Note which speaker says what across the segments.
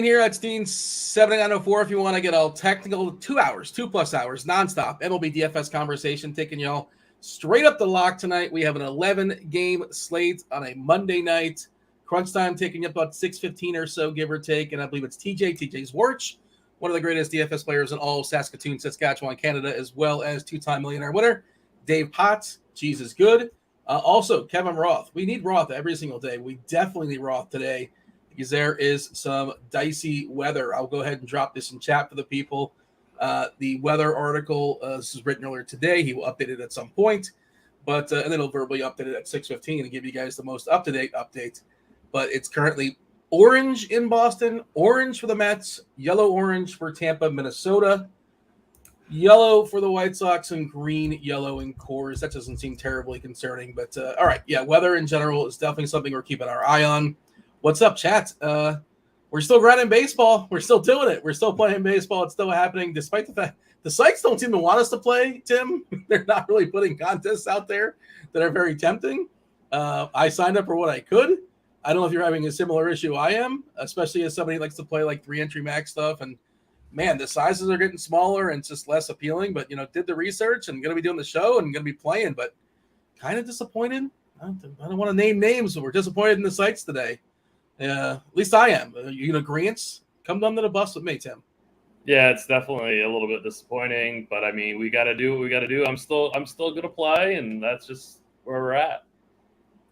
Speaker 1: here at Steen 7904. If you want to get all technical, 2 hours, 2+ hours, nonstop MLB DFS conversation, taking y'all straight up the lock tonight. We have an 11-game slate on a Monday night. Crunch time taking up about 6:15 or so, give or take. And I believe it's TJ Zwarych, one of the greatest DFS players in all of Saskatoon, Saskatchewan, Canada, as well as two-time millionaire winner, Dave Potts. Cheeseisgood. Also, Kevin Roth. We need Roth every single day. We definitely need Roth today, because there is some dicey weather. I'll go ahead and drop this in chat for the people. The weather article, this was written earlier today. He will update it at some point, but and then he'll verbally update it at 6:15 and give you guys the most up-to-date update. But it's currently orange in Boston, orange for the Mets, yellow-orange for Tampa, Minnesota, yellow for the White Sox, and green, yellow, and Coors. That doesn't seem terribly concerning, but all right. Yeah, weather in general is definitely something we're keeping our eye on. What's up, chat? We're still grinding baseball. We're still doing it. We're still playing baseball. It's still happening, despite the fact the sites don't seem to want us to play, Tim. They're not really putting contests out there that are very tempting. I signed up for what I could. I don't know if you're having a similar issue I am, especially as somebody who likes to play like 3-entry max stuff. And, man, the sizes are getting smaller and it's just less appealing. But, did the research and going to be doing the show and going to be playing, but kind of disappointed. I don't want to name names, but we're disappointed in the sites today. At least I am. You in agreeance? Come down to the bus with me, Tim.
Speaker 2: Yeah, it's definitely a little bit disappointing, but I mean, we got to do what we got to do. I'm still going to play, and that's just where we're at.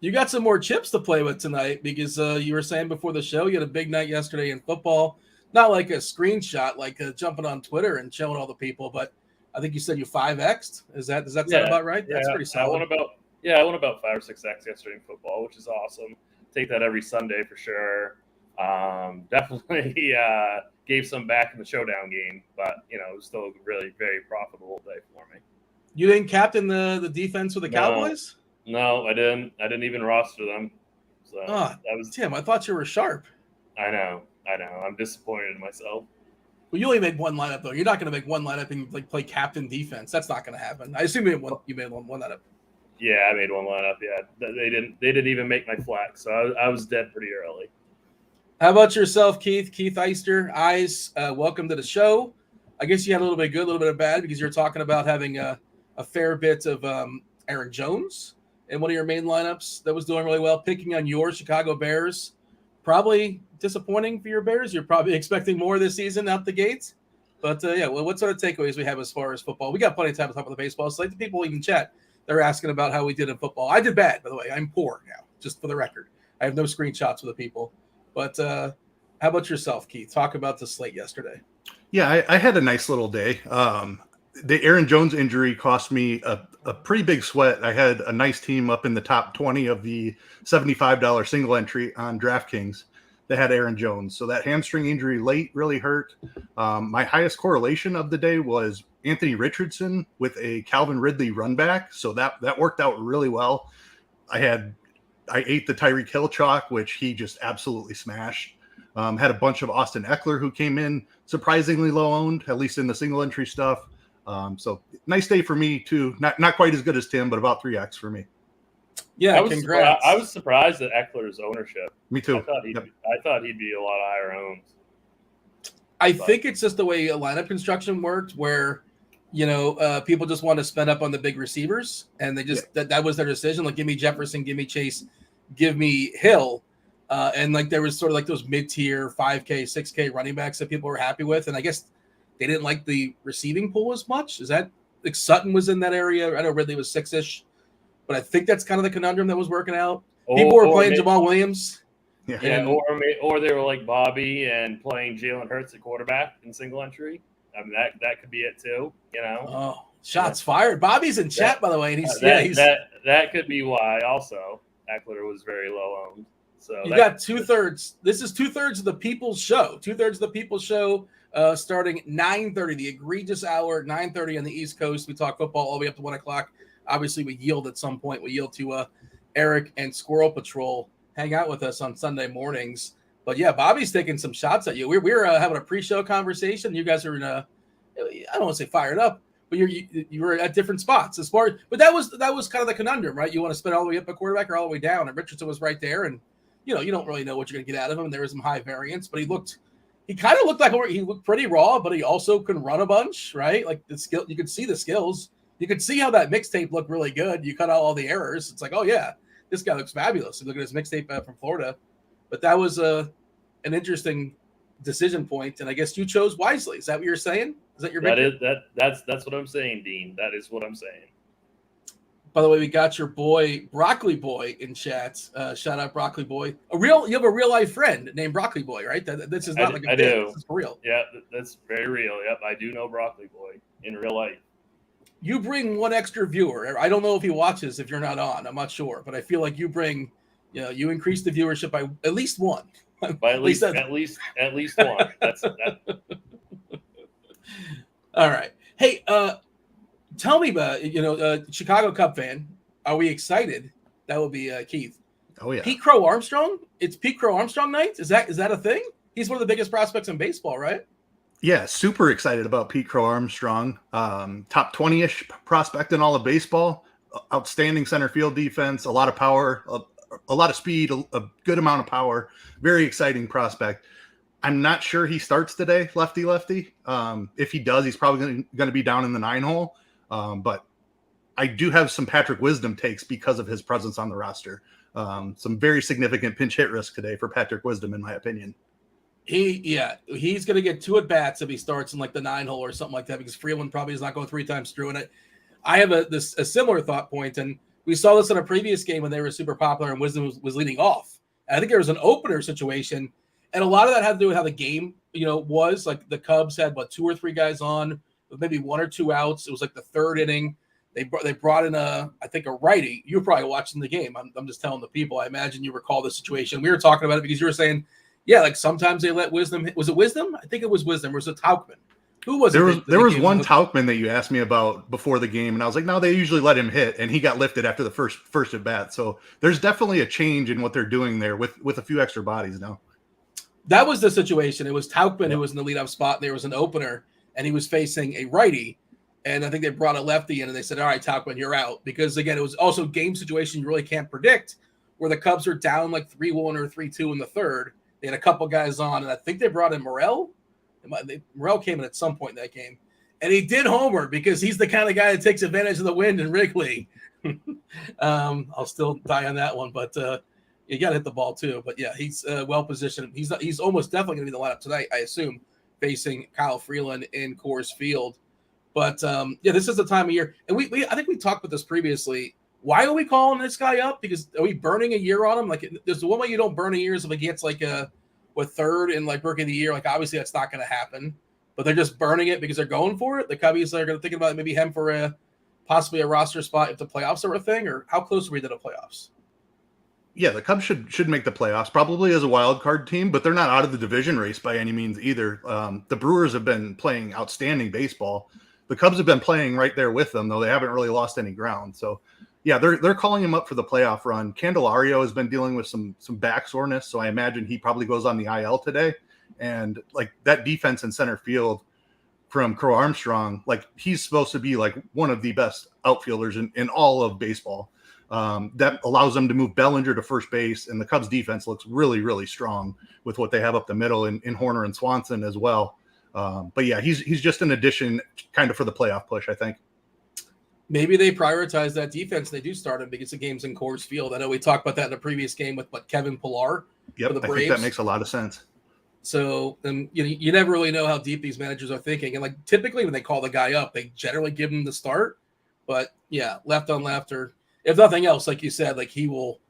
Speaker 1: You got some more chips to play with tonight, because you were saying before the show you had a big night yesterday in football. Not like a screenshot, like jumping on Twitter and showing all the people, but I think you said you 5x'd. Does that sound about right?
Speaker 2: Yeah,
Speaker 1: that's pretty solid.
Speaker 2: I won about 5 or 6x yesterday in football, which is awesome. Take that every Sunday for sure. Definitely gave some back in the showdown game, but it was still a really very profitable day for me.
Speaker 1: You didn't captain the defense with the Cowboys?
Speaker 2: No, I didn't. I didn't even roster them. So
Speaker 1: that was Tim. I thought you were sharp.
Speaker 2: I know. I'm disappointed in myself.
Speaker 1: Well, you only made one lineup though. You're not going to make one lineup and play captain defense. That's not going to happen. I assume you made one lineup.
Speaker 2: Yeah, I made one lineup. Yeah, they didn't even make my flex, so I was dead pretty early.
Speaker 1: How about yourself, Keith? Keith Eister, Eyes. Welcome to the show. I guess you had a little bit of good, a little bit of bad, because you're talking about having a fair bit of Aaron Jones in one of your main lineups that was doing really well. Picking on your Chicago Bears, probably disappointing for your Bears. You're probably expecting more this season out the gates. But what sort of takeaways we have as far as football? We got plenty of time to talk about the baseball. So like the people even chat. They're asking about how we did in football. I did bad, by the way. I'm poor now, just for the record. I have no screenshots of the people. But how about yourself, Keith? Talk about the slate yesterday.
Speaker 3: Yeah, I had a nice little day. The Aaron Jones injury cost me a pretty big sweat. I had a nice team up in the top 20 of the $75 single entry on DraftKings that had Aaron Jones. So that hamstring injury late really hurt. My highest correlation of the day was Anthony Richardson with a Calvin Ridley run back. So that worked out really well. I ate the Tyreek Hill chalk, which he just absolutely smashed. Had a bunch of Austin Eckler who came in surprisingly low owned, at least in the single entry stuff. So nice day for me too. Not quite as good as Tim, but about 3x for me.
Speaker 1: Yeah, congrats.
Speaker 2: I was surprised at Eckler's ownership.
Speaker 3: Me too.
Speaker 2: I thought he'd be a lot higher owned.
Speaker 1: I think it's just the way lineup construction worked, where people just want to spend up on the big receivers, and they just that was their decision. Like, give me Jefferson, give me Chase, give me Hill, and like there was sort of like those mid-tier 5K, 6K running backs that people were happy with, and I guess they didn't like the receiving pool as much. Is that like Sutton was in that area? I know Ridley was 6-ish, but I think that's kind of the conundrum that was working out. People were playing Jamal Williams.
Speaker 2: Yeah, or they were like Bobby and playing Jalen Hurts at quarterback in single entry. I mean, that could be it too,
Speaker 1: Oh, shots fired. Bobby's in chat, by the way, and he's
Speaker 2: that could be why also Eckler was very low owned. So
Speaker 1: you got 2/3. This is 2/3 of the People's Show. 2/3 of the People's Show, starting 9:30, the egregious hour, 9:30 on the East Coast. We talk football all the way up to 1 o'clock. Obviously, we yield at some point. We yield to Eric and Squirrel Patrol. Hang out with us on Sunday mornings. But yeah, Bobby's taking some shots at you. We're having a pre-show conversation. You guys are in I don't want to say fired up, but you were at different spots as far. But that was kind of the conundrum, right? You want to spend all the way up a quarterback or all the way down, and Richardson was right there, and you don't really know what you're going to get out of him. There was some high variance, but he looked he kind of looked like he looked pretty raw, but he also can run a bunch, right? Like the skill, you could see the skills. You could see how that mixtape looked really good. You cut out all the errors. It's like, oh yeah, this guy looks fabulous. Look at his mixtape from Florida. But that was an interesting decision point, and I guess you chose wisely. Is that what you're saying? Is that your
Speaker 2: that's what I'm saying, Dean? That is what I'm saying.
Speaker 1: By the way, we got your boy Broccoli Boy in chat. Shout out Broccoli Boy. You have a real life friend named Broccoli Boy, right? This is not like a bit. This is for real.
Speaker 2: Yeah, that's very real. Yep, I do know Broccoli Boy in real life.
Speaker 1: You bring one extra viewer. I don't know if he watches if you're not on. I'm not sure, but I feel like you bring, you increase the viewership by at least one.
Speaker 2: By at least one. That's that.
Speaker 1: All right. Hey, tell me about Chicago Cub fan. Are we excited? That would be Keith.
Speaker 3: Oh yeah.
Speaker 1: Pete Crow Armstrong. It's Pete Crow Armstrong night. Is that a thing? He's one of the biggest prospects in baseball, right?
Speaker 3: Yeah, super excited about Pete Crow Armstrong. Top 20-ish prospect in all of baseball. Outstanding center field defense, a lot of power, a lot of speed, a good amount of power. Very exciting prospect. I'm not sure he starts today, lefty. If he does, he's probably going to be down in the 9-hole. But I do have some Patrick Wisdom takes because of his presence on the roster. Some very significant pinch hit risk today for Patrick Wisdom, in my opinion.
Speaker 1: He's going to get 2 at-bats if he starts in like the 9-hole or something like that, because Freeland probably is not going 3 times through. And I have a similar thought point, and we saw this in a previous game when they were super popular and Wisdom was leading off. And I think there was an opener situation, and a lot of that had to do with how the game, was. Like the Cubs had 2 or 3 guys on with maybe 1 or 2 outs. It was like the 3rd inning. They brought in I think a righty. You were probably watching the game. I'm just telling the people. I imagine you recall the situation. We were talking about it because you were saying, yeah, like sometimes they let Wisdom hit. Was it Wisdom? I think it was Wisdom. Or was it Tauchman? Who was it?
Speaker 3: There was one Tauchman that you asked me about before the game, and I was like, no, they usually let him hit, and he got lifted after the first at bat. So there's definitely a change in what they're doing there with a few extra bodies now.
Speaker 1: That was the situation. It was Tauchman who was in the leadoff spot. There was an opener, and he was facing a righty. And I think they brought a lefty in, and they said, all right, Tauchman, you're out. Because, again, it was also a game situation you really can't predict, where the Cubs are down like 3-1 or 3-2 in the 3rd. They had a couple guys on, and I think they brought in Morel. Morel came in at some point in that game. And he did homer because he's the kind of guy that takes advantage of the wind in Wrigley. I'll still die on that one, but you got to hit the ball too. But, yeah, he's well-positioned. He's almost definitely going to be in the lineup tonight, I assume, facing Kyle Freeland in Coors Field. But, this is the time of year. And I think we talked about this previously. Why are we calling this guy up? Because are we burning a year on him? Like, there's the one way you don't burn a year is if he gets like a 3rd in like rookie of the year. Like, obviously that's not going to happen. But they're just burning it because they're going for it. The Cubbies are going to think about maybe him for possibly a roster spot if the playoffs are a thing. Or how close are we to the playoffs?
Speaker 3: Yeah, the Cubs should make the playoffs, probably as a wild card team, but they're not out of the division race by any means either. The Brewers have been playing outstanding baseball. The Cubs have been playing right there with them, though they haven't really lost any ground. So, yeah, they're calling him up for the playoff run. Candelario has been dealing with some back soreness, so I imagine he probably goes on the IL today. And, like, that defense in center field from Crow Armstrong, like, he's supposed to be, like, one of the best outfielders in all of baseball. That allows them to move Bellinger to first base, and the Cubs defense looks really, really strong with what they have up the middle in Horner and Swanson as well. But yeah, he's just an addition kind of for the playoff push, I think.
Speaker 1: Maybe they prioritize that defense. They do start him because the game's in Coors Field. I know we talked about that in a previous game with Kevin Pillar.
Speaker 3: Yep,
Speaker 1: for the Braves.
Speaker 3: I think that makes a lot of sense.
Speaker 1: So you never really know how deep these managers are thinking. And like typically when they call the guy up, they generally give him the start. But yeah, left on left, or if nothing else, like you said, like he will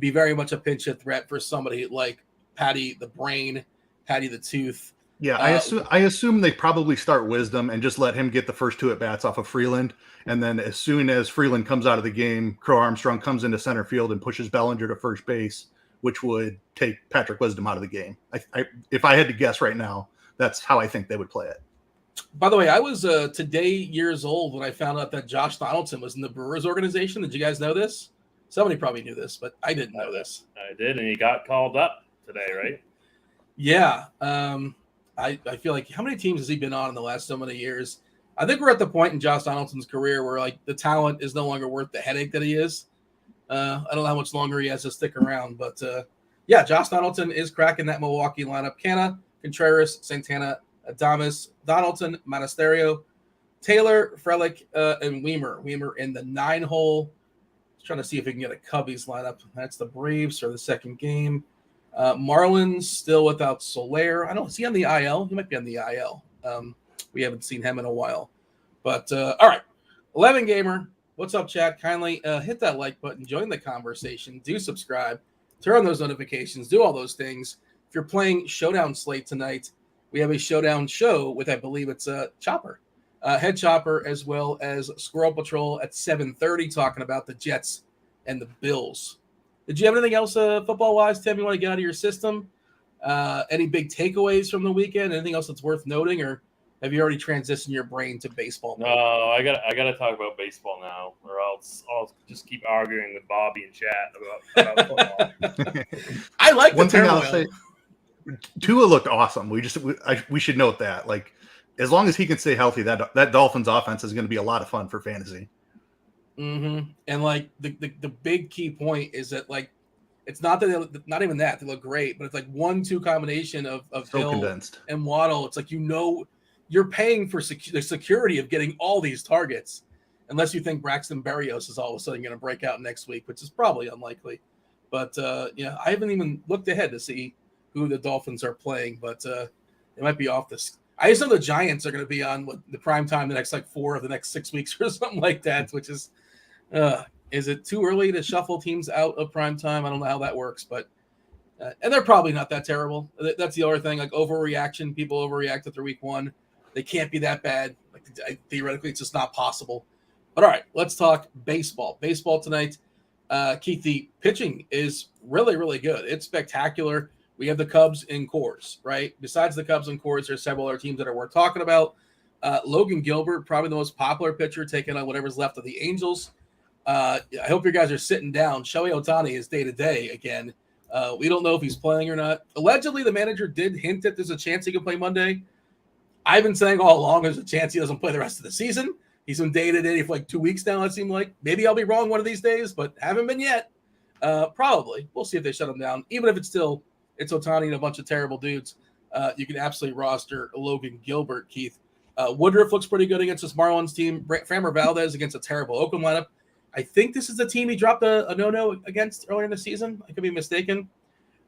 Speaker 1: be very much a pinch hit threat for somebody like Patty the Brain, Patty the Tooth.
Speaker 3: Yeah, I assume they probably start Wisdom and just let him get the first 2 at-bats off of Freeland. And then as soon as Freeland comes out of the game, Crow Armstrong comes into center field and pushes Bellinger to first base, which would take Patrick Wisdom out of the game. If I had to guess right now, that's how I think they would play it.
Speaker 1: By the way, I was today years old when I found out that Josh Donaldson was in the Brewers organization. Did you guys know this? Somebody probably knew this, but I didn't know this.
Speaker 2: I did, and he got called up today, right?
Speaker 1: Yeah. I feel like how many teams has he been on in the last so many years? I think we're at the point in Josh Donaldson's career where like the talent is no longer worth the headache that he is. I don't know how much longer he has to stick around, but yeah, Josh Donaldson is cracking that Milwaukee lineup. Canna, Contreras, Santana, Adames, Donaldson, Monasterio, Taylor, Frelick, and Weimer. Weimer in the 9-hole. Trying to see if we can get a Cubbies lineup. That's the Braves for the second game. Marlins still without Soler. I don't see on the IL. He might be on the IL. We haven't seen him in a while. But all right, 11 gamer. What's up, chat? Kindly hit that like button, join the conversation, do subscribe, turn on those notifications, do all those things. If you're playing Showdown Slate tonight, we have a Showdown show with, I believe it's Chopper, Head Chopper, as well as Squirrel Patrol at 7:30, talking about the Jets and the Bills. Did you have anything else football-wise, Tim, you want to get out of your system? Any big takeaways from the weekend? Anything else that's worth noting, or have you already transitioned your brain to baseball?
Speaker 2: No, I got to talk about baseball now, or else I'll just keep arguing with Bobby and chat about football.
Speaker 1: I like
Speaker 3: one thing
Speaker 1: turmoil.
Speaker 3: I'll say. Tua looked awesome. We should note that. Like, as long as he can stay healthy, that Dolphins offense is going to be a lot of fun for fantasy.
Speaker 1: Mm-hmm. And like the big key point is that, like, it's not that not even that they look great, but it's like 1-2 combination of
Speaker 3: So
Speaker 1: Hill
Speaker 3: condensed.
Speaker 1: and Waddle. It's like, you're paying for the security of getting all these targets, unless you think Braxton Berrios is all of a sudden going to break out next week, which is probably unlikely. But I haven't even looked ahead to see who the Dolphins are playing, but it might be off this. I just know the Giants are going to be on the prime time the next 4 of the next 6 weeks or something like that, which is it too early to shuffle teams out of prime time? I don't know how that works, but and they're probably not that terrible. That's the other thing, like overreaction. People overreact after week 1. They can't be that bad. Like, theoretically, it's just not possible. But all right, let's talk baseball. Baseball tonight. Keith, the pitching is really, really good. It's spectacular. We have the Cubs in Coors, right? Besides the Cubs and Coors, there's several other teams that are worth talking about. Logan Gilbert, probably the most popular pitcher, taking on whatever's left of the Angels. I hope you guys are sitting down. Shohei Ohtani is day-to-day again. We don't know if he's playing or not. Allegedly, the manager did hint that there's a chance he could play Monday. I've been saying all along there's a chance he doesn't play the rest of the season. He's been day-to-day for 2 weeks now, it seemed like. Maybe I'll be wrong one of these days, but haven't been yet. Probably. We'll see if they shut him down. Even if it's Ohtani and a bunch of terrible dudes, you can absolutely roster Logan Gilbert, Keith. Woodruff looks pretty good against this Marlins team. Framber Valdez against a terrible Oakland lineup. I think this is the team he dropped a no-no against earlier in the season. I could be mistaken.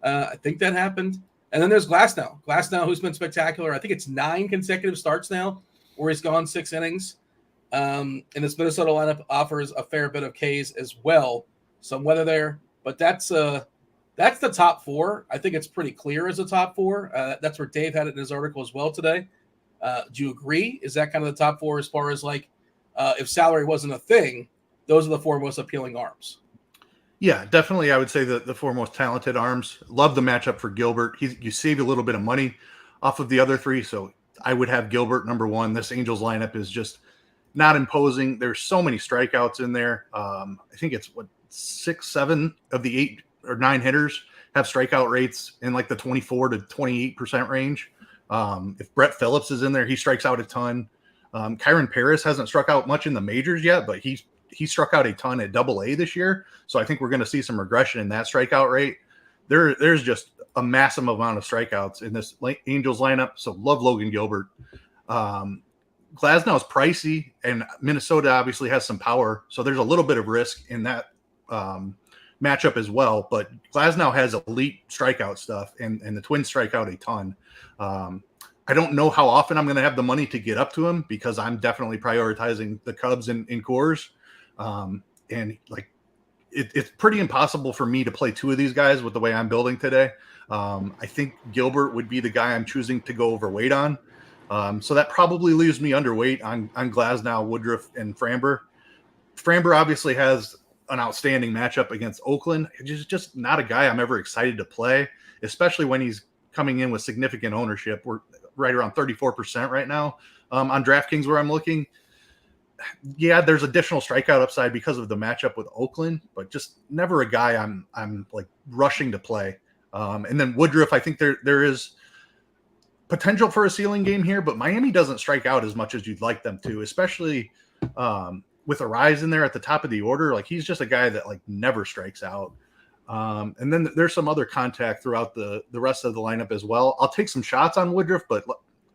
Speaker 1: I think that happened. And then there's Glasnow. Glasnow, who's been spectacular. I think it's 9 consecutive starts now where he's gone 6 innings. And this Minnesota lineup offers a fair bit of Ks as well. Some weather there. But that's the top 4. I think it's pretty clear as a top 4. That's where Dave had it in his article as well today. Do you agree? Is that kind of the top 4 as far as if salary wasn't a thing, those are the 4 most appealing arms?
Speaker 3: Yeah, definitely. I would say the 4 most talented arms. Love the matchup for Gilbert. You save a little bit of money off of the other 3, so I would have Gilbert number 1. This Angels lineup is just not imposing. There's so many strikeouts in there. I think it's 6, 7 of the 8 or 9 hitters have strikeout rates in the 24 to 28% range. If Brett Phillips is in there, he strikes out a ton. Kyron Paris hasn't struck out much in the majors yet, but he struck out a ton at AA this year. So I think we're going to see some regression in that strikeout rate. There's just a massive amount of strikeouts in this Angels lineup. So love Logan Gilbert. Glasnow is pricey, and Minnesota obviously has some power. So there's a little bit of risk in that matchup as well. But Glasnow has elite strikeout stuff, and the Twins strike out a ton. I don't know how often I'm going to have the money to get up to him because I'm definitely prioritizing the Cubs in Coors. It's pretty impossible for me to play 2 of these guys with the way I'm building today. I think Gilbert would be the guy I'm choosing to go overweight on. So that probably leaves me underweight on Glasnow, Woodruff, and Framber. Framber obviously has an outstanding matchup against Oakland. He's just not a guy I'm ever excited to play, especially when he's coming in with significant ownership. We're right around 34% right now on DraftKings where I'm looking. Yeah, there's additional strikeout upside because of the matchup with Oakland, but just never a guy I'm rushing to play. And then Woodruff, I think there is potential for a ceiling game here, but Miami doesn't strike out as much as you'd like them to, especially with Arise in there at the top of the order. He's just a guy that never strikes out. And then there's some other contact throughout the rest of the lineup as well. I'll take some shots on Woodruff, but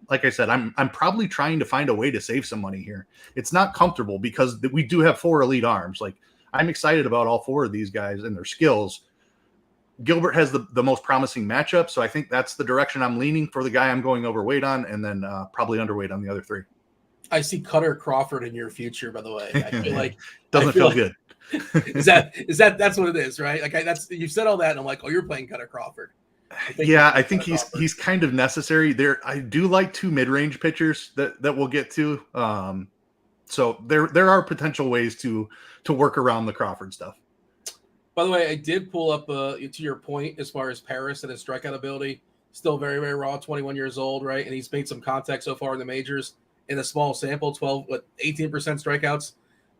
Speaker 3: like I said, I'm probably trying to find a way to save some money here. It's not comfortable because we do have 4 elite arms. Like, I'm excited about all 4 of these guys and their skills. Gilbert has the most promising matchup, so I think that's the direction I'm leaning for the guy I'm going overweight on, and then probably underweight on the other 3.
Speaker 1: I see Cutter Crawford in your future, by the way. I feel like
Speaker 3: doesn't feel good.
Speaker 1: that's what it is, right? Like that's you said all that, and I'm like, oh, you're playing Cutter Crawford.
Speaker 3: I think he's kind of necessary there. I do like 2 mid-range pitchers that we'll get to. So there are potential ways to work around the Crawford stuff.
Speaker 1: By the way, I did pull up to your point as far as Paris and his strikeout ability. Still very, very raw, 21 years old, right? And he's made some contact so far in the majors in a small sample, 18% strikeouts.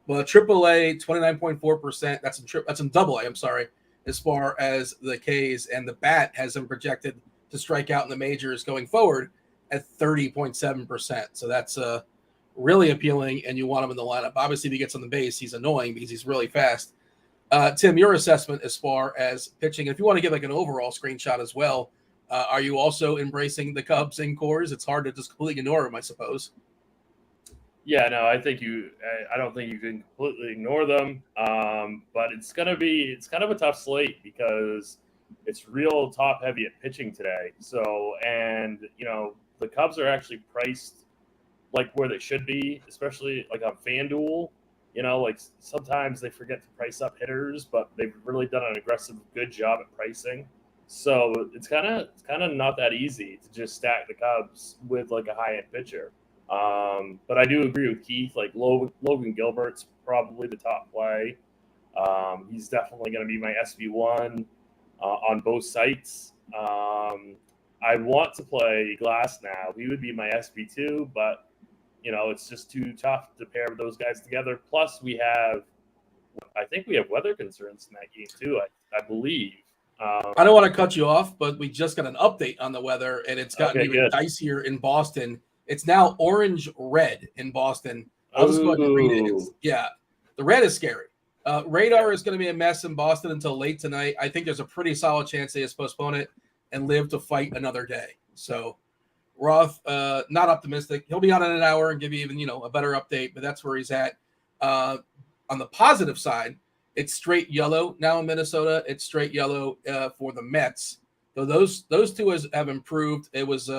Speaker 1: But AAA, 29.4%. That's in Double A. I'm sorry. As far as the Ks, and the bat has him projected to strike out in the majors going forward at 30.7%. So that's really appealing, and you want him in the lineup. Obviously, if he gets on the base, he's annoying because he's really fast. Tim, your assessment as far as pitching, if you want to give like an overall screenshot as well, are you also embracing the Cubs in Coors? It's hard to just completely ignore them, I suppose.
Speaker 2: Yeah, no, I don't think you can completely ignore them. But it's kind of a tough slate because it's real top heavy at pitching today. So, and the Cubs are actually priced like where they should be, especially like on FanDuel. Like sometimes they forget to price up hitters, but they've really done an aggressive, good job at pricing. So it's kind of not that easy to just stack the Cubs with like a high end pitcher. But I do agree with Keith. Like Logan Gilbert's probably the top play. He's definitely going to be my SB1 on both sites. I want to play Glass now. He would be my SB2, but it's just too tough to pair those guys together. Plus, I think we have weather concerns in that game too. I believe.
Speaker 1: I don't want to cut you off, but we just got an update on the weather, and it's gotten even dicier in Boston. It's now orange-red in Boston. I'll just go ahead and read it. The red is scary. Radar is going to be a mess in Boston until late tonight. I think there's a pretty solid chance they just postpone it and live to fight another day. So Roth, not optimistic. He'll be on in an hour and give you even, a better update, but that's where he's at. On the positive side, it's straight yellow now in Minnesota. It's straight yellow for the Mets. So those two have improved. It was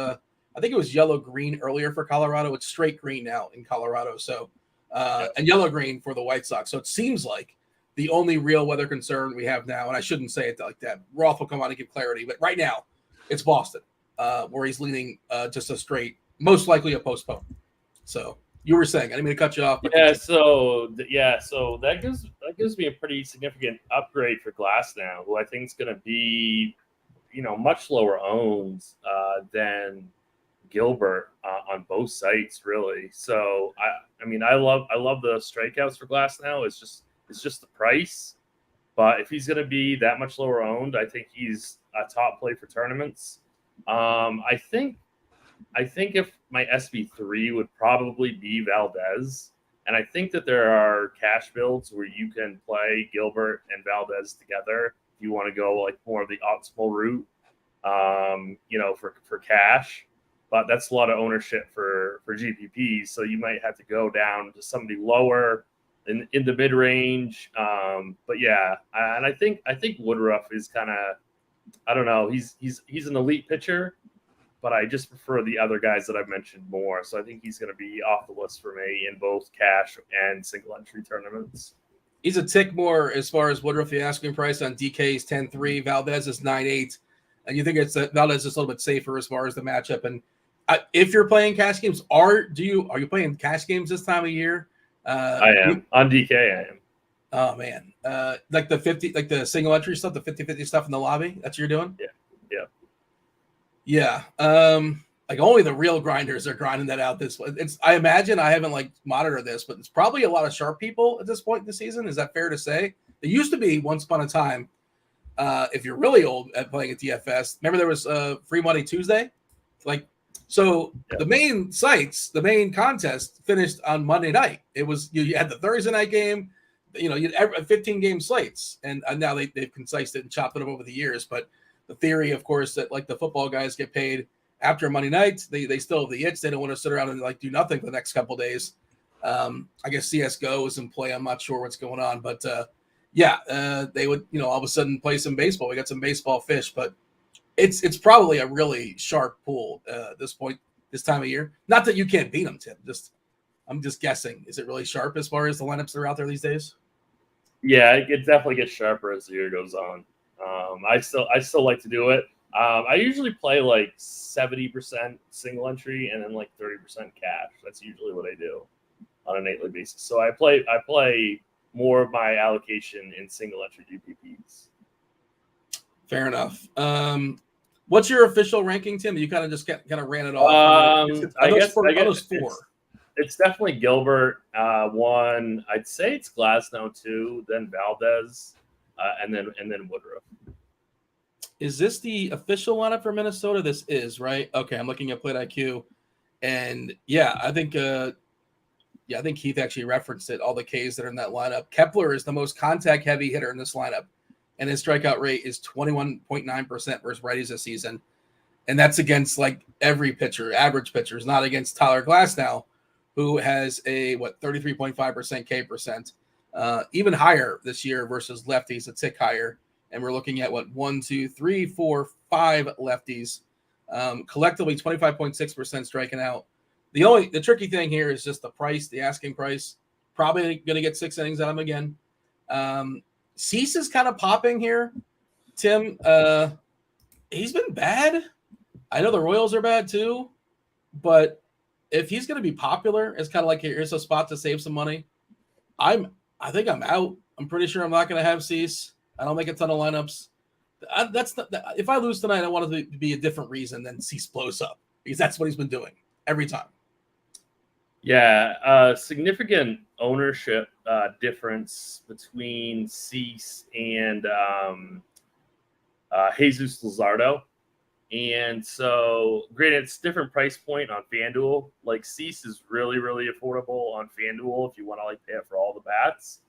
Speaker 1: I think it was yellow-green earlier for Colorado. It's straight green now in Colorado. So, and yellow-green for the White Sox. So it seems like the only real weather concern we have now, and I shouldn't say it like that. Roth will come on and give clarity, but right now it's Boston, where he's leaning just a straight, most likely a postpone. So you were saying, I didn't mean to cut you off.
Speaker 2: So that gives me a pretty significant upgrade for Glass now, who I think is going to be, much lower owned than Gilbert on both sites, really. So I love the strikeouts for Glass now. It's just the price, but if he's going to be that much lower owned, I think he's a top play for tournaments. I think if my SB3 would probably be Valdez, and I think that there are cash builds where you can play Gilbert and Valdez together if you want to go like more of the optimal route, for cash. But that's a lot of ownership for GPPs, so you might have to go down to somebody lower in the mid range. But yeah, and I think Woodruff is kind of, I don't know, he's an elite pitcher, but I just prefer the other guys that I've mentioned more. So I think he's going to be off the list for me in both cash and single entry tournaments.
Speaker 1: He's a tick more as far as Woodruff. The asking price on DK is 10.3, Valdez is 9.8, and you think it's Valdez is a little bit safer as far as the matchup. And if you're playing cash games, are you playing cash games this time of year?
Speaker 2: I am on DK. I am.
Speaker 1: Oh man, like the 50, like the single entry stuff, the 50-50 stuff in the lobby. That's what you're doing. Yeah. Like only the real grinders are grinding that out. I imagine, I haven't like monitored this, but it's probably a lot of sharp people at this point in the season. Is that fair to say? It used to be once upon a time. If you're really old at playing at DFS, remember there was Free Money Tuesday, the main sites, the main contest finished on Monday night. It was you had the Thursday night game, you had 15 game slates, and now they've concised it and chopped it up over the years. But the theory, of course, that like the football guys get paid after Monday night, they still have the itch. They don't want to sit around and like do nothing for the next couple of days. I guess CSGO is in play. I'm not sure what's going on, but they would, all of a sudden play some baseball. We got some baseball fish, but it's probably a really sharp pool at this point, this time of year. Not that you can't beat them, Tim. I'm just guessing. Is it really sharp as far as the lineups that are out there these days?
Speaker 2: Yeah, it definitely gets sharper as the year goes on. I still like to do it. I usually play like 70% single entry and then like 30% cash. That's usually what I do on a nightly basis. So I play more of my allocation in single entry GPPs.
Speaker 1: Fair enough. What's your official ranking, Tim? You kind of ran it off.
Speaker 2: I guess
Speaker 1: four.
Speaker 2: It's definitely Gilbert, 1. I'd say it's Glasnow 2, then Valdez, and then Woodruff.
Speaker 1: Is this the official lineup for Minnesota? This is, right? Okay, I'm looking at Plate IQ, and I think Keith actually referenced it. All the Ks that are in that lineup. Kepler is the most contact heavy hitter in this lineup, and his strikeout rate is 21.9% versus righties this season, and that's against like every pitcher, average pitchers, not against Tyler Glasnow, who has a 33.5% K percent, even higher this year versus lefties, a tick higher. And we're looking at 1, 2, 3, 4, 5 lefties, collectively 25.6% striking out. The tricky thing here is just the price, the asking price. Probably going to get 6 innings out of him again. Cease is kind of popping here, Tim. He's been bad. I know the Royals are bad too, but if he's going to be popular, it's kind of like here's a spot to save some money. I think I'm out. I'm pretty sure I'm not going to have Cease. I don't make a ton of lineups. If I lose tonight, I want it to be a different reason than Cease blows up, because that's what he's been doing every time.
Speaker 2: Yeah, significant ownership difference between Cease and Jesus Luzardo. And so, granted, it's different price point on FanDuel. Like, Cease is really, really affordable on FanDuel if you want to like pay it for all the bats.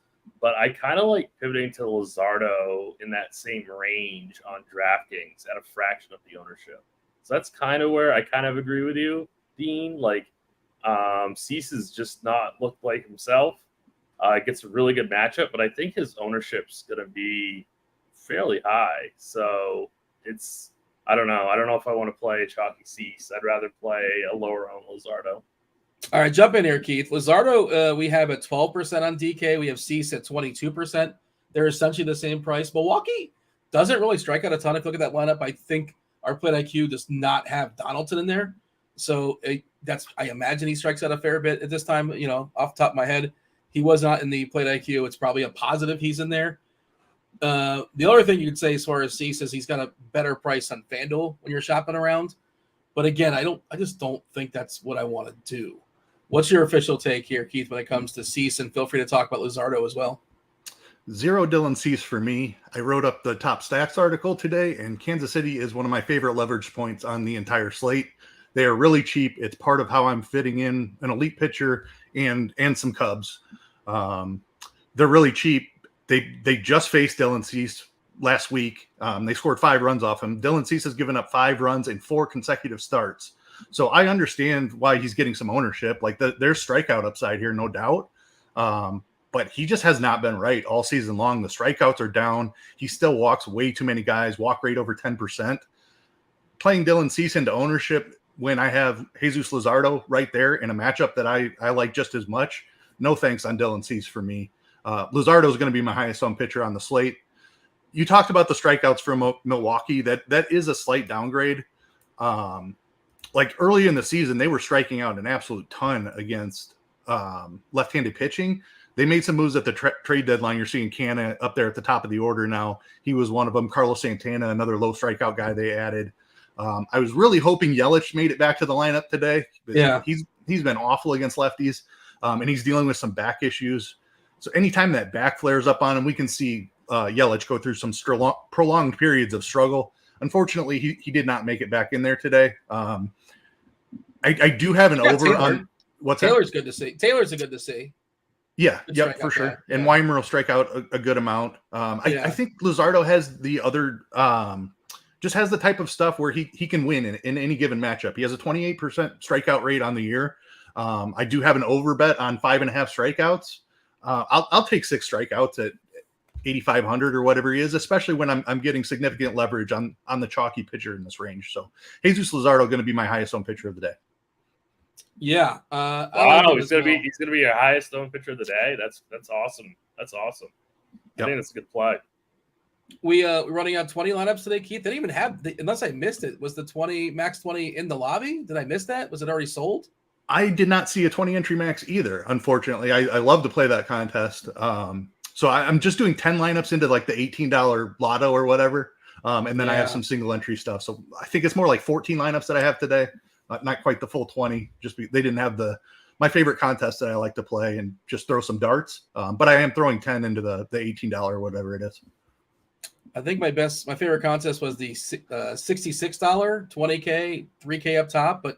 Speaker 2: But I kind of like pivoting to Luzardo in that same range on DraftKings at a fraction of the ownership. So that's kind of where I kind of agree with you, Dean. Like, Cease has just not looked like himself. Gets a really good matchup, but I think his ownership's going to be fairly high. So I don't know. I don't know if I want to play chalky Cease. I'd rather play a lower owned Luzardo.
Speaker 1: All right, jump in here, Keith. Luzardo, we have at 12% on DK. We have Cease at 22%. They're essentially the same price. Milwaukee doesn't really strike out a ton. If you look at that lineup, I think our Plate IQ does not have Donaldson in there. So I imagine he strikes out a fair bit at this time, off the top of my head. He was not in the Plate IQ. It's probably a positive he's in there. The other thing you could say as far as Cease is he's got a better price on FanDuel when you're shopping around. But again, I just don't think that's what I want to do. What's your official take here, Keith, when it comes to Cease? And feel free to talk about Luzardo as well.
Speaker 3: 0 Dylan Cease for me. I wrote up the top stacks article today, and Kansas City is one of my favorite leverage points on the entire slate. They are really cheap. It's part of how I'm fitting in an elite pitcher and some Cubs. They're really cheap. They just faced Dylan Cease last week. They scored 5 runs off him. Dylan Cease has given up 5 runs in 4 consecutive starts. So I understand why he's getting some ownership. Like there's strikeout upside here, no doubt. But he just has not been right all season long. The strikeouts are down. He still walks way too many guys, walk rate over 10%. Playing Dylan Cease into ownership when I have Jesus Luzardo right there in a matchup that I like just as much, no thanks on Dylan Cease for me. Luzardo is going to be my highest owned pitcher on the slate. You talked about the strikeouts from Milwaukee. That is a slight downgrade. Like early in the season, they were striking out an absolute ton against left-handed pitching. They made some moves at the trade deadline. You're seeing Canna up there at the top of the order now. He was one of them. Carlos Santana, another low strikeout guy they added. I was really hoping Yelich made it back to the lineup today.
Speaker 1: Yeah,
Speaker 3: he's been awful against lefties, and he's dealing with some back issues. So anytime that back flares up on him, we can see Yelich go through some prolonged periods of struggle. Unfortunately, he did not make it back in there today. I do have an over
Speaker 1: Taylor.
Speaker 3: on what's
Speaker 1: Taylor's good to see. Taylor's a good to see.
Speaker 3: Yeah,
Speaker 1: Good
Speaker 3: yep, for
Speaker 1: strikeout
Speaker 3: sure.
Speaker 1: guy.
Speaker 3: And
Speaker 1: Yeah.
Speaker 3: Weimer will strike out a good amount. I think Luzardo has the other, just has the type of stuff where he can win in any given matchup. He has a 28% strikeout rate on the year. I do have an over bet on 5.5 strikeouts. I'll take 6 strikeouts at 8,500 or whatever he is, especially when I'm getting significant leverage on the chalky pitcher in this range. So Jesus Luzardo going to be my highest owned pitcher of the day.
Speaker 1: Yeah.
Speaker 2: Wow,
Speaker 1: I like
Speaker 2: he's gonna be your highest owned pitcher of the day. That's awesome. That's awesome. I think that's a good play.
Speaker 1: We're running on 20 lineups today, Keith. They didn't even have unless I missed it. Was the 20 max 20 in the lobby? Did I miss that? Was it already sold?
Speaker 3: I did not see a 20 entry max either. Unfortunately, I love to play that contest. So I'm just doing 10 lineups into like the $18 lotto or whatever. And then I have some single entry stuff. So I think it's more like 14 lineups that I have today. Not quite the full 20. They didn't have my favorite contest that I like to play and just throw some darts. But I am throwing 10 into the $18 or whatever it is.
Speaker 1: I think my favorite contest was the $66, 20K, 3K up top. But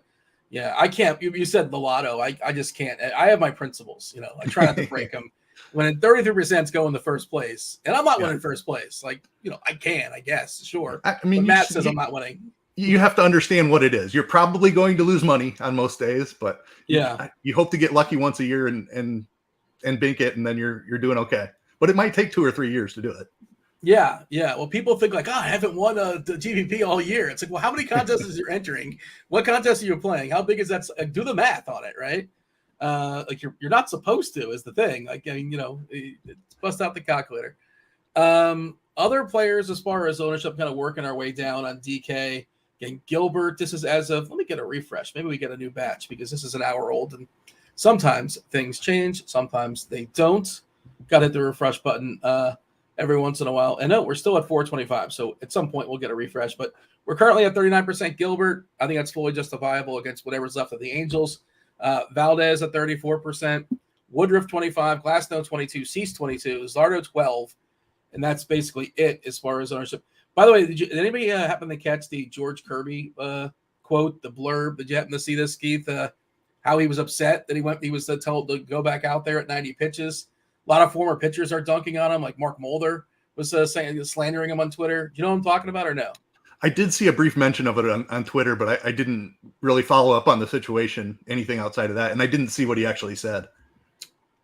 Speaker 1: yeah, I can't. You said the lotto. I just can't. I have my principles. I try not to break them. When 33% is going to first place, and I'm not winning first place, I can, I guess, sure.
Speaker 3: I mean,
Speaker 1: but Matt says I'm not winning.
Speaker 3: You have to understand what it is. You're probably going to lose money on most days, but you hope to get lucky once a year and bank it, and then you're doing okay. But it might take 2 or 3 years to do it.
Speaker 1: Yeah. Well, people think like, I haven't won the GPP all year. It's like, well, how many contests are you entering? What contests are you playing? How big is that? Do the math on it, right? You're not supposed to is the thing. Bust out the calculator. Other players as far as ownership, kind of working our way down on DK. Again, Gilbert, this is as of, let me get a refresh. Maybe we get a new batch because this is an hour old and sometimes things change. Sometimes they don't. Got to hit the refresh button every once in a while. And no, we're still at 425. So at some point we'll get a refresh, but we're currently at 39% Gilbert. I think that's fully justifiable against whatever's left of the Angels. Valdez at 34%, Woodruff 25, Glasnow 22, Cease 22, Zardo 12, and that's basically it as far as ownership. By the way, did anybody happen to catch the George Kirby quote, the blurb? Did you happen to see this, Keith? How he was upset that he was told to go back out there at 90 pitches. A lot of former pitchers are dunking on him, like Mark Mulder was slandering him on Twitter. Do you know what I'm talking about or no?
Speaker 3: I did see a brief mention of it on Twitter, but I didn't really follow up on the situation, anything outside of that. And I didn't see what he actually said.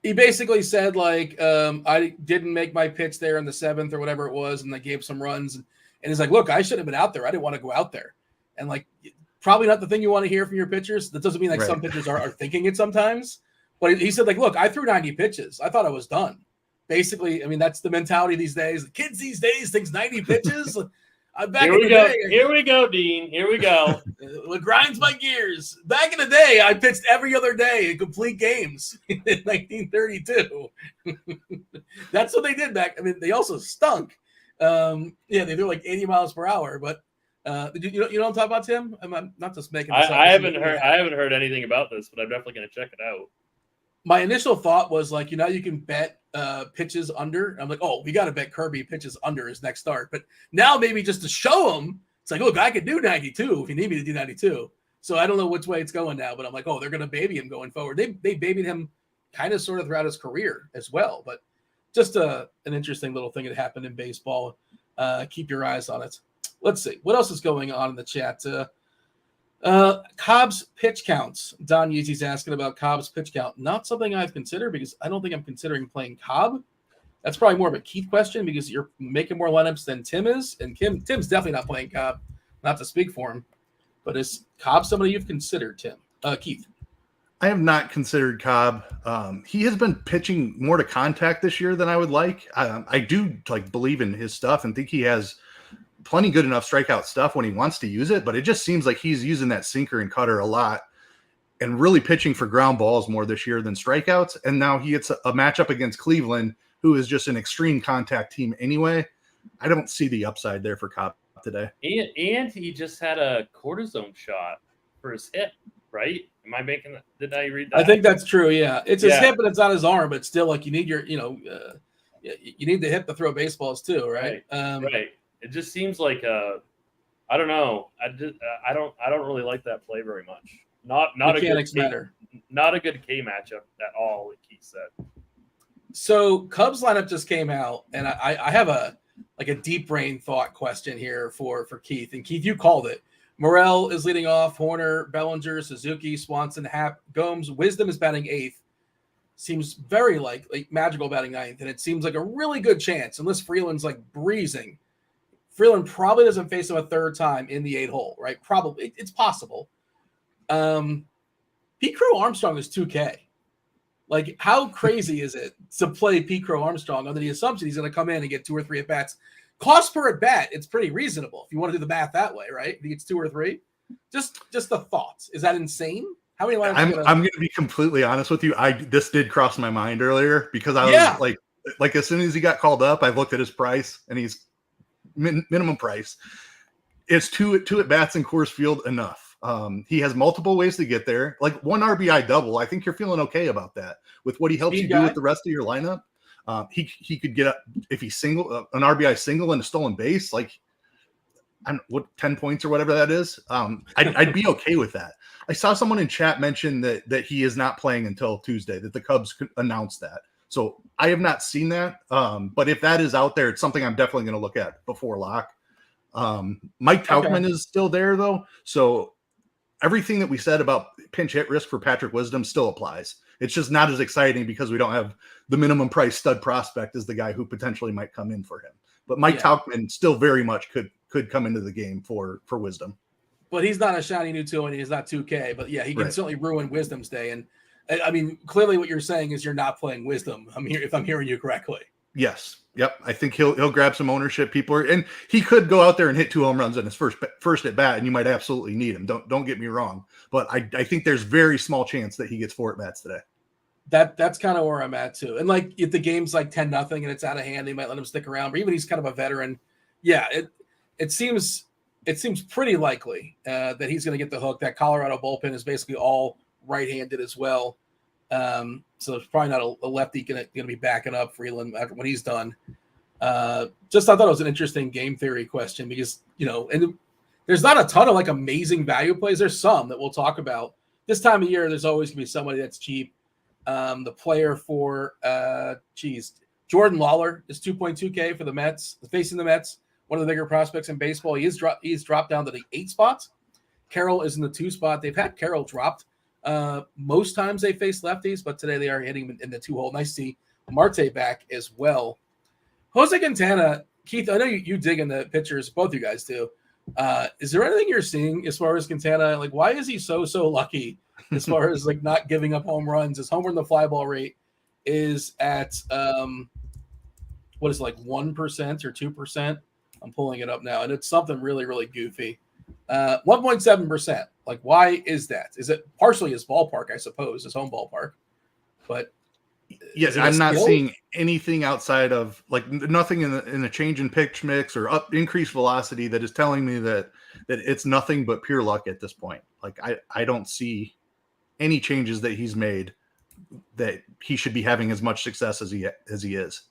Speaker 1: He basically said, I didn't make my pitch there in the 7th or whatever it was, and they gave some runs. And he's like, look, I should have been out there. I didn't want to go out there. And, probably not the thing you want to hear from your pitchers. That doesn't mean, some pitchers are thinking it sometimes. But he said, look, I threw 90 pitches. I thought I was done. Basically, I mean, that's the mentality these days. The kids these days thinks 90 pitches.
Speaker 2: Here we go, Dean. Here we go.
Speaker 1: It grinds my gears. Back in the day, I pitched every other day in complete games in 1932. That's what they did back. I mean, they also stunk. They threw 80 miles per hour. But you know what I'm talking about, Tim? I'm not just making this up.
Speaker 2: I haven't heard anything about this, but I'm definitely going to check it out.
Speaker 1: My initial thought was you can bet pitches under. I'm like, we got to bet Kirby pitches under his next start. But now maybe just to show him, it's like, look, I could do 92 if you need me to do 92. So I don't know which way it's going now, but I'm like, they're going to baby him going forward. They babied him kind of sort of throughout his career as well. But just an interesting little thing that happened in baseball. Keep your eyes on it. Let's see. What else is going on in the chat? Cobb's pitch counts. Don Yeezy's asking about Cobb's pitch count. Not something I've considered because I don't think I'm considering playing Cobb. That's probably more of a Keith question because you're making more lineups than Tim is. And Tim's definitely not playing Cobb, not to speak for him. But is Cobb somebody you've considered, Tim? Keith?
Speaker 3: I have not considered Cobb. He has been pitching more to contact this year than I would like. I do believe in his stuff and think he has plenty good enough strikeout stuff when he wants to use it, but it just seems like he's using that sinker and cutter a lot and really pitching for ground balls more this year than strikeouts. And now he gets a matchup against Cleveland, who is just an extreme contact team anyway. I don't see the upside there for Cobb today.
Speaker 2: And he just had a cortisone shot for his hip, right? Am I making that? Did I read that?
Speaker 1: I think that's true. Yeah. It's his hip and it's on his arm, but still you need your, you need the hip to throw baseballs too. Right.
Speaker 2: Right. It just seems like I don't know. I don't really like that play very much. Not
Speaker 1: Mechanics
Speaker 2: a good
Speaker 1: matter.
Speaker 2: Not a good K matchup at all, like Keith said.
Speaker 1: So Cubs lineup just came out, and I have a deep brain thought question here for Keith. And Keith, you called it. Morel is leading off. Horner, Bellinger, Suzuki, Swanson, Happ, Gomes. Wisdom is batting 8th. Seems very like Magical batting 9th, and it seems like a really good chance, unless Freeland's like breezing. Freeland probably doesn't face him a third time in the 8 hole, right? Probably. It's possible. Pete Crow Armstrong is 2K. Like, how crazy is it to play Pete Crow Armstrong under the assumption he's going to come in and get 2 or 3 at-bats? Cost per at-bat, it's pretty reasonable if you want to do the math that way, right? If he gets 2 or 3. Just the thoughts. Is that insane? How many lineups?
Speaker 3: I'm going to be completely honest with you. This did cross my mind earlier because I was like as soon as he got called up, I looked at his price and he's minimum price. Is 2 at-bats in Coors Field enough? He has multiple ways to get there. Like 1 RBI double, I think you're feeling okay about that with what he helps you do with the rest of your lineup. He could get up if he's single an RBI single and a stolen base, like 10 points or whatever that is. I'd be okay with that. I saw someone in chat mention that he is not playing until Tuesday, that the Cubs could announce that. So I have not seen that. But if that is out there, it's something I'm definitely going to look at before lock. Mike Tauchman is still there though. So everything that we said about pinch hit risk for Patrick Wisdom still applies. It's just not as exciting because we don't have the minimum price stud prospect as the guy who potentially might come in for him. But Mike Tauchman still very much could come into the game for Wisdom.
Speaker 1: But he's not a shiny new tool and he's not 2K. But yeah, he can certainly ruin Wisdom's day. And I mean, clearly what you're saying is you're not playing Wisdom. If I'm hearing you correctly. Yes.
Speaker 3: Yep. I think he'll grab some ownership. And he could go out there and hit 2 home runs on his first at bat, and you might absolutely need him. Don't get me wrong, but I think there's very small chance that he gets 4 at bats today.
Speaker 1: That's kind of where I'm at too. And like if the game's like 10-0 and it's out of hand, they might let him stick around. But even he's kind of a veteran. Yeah, it seems pretty likely that he's going to get the hook. That Colorado bullpen is basically all right-handed as well. So it's probably not a lefty going to be backing up Freeland after when he's done. I thought it was an interesting game theory question because, and there's not a ton of like amazing value plays. There's some that we'll talk about. This time of year, there's always going to be somebody that's cheap. The player for Jordan Lawler is 2.2K for the Mets, facing the Mets, one of the bigger prospects in baseball. He's dropped down to the 8 spots. Carroll is in the 2 spot. They've had Carroll dropped. Most times they face lefties, but today they are hitting him in the 2 hole. Nice to see Marte back as well. Jose Quintana, Keith, I know you dig in the pitchers, both you guys do. Is there anything you're seeing as far as Quintana? Like, why is he so lucky as far as like not giving up home runs? His home run to fly ball rate is at what is it, like 1% or 2%? I'm pulling it up now, and it's something really, really goofy. 1.7%. Like, why is that? Is it partially his ballpark, I suppose, his home ballpark? But
Speaker 3: yes, I'm not seeing anything outside of like nothing in a change in pitch mix or increased velocity that is telling me that it's nothing but pure luck at this point. Like I don't see any changes that he's made that he should be having as much success as he is.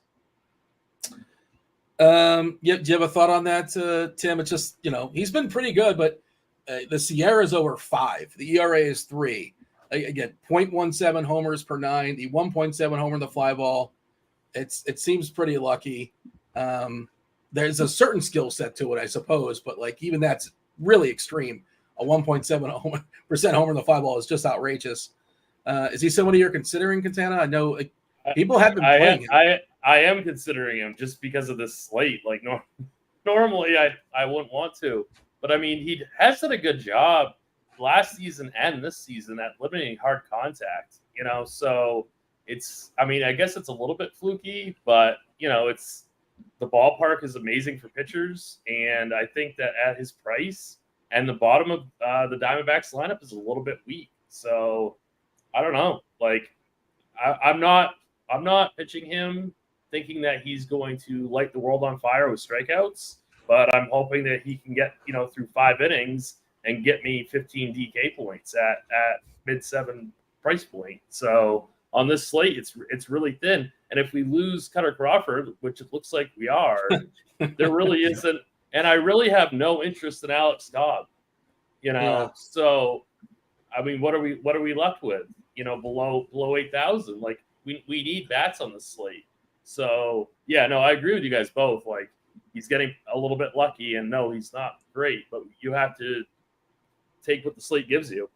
Speaker 1: Do you have a thought on that, Tim? It's just, he's been pretty good, but the Sierra's over 5. The ERA is 3. Again, 0.17 homers per 9. The 1.7 homer in the fly ball. It seems pretty lucky. There's a certain skill set to it, I suppose, but like even that's really extreme. A 1.7% homer in the fly ball is just outrageous. Is he somebody you're considering, Quintana? I know people have been playing him.
Speaker 2: I am considering him just because of this slate. Like normally I wouldn't want to, but I mean he has done a good job last season and this season at limiting hard contact. So I guess it's a little bit fluky, but it's the ballpark is amazing for pitchers, and I think that at his price and the bottom of the Diamondbacks lineup is a little bit weak. So I don't know. Like I'm not pitching him thinking that he's going to light the world on fire with strikeouts, but I'm hoping that he can get, through 5 innings and get me 15 DK points at mid-7 price point. So on this slate, it's really thin. And if we lose Cutter Crawford, which it looks like we are, there really isn't. And I really have no interest in Alex Cobb,
Speaker 1: Yeah.
Speaker 2: So, I mean, what are we left with? Below 8,000. Like, we need bats on the slate. So yeah, no, I agree with you guys both. Like, he's getting a little bit lucky, and no, he's not great, but you have to take what the slate gives you.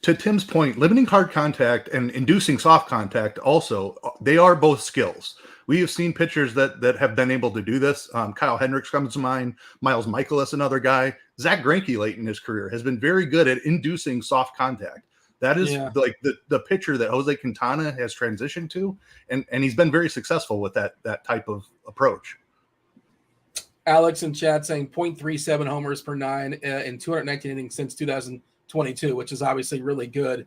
Speaker 3: To Tim's point, limiting hard contact and inducing soft contact also, they are both skills. We have seen pitchers that have been able to do this. Kyle Hendricks comes to mind. Miles Michaelis, another guy. Zach Greinke late in his career has been very good at inducing soft contact. That is like the pitcher that Jose Quintana has transitioned to, and he's been very successful with that type of approach.
Speaker 1: Alex in chat saying 0.37 homers per 9 in 219 innings since 2022, which is obviously really good.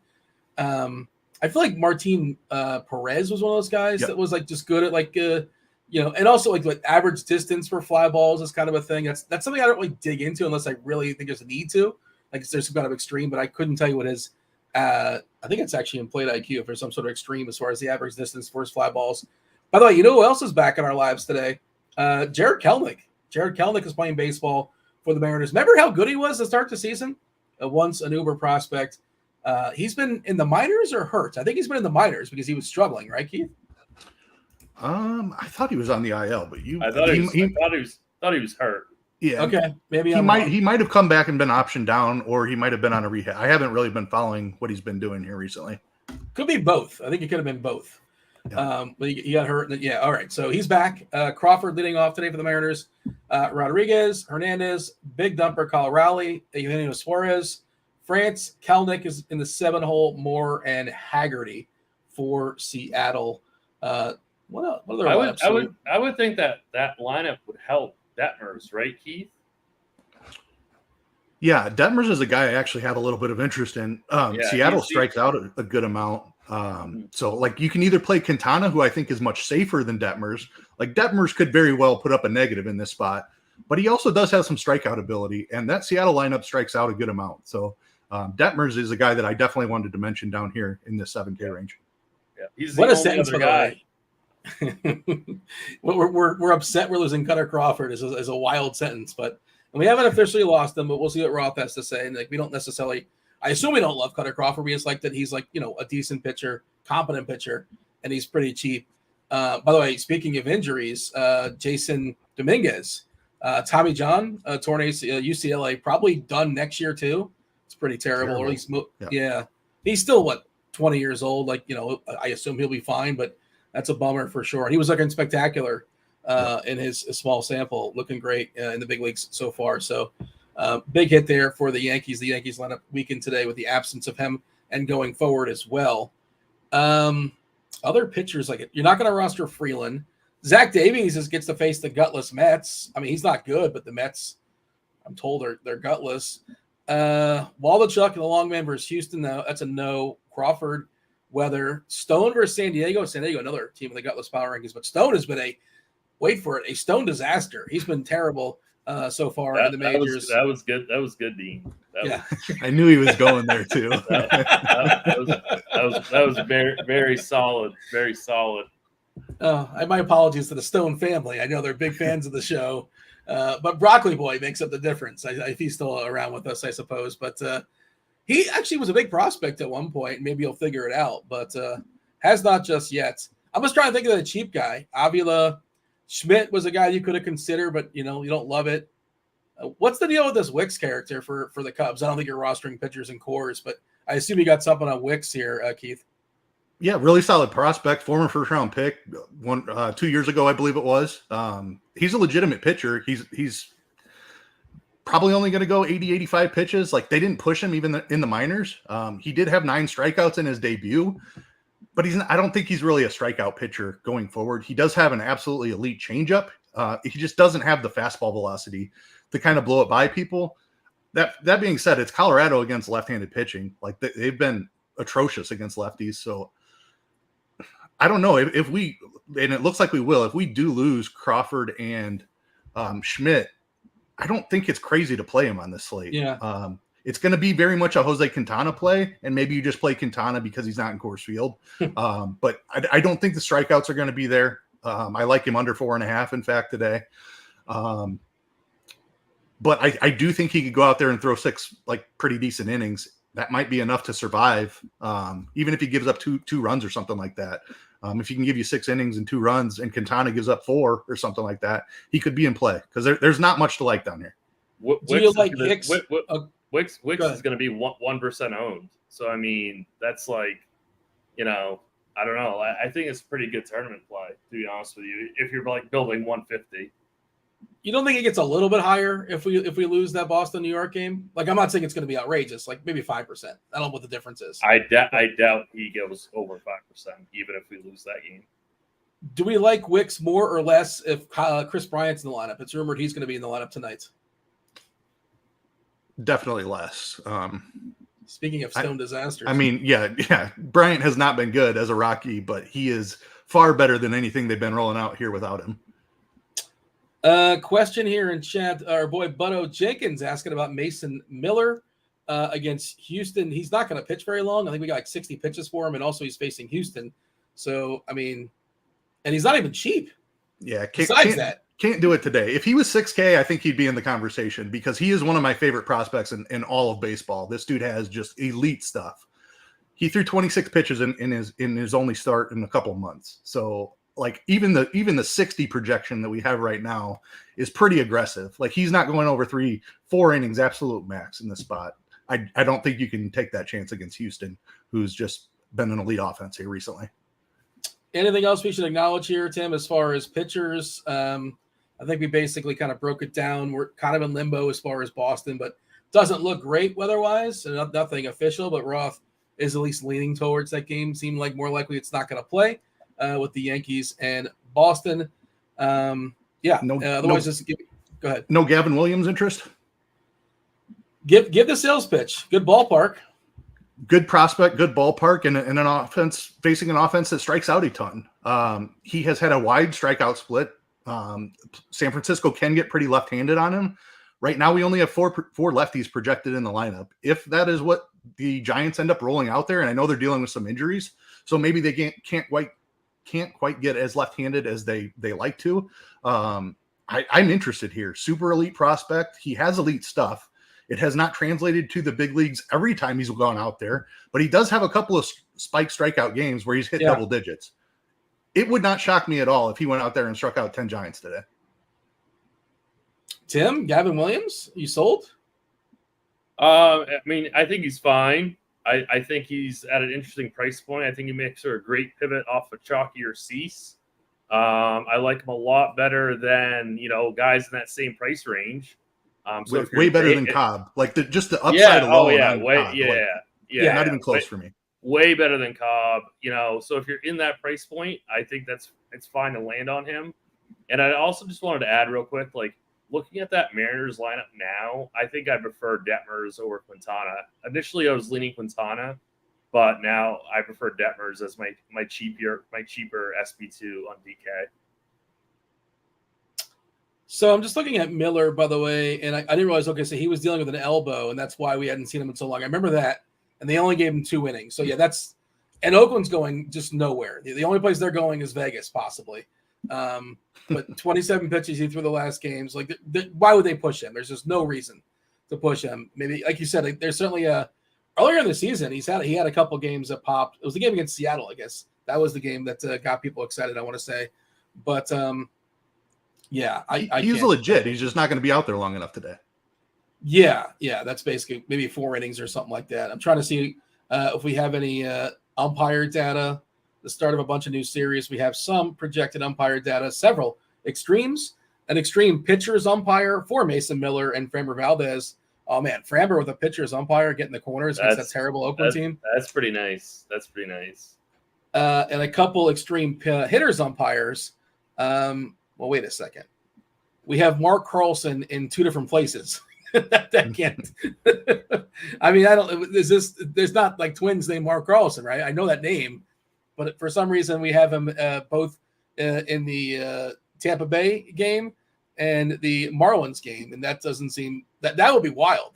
Speaker 1: I feel like Martin Perez was one of those guys that was like just good at like and also like average distance for fly balls is kind of a thing. That's something I don't really dig into unless I really think there's a need to. Like, there's some kind of extreme, but I couldn't tell you what his. I think it's actually in plate IQ if there's some sort of extreme as far as the average distance for his fly balls. By the way, you know who else is back in our lives today? Jared Kelnick. Jared Kelnick is playing baseball for the Mariners. Remember how good he was to start the season? Once an Uber prospect. He's been in the minors or hurt? I think he's been in the minors because he was struggling, right, Keith?
Speaker 3: I thought he was on the IL, but
Speaker 2: I thought he was hurt.
Speaker 3: Yeah.
Speaker 1: Okay. Maybe
Speaker 3: he might have come back and been optioned down, or he might have been on a rehab. I haven't really been following what he's been doing here recently.
Speaker 1: Could be both. I think it could have been both. Yeah. But he got hurt. Yeah. All right. So he's back. Crawford leading off today for the Mariners. Rodriguez, Hernandez, Big Dumper, Colorado, Eugenio Suarez, France, Kelnick is in the 7-hole, Moore, and Haggerty for Seattle. What else? What other
Speaker 2: I would think that lineup would help Detmers, right, Keith?
Speaker 3: Yeah, Detmers is a guy I actually have a little bit of interest in. Seattle strikes out a good amount. So, like, you can either play Quintana, who I think is much safer than Detmers. Like, Detmers could very well put up a negative in this spot, but he also does have some strikeout ability, and that Seattle lineup strikes out a good amount. So, Detmers is a guy that I definitely wanted to mention down here in this 7K range.
Speaker 2: Yeah, he's
Speaker 1: what
Speaker 2: the
Speaker 1: a sentence
Speaker 2: other
Speaker 1: for
Speaker 2: guy.
Speaker 1: we're upset we're losing Cutter Crawford is a wild sentence, but we haven't officially lost him, but we'll see what Roth has to say. And like, we don't necessarily, I assume we don't love Cutter Crawford. We just like that he's like, a decent pitcher, competent pitcher, and he's pretty cheap. By the way, speaking of injuries, Jason Dominguez, Tommy John, torn UCLA, probably done next year too. It's pretty terrible. Or at least, he's still 20 years old. Like, I assume he'll be fine, but that's a bummer for sure. He was looking spectacular in his small sample, looking great in the big leagues so far. So big hit there for the Yankees. The Yankees lineup weakened today with the absence of him and going forward as well. Other pitchers, like, you're not going to roster Freeland. Zach Davies gets to face the gutless Mets. I mean, he's not good, but the Mets, I'm told, they're gutless. Waldichuk and the Longman versus Houston, though, that's a no. Crawford, Weather, Stone versus San Diego. San Diego, another team in the gutless power rankings, but Stone has been a Stone disaster. He's been terrible so far in the majors.
Speaker 2: That was good. That was good, Dean.
Speaker 3: I knew he was going there too.
Speaker 2: that was very, very solid. Very solid.
Speaker 1: My apologies to the Stone family. I know they're big fans of the show, but Broccoli Boy makes up the difference. If he's still around with us, I suppose. But he actually was a big prospect at one point. Maybe he'll figure it out, but has not just yet. I'm just trying to think of the cheap guy. Avila Schmidt was a guy you could have considered, but you don't love it. What's the deal with this Wicks character for the Cubs? I don't think you're rostering pitchers in Coors, but I assume you got something on Wicks here, Keith.
Speaker 3: Yeah, really solid prospect, former first-round pick, 2 years ago, I believe it was. He's a legitimate pitcher. He's probably only going to go 80, 85 pitches. Like, they didn't push him even in the minors. He did have 9 strikeouts in his debut, but I don't think he's really a strikeout pitcher going forward. He does have an absolutely elite changeup. He just doesn't have the fastball velocity to kind of blow it by people. That being said, it's Colorado against left-handed pitching. Like, they've been atrocious against lefties. So I don't know if we, and it looks like we will, if we do lose Crawford and Schmidt, I don't think it's crazy to play him on this slate.
Speaker 1: Yeah.
Speaker 3: It's going to be very much a Jose Quintana play, and maybe you just play Quintana because he's not in Coors Field. But I don't think the strikeouts are going to be there. I like him under 4.5, in fact, today. But I do think he could go out there and throw 6 pretty decent innings. that might be enough to survive. Even if he gives up two runs or something like that. If he can give you 6 innings and 2 runs and Quintana gives up 4 or something like that, he could be in play because there's not much to like down here.
Speaker 1: Do you like Hicks?
Speaker 2: Wicks is going to be 1% owned. So, I mean, that's like, I don't know. I think it's pretty good tournament play, to be honest with you, if you're like building 150.
Speaker 1: You don't think it gets a little bit higher if we lose that Boston New York game? Like, I'm not saying it's going to be outrageous, like maybe 5%. I don't know what the difference is.
Speaker 2: I doubt he goes over 5%, even if we lose that game.
Speaker 1: Do we like Wicks more or less if Chris Bryant's in the lineup? It's rumored he's going to be in the lineup tonight.
Speaker 3: Definitely less.
Speaker 1: Speaking of stone disasters.
Speaker 3: I mean, yeah. Bryant has not been good as a Rocky, but he is far better than anything they've been rolling out here without him.
Speaker 1: Question here in chat. Our boy Butto Jenkins asking about Mason Miller against Houston. He's not going to pitch very long. I think we got like 60 pitches for him, and also he's facing Houston. So, I mean, and he's not even cheap.
Speaker 3: Yeah, can't do it today. If he was 6K, I think he'd be in the conversation because he is one of my favorite prospects in all of baseball. This dude has just elite stuff. He threw 26 pitches in his only start in a couple of months. So, like even the 60 projection that we have right now is pretty aggressive. Like he's not going over 3-4 innings absolute max in this spot. I don't think you can take that chance against Houston, who's just been an elite offense here recently.
Speaker 1: Anything else we should acknowledge here, Tim, as far as pitchers? I think we basically kind of broke it down. We're kind of in limbo as far as Boston, but doesn't look great weather-wise. So nothing official, but Roth is at least leaning towards that game. Seemed like more likely it's not going to play with the Yankees and Boston. Otherwise, just go ahead.
Speaker 3: No Gavin Williams interest?
Speaker 1: Give the sales pitch. Good ballpark.
Speaker 3: Good prospect, good ballpark, and an offense facing an offense that strikes out a ton. He has had a wide strikeout split. San Francisco can get pretty left-handed on him. Right now, we only have four lefties projected in the lineup. If that is what the Giants end up rolling out there, and I know they're dealing with some injuries, so maybe they can't quite get as left-handed as they like to. I'm interested here. Super elite prospect. He has elite stuff. It has not translated to the big leagues every time he's gone out there, but he does have a couple of spike strikeout games where he's hit double digits. It would not shock me at all if he went out there and struck out 10 Giants today.
Speaker 1: Tim, Gavin Williams, you sold?
Speaker 2: I mean, I think he's fine. I think he's at an interesting price point. I think he makes her a great pivot off of Chalky or Cease. I like him a lot better than, guys in that same price range.
Speaker 3: So way better than Cobb. Like just the upside alone. Not even close for me.
Speaker 2: Way better than Cobb. So if you're in that price point, I think it's fine to land on him. And I also just wanted to add real quick, like looking at that Mariners lineup now, I think I prefer Detmers over Quintana. Initially, I was leaning Quintana, but now I prefer Detmers as my cheaper SB2 on DK.
Speaker 1: So I'm just looking at Miller, by the way, and I didn't realize, so he was dealing with an elbow, and that's why we hadn't seen him in so long. I remember that, and they only gave him 2 innings. So, and Oakland's going just nowhere. The only place they're going is Vegas, possibly. But 27 pitches he threw the last games. Like, why would they push him? There's just no reason to push him. Maybe, like you said, there's certainly earlier in the season, he had a couple games that popped. It was the game against Seattle, I guess. That was the game that got people excited, I want to say. But,
Speaker 3: he's legit. He's just not going to be out there long enough today.
Speaker 1: Yeah, that's basically maybe 4 innings or something like that. I'm trying to see if we have any umpire data. The start of a bunch of new series. We have some projected umpire data, several extremes, an extreme pitchers umpire for Mason Miller and Framber Valdez. Oh man, Framber with a pitcher's umpire getting the corners against that terrible Oakland team.
Speaker 2: That's pretty nice.
Speaker 1: And a couple extreme hitters umpires. Well, wait a second. We have Mark Carlson in 2 different places. that can't. I mean, there's not like twins named Mark Carlson, right? I know that name, but for some reason we have him both in the Tampa Bay game and the Marlins game, and that doesn't seem that would be wild,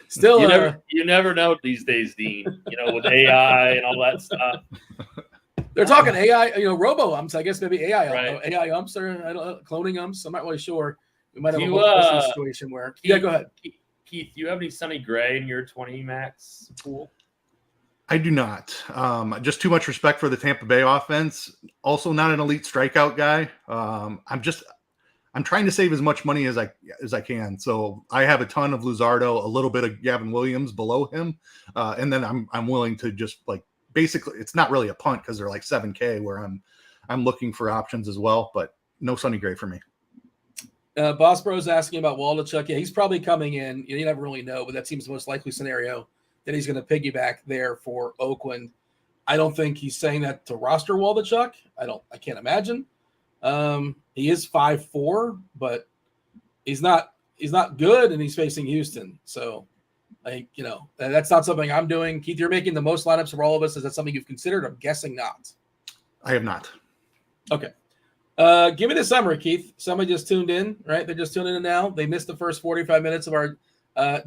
Speaker 1: Still,
Speaker 2: you never know these days, Dean. With AI and all that stuff.
Speaker 1: They're talking AI, robo umps. I guess maybe AI,
Speaker 2: right.
Speaker 1: AI umps or cloning umps. I'm not really sure. We might have a situation where. Go ahead.
Speaker 2: Keith, do you have any Sonny Gray in your 20 max pool?
Speaker 3: I do not. Just too much respect for the Tampa Bay offense. Also, not an elite strikeout guy. I'm trying to save as much money as I can. So I have a ton of Luzardo, a little bit of Gavin Williams below him, and then I'm willing to just like basically it's not really a punt because they're like 7K where I'm looking for options as well, but no Sonny Gray for me.
Speaker 1: Boss Bro's asking about Waldichuk. Yeah, he's probably coming in. You never really know, but that seems the most likely scenario that he's going to piggyback there for Oakland. I don't think he's saying that to roster Waldichuk. I can't imagine. He is 5'4", but he's not good, and he's facing Houston. So, that's not something I'm doing. Keith, you're making the most lineups for all of us. Is that something you've considered? I'm guessing not.
Speaker 3: I have not.
Speaker 1: Okay. Give me the summary, Keith. Somebody just tuned in, right? They're just tuning in now. They missed the first 45 minutes of our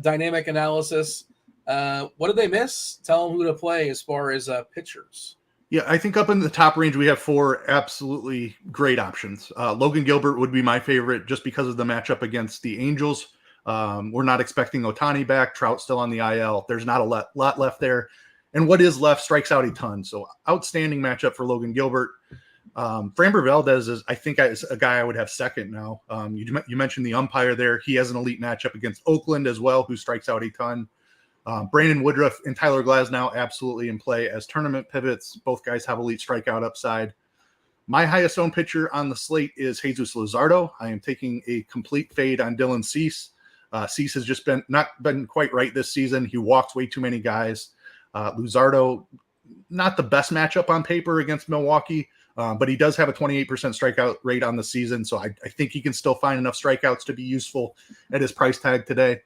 Speaker 1: dynamic analysis. What did they miss? Tell them who to play as far as pitchers.
Speaker 3: Yeah, I think up in the top range, we have 4 absolutely great options. Logan Gilbert would be my favorite just because of the matchup against the Angels. We're not expecting Ohtani back. Trout still on the IL. There's not a lot left there. And what is left strikes out a ton. So outstanding matchup for Logan Gilbert. Framber Valdez is, I think, is a guy I would have second now. You mentioned the umpire there. He has an elite matchup against Oakland as well, who strikes out a ton. Brandon Woodruff and Tyler Glasnow absolutely in play as tournament pivots. Both guys have elite strikeout upside. My highest owned pitcher on the slate is Jesus Luzardo. I am taking a complete fade on Dylan Cease. Cease has just not been quite right this season. He walks way too many guys. Luzardo, not the best matchup on paper against Milwaukee, but he does have a 28% strikeout rate on the season. So I think he can still find enough strikeouts to be useful at his price tag today.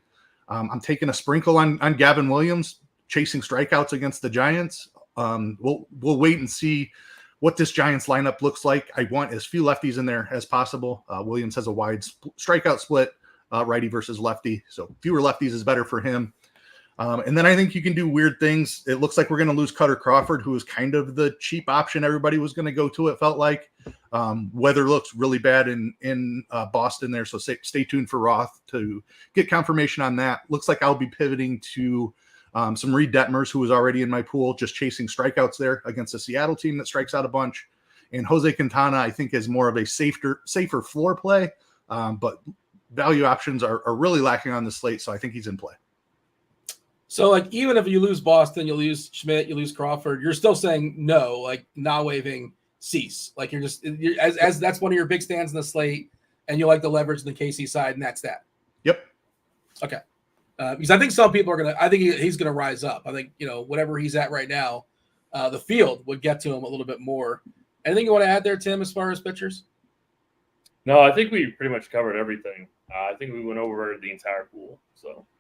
Speaker 3: I'm taking a sprinkle on Gavin Williams, chasing strikeouts against the Giants. We'll wait and see what this Giants lineup looks like. I want as few lefties in there as possible. Williams has a wide strikeout split, righty versus lefty. So fewer lefties is better for him. And then I think you can do weird things. It looks like we're going to lose Cutter Crawford, who was kind of the cheap option everybody was going to go to, it felt like. Weather looks really bad in Boston there, so stay tuned for Roth to get confirmation on that. Looks like I'll be pivoting to some Reed Detmers, who was already in my pool, just chasing strikeouts there against a Seattle team that strikes out a bunch. And Jose Quintana, I think, is more of a safer floor play, but value options are really lacking on the slate, so I think he's in play.
Speaker 1: So, like, even if you lose Boston, you lose Schmidt, you lose Crawford, you're still saying no, like, not waiving Cease. Like, you're as that's one of your big stands in the slate, and you like the leverage in the KC side, and that's that.
Speaker 3: Yep.
Speaker 1: Okay. Because I think some people are going to – I think he's going to rise up. I think, whatever he's at right now, the field would get to him a little bit more. Anything you want to add there, Tim, as far as pitchers?
Speaker 2: No, I think we pretty much covered everything. I think we went over the entire pool, so –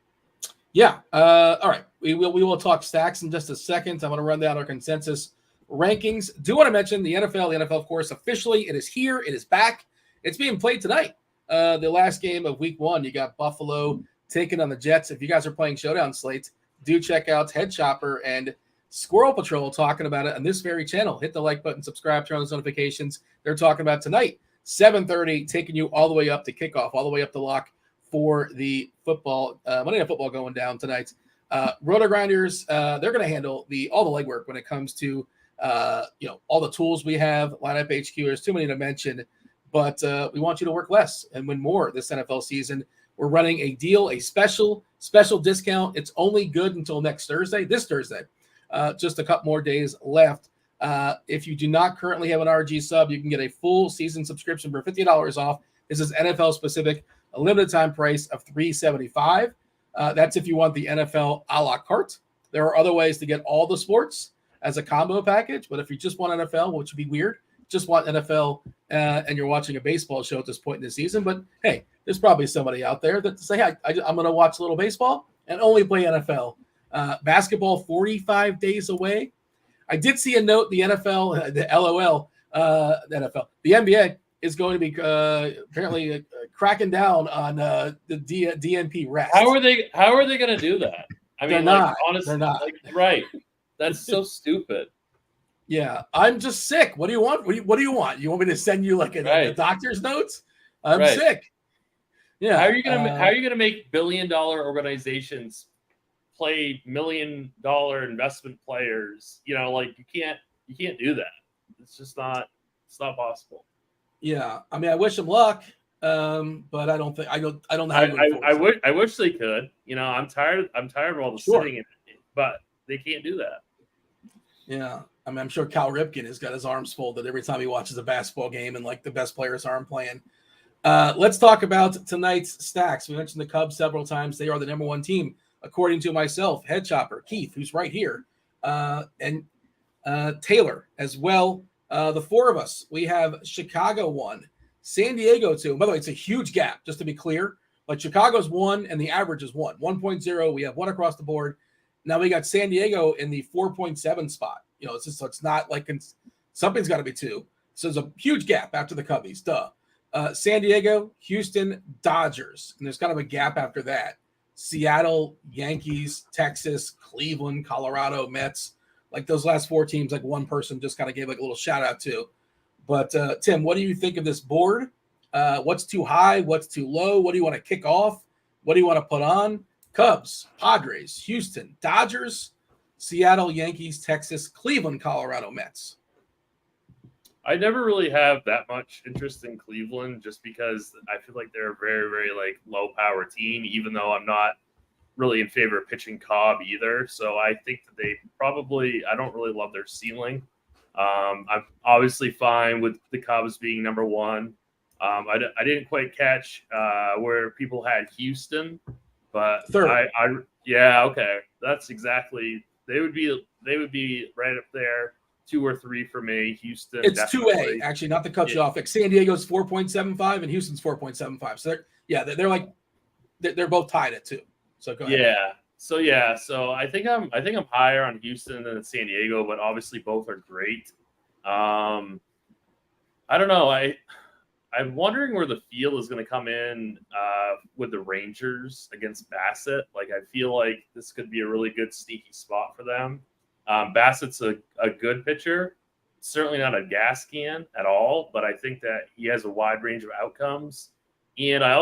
Speaker 1: yeah. All right. We will talk stacks in just a second. I'm going to run down our consensus rankings. Do want to mention the NFL, of course, officially it is here. It is back. It's being played tonight. The last game of week 1, you got Buffalo taking on the Jets. If you guys are playing showdown slates, do check out Head Chopper and Squirrel Patrol talking about it on this very channel. Hit the like button, subscribe, turn on those notifications. They're talking about tonight, 7:30, taking you all the way up to kickoff, all the way up to lock for the football, Monday Night Football going down tonight. RotoGrinders, they're going to handle all the legwork when it comes to, all the tools we have, lineup HQ. There's too many to mention, but we want you to work less and win more this NFL season. We're running a deal, a special discount. It's only good until this Thursday. Just a couple more days left. If you do not currently have an RG sub, you can get a full season subscription for $50 off. This is NFL specific. A limited time price of $375. That's if you want the NFL a la carte. There are other ways to get all the sports as a combo package, but if you just want NFL, which would be weird, just want NFL and you're watching a baseball show at this point in the season, but hey, there's probably somebody out there that say, hey, I'm going to watch a little baseball and only play NFL. Basketball, 45 days away. I did see a note, the NFL, the LOL, the NBA, is going to be apparently cracking down on the DNP rest.
Speaker 2: How are they going to do that? I mean, honestly,
Speaker 1: they're not.
Speaker 2: Right. That's so stupid.
Speaker 1: Yeah, I'm just sick. What do you want? What do you want? You want me to send you like the doctor's notes? I'm sick. Yeah.
Speaker 2: How are you gonna make billion-dollar organizations play million-dollar investment players? You know, like you can't do that. It's just not. It's not possible.
Speaker 1: Yeah, I mean, I wish them luck, but I don't think I don't know how to
Speaker 2: I wish they could. You know, I'm tired of all the sitting in it, but they can't do that.
Speaker 1: Yeah, I mean, I'm sure Cal Ripken has got his arms folded every time he watches a basketball game and like the best players aren't playing. Let's talk about tonight's stacks. We mentioned the Cubs several times. They are the number one team, according to myself, Head Chopper, Keith, who's right here, and Taylor as well. The four of us, we have Chicago 1, San Diego 2. By the way, it's a huge gap, just to be clear. But Chicago's 1 and the average is 1. 1.0. We have 1 across the board. Now we got San Diego in the 4.7 spot. You know, so it's not like something's got to be 2. So there's a huge gap after the Cubbies. Duh. San Diego, Houston, Dodgers. And there's kind of a gap after that. Seattle, Yankees, Texas, Cleveland, Colorado, Mets. Like those last 4 teams, like one person just kind of gave like a little shout out to. But Tim, what do you think of this board? What's too high? What's too low? What do you want to kick off? What do you want to put on? Cubs, Padres, Houston, Dodgers, Seattle, Yankees, Texas, Cleveland, Colorado, Mets.
Speaker 2: I never really have that much interest in Cleveland just because I feel like they're a very, very like low power team, even though I'm not really in favor of pitching Cobb either. So I think that I don't really love their ceiling. I'm obviously fine with the Cubs being number 1. I didn't quite catch where people had Houston, but
Speaker 1: 3rd.
Speaker 2: Yeah, okay. That's exactly, they would be right up there. 2 or 3 for me. Houston.
Speaker 1: It's
Speaker 2: definitely.
Speaker 1: 2A, actually, not to cut you off. Like San Diego's 4.75 and Houston's 4.75. So they're both tied at 2. So go ahead.
Speaker 2: So I think I'm higher on Houston than San Diego, but obviously both are great. I don't know. I'm wondering where the field is going to come in with the Rangers against Bassett. Like I feel like this could be a really good sneaky spot for them. Bassett's a good pitcher, certainly not a gas can at all, but I think that he has a wide range of outcomes. And I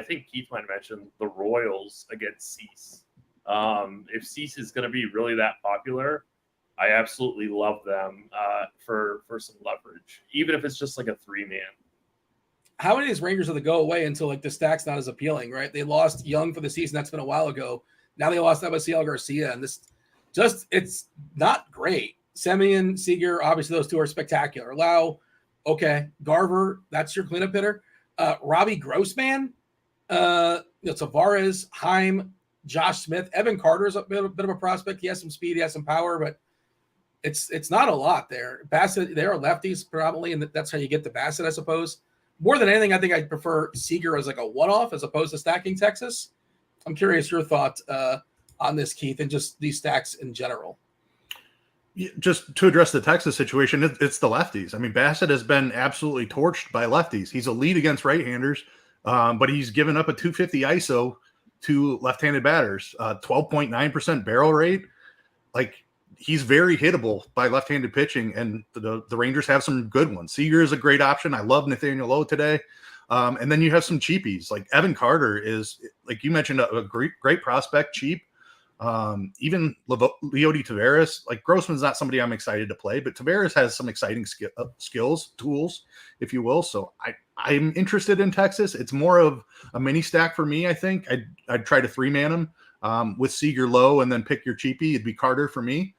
Speaker 2: think Keith might have mentioned the Royals against Cease. If Cease is going to be really that popular, I absolutely love them for some leverage, even if it's just like a 3-man.
Speaker 1: How many of these Rangers are the go away until like the stack's not as appealing, right? They lost Young for the season. That's been a while ago. Now they lost Abaciel Garcia, and it's not great. Semien, Seager, obviously those 2 are spectacular. Lau, okay. Garver, that's your cleanup hitter. Robbie Grossman, Tavares, Heim, Josh Smith, Evan Carter's a bit of a prospect. He has some speed, he has some power, but it's not a lot there. Bassett, they are lefties predominantly, and that's how you get the Bassett, I suppose. More than anything, I think I'd prefer Seager as like a one-off as opposed to stacking Texas. I'm curious your thought on this, Keith, and just these stacks in general.
Speaker 3: Just to address the Texas situation, it's the lefties. I mean, Bassett has been absolutely torched by lefties. He's a lead against right-handers, but he's given up a 250 ISO to left-handed batters, 12.9% barrel rate. Like, he's very hittable by left-handed pitching, and the Rangers have some good ones. Seager is a great option. I love Nathaniel Lowe today. And then you have some cheapies. Like Evan Carter is, like you mentioned, a great prospect, cheap. Even Leody Taveras, like Grossman's not somebody I'm excited to play, but Taveras has some exciting skills, tools, if you will. So I'm interested in Texas. It's more of a mini stack for me. I think I'd try to 3-man him with Seager Low and then pick your cheapie. It'd be Carter for me.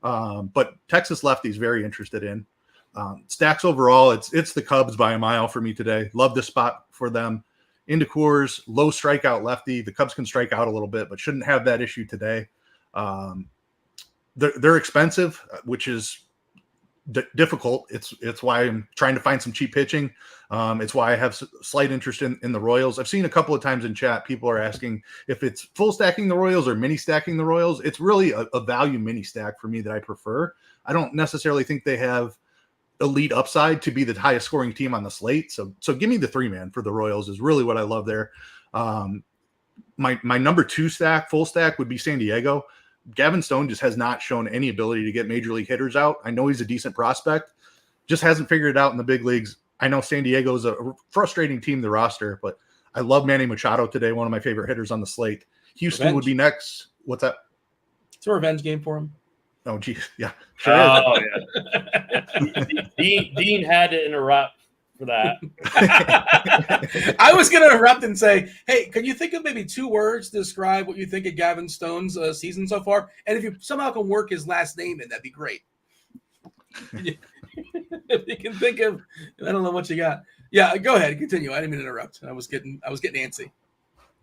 Speaker 3: But Texas lefties very interested in stacks overall. It's the Cubs by a mile for me today. Love the spot for them. Into Coors, low strikeout lefty. The Cubs can strike out a little bit, but shouldn't have that issue today. They're expensive, which is difficult. It's why I'm trying to find some cheap pitching. It's why I have slight interest in the Royals. I've seen a couple of times in chat, people are asking if it's full stacking the Royals or mini stacking the Royals. It's really a value mini stack for me that I prefer. I don't necessarily think they have elite upside to be the highest scoring team on the slate. So give me the 3-man for the Royals is really what I love there. My number 2 stack, full stack, would be San Diego. Gavin Stone just has not shown any ability to get major league hitters out. I know he's a decent prospect, just hasn't figured it out in the big leagues. I know San Diego is a frustrating team to roster, but I love Manny Machado today, one of my favorite hitters on the slate. Houston would be next. What's that?
Speaker 1: It's a revenge game for him.
Speaker 3: Oh, geez. Yeah, sure
Speaker 2: is. Dean had to interrupt for that.
Speaker 1: I was going to interrupt and say, hey, can you think of maybe 2 words to describe what you think of Gavin Stone's season so far? And if you somehow can work his last name in, that'd be great. If you can think of, I don't know what you got. Yeah, go ahead. Continue. I didn't mean to interrupt. I was getting antsy.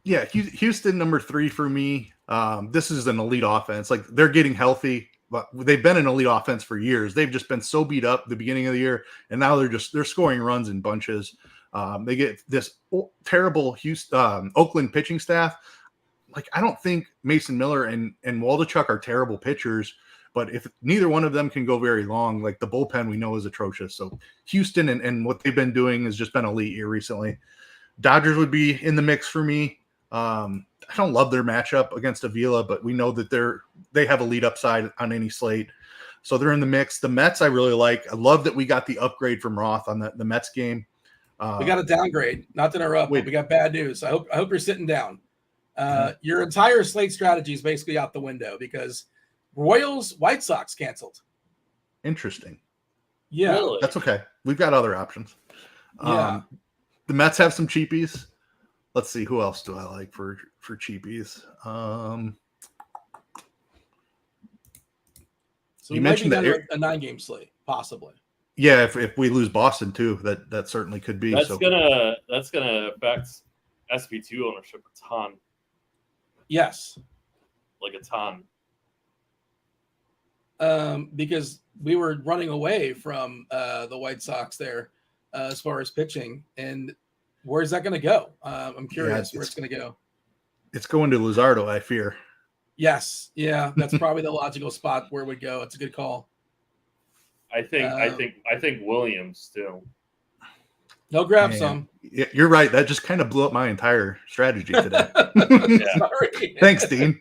Speaker 3: Yeah, Houston number 3 for me. This is an elite offense. Like, they're getting healthy, but they've been an elite offense for years. They've just been so beat up at the beginning of the year, and now they're scoring runs in bunches. They get this terrible Oakland pitching staff. Like, I don't think Mason Miller and Waldichuk are terrible pitchers, but if neither one of them can go very long, like the bullpen we know is atrocious. So Houston and what they've been doing has just been elite here recently. Dodgers would be in the mix for me. I don't love their matchup against Avila, but we know that they have a lead upside on any slate. So they're in the mix. The Mets I really like. I love that we got the upgrade from Roth on the Mets game.
Speaker 1: We got a downgrade. Not to interrupt, but we got bad news. I hope you're sitting down. Your entire slate strategy is basically out the window because Royals, White Sox canceled.
Speaker 3: Interesting.
Speaker 1: Yeah.
Speaker 2: Really?
Speaker 3: That's okay. We've got other options.
Speaker 1: Yeah.
Speaker 3: The Mets have some cheapies. Let's see. Who else do I like for cheapies?
Speaker 1: So you mentioned that a 9-game slate, possibly.
Speaker 3: Yeah, if we lose Boston too, that certainly could be.
Speaker 2: That's gonna affect SP2 ownership a ton.
Speaker 1: Yes.
Speaker 2: Like a ton.
Speaker 1: Because we were running away from the White Sox there as far as pitching. And where's that going to go? I'm curious where it's going to go.
Speaker 3: It's going to Luzardo, I fear.
Speaker 1: Yes. Yeah, that's probably the logical spot where it would go. It's a good call.
Speaker 2: I think Williams too.
Speaker 1: They'll grab some.
Speaker 3: Yeah, you're right. That just kind of blew up my entire strategy today.
Speaker 1: Sorry.
Speaker 3: Thanks, Dean.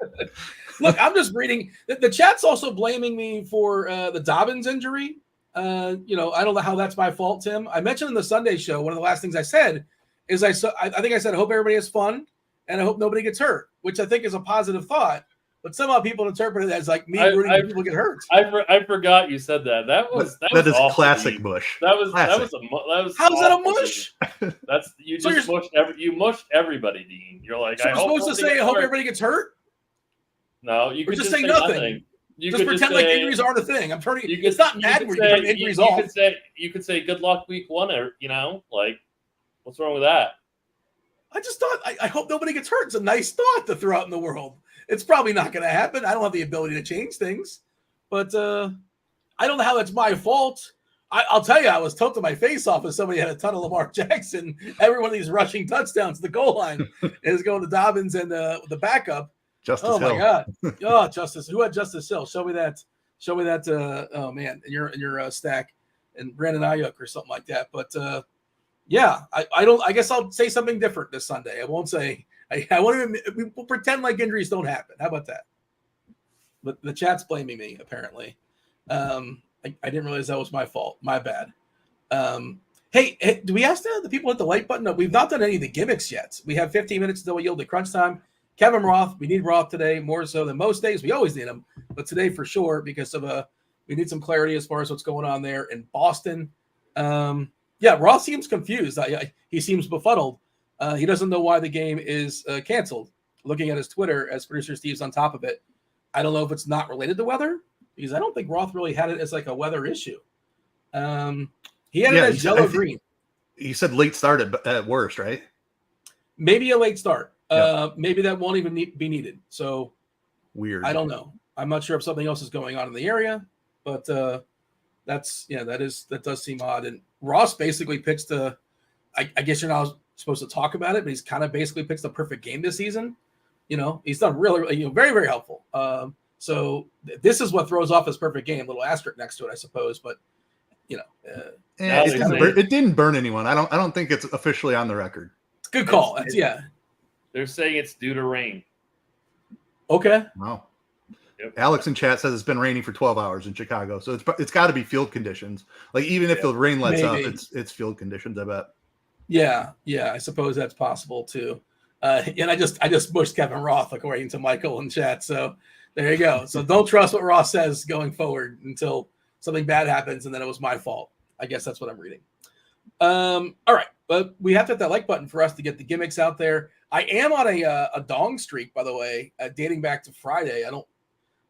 Speaker 1: Look, I'm just reading. The chat's also blaming me for the Dobbins injury. I don't know how that's my fault, Tim. I mentioned in the Sunday show, one of the last things I said is I think I said, I hope everybody has fun and I hope nobody gets hurt, which I think is a positive thought. But somehow people interpret it as like me rooting when people get hurt.
Speaker 2: I forgot you said that. That is
Speaker 3: awful, classic Bush.
Speaker 2: That was
Speaker 1: how's that a mush?
Speaker 2: That's you just mushed everybody, Dean. You're like,
Speaker 1: so I'm supposed to say I hope everybody gets hurt.
Speaker 2: No, you could
Speaker 1: just say nothing. You just pretend like injuries aren't a thing. I'm turning. It's not mad when you turn injuries off.
Speaker 2: You could say good luck week 1, or like what's wrong with that?
Speaker 1: I just thought I hope nobody gets hurt. It's a nice thought to throw out in the world. It's probably not going to happen. I don't have the ability to change things, but I don't know how that's my fault. I'll tell you, I was tilting my face off if somebody had a ton of Lamar Jackson. Every one of these rushing touchdowns to the goal line is going to Dobbins and the backup.
Speaker 3: Justice Hill.
Speaker 1: My God! Oh, Justice. Who had Justice Hill? Show me that. Oh man, in your stack, and Brandon Ayuk or something like that. But yeah, I don't. I guess I'll say something different this Sunday. I won't say. I won't even. We'll pretend like injuries don't happen. How about that? But the chat's blaming me apparently. I didn't realize that was my fault. My bad. Hey, do we ask the people hit the like button? No, we've not done any of the gimmicks yet. We have 15 minutes until we yield to crunch time. Kevin Roth, we need Roth today more so than most days. We always need him, but today for sure because of we need some clarity as far as what's going on there in Boston. Yeah, Roth seems confused. He seems befuddled. He doesn't know why the game is canceled. Looking at his Twitter, as producer Steve's on top of it, I don't know if it's not related to weather because I don't think Roth really had it as like a weather issue. He had it as yellow green.
Speaker 3: He said late start at worst, right?
Speaker 1: Maybe a late start. Maybe that won't even be needed. So
Speaker 3: weird.
Speaker 1: I don't know. I'm not sure if something else is going on in the area, but that does seem odd. And Ross basically pitched I guess you're not supposed to talk about it, but he's kind of basically pitched the perfect game this season. He's done really, very, very helpful. So this is what throws off his perfect game. Little asterisk next to it, I suppose. But
Speaker 3: it didn't burn anyone. I don't think it's officially on the record.
Speaker 1: It's a good call.
Speaker 2: They're saying it's due to rain.
Speaker 1: Okay.
Speaker 3: Wow.
Speaker 2: Yep.
Speaker 3: Alex in chat says it's been raining for 12 hours in Chicago, so it's got to be field conditions. Like even if the rain lets up, it's field conditions. I bet.
Speaker 1: Yeah, I suppose that's possible too. And I just pushed Kevin Roth according to Michael in chat. So there you go. So don't trust what Roth says going forward until something bad happens, and then it was my fault. I guess that's what I'm reading. All right, but we have to hit that like button for us to get the gimmicks out there. I am on a dong streak, by the way, dating back to Friday. I don't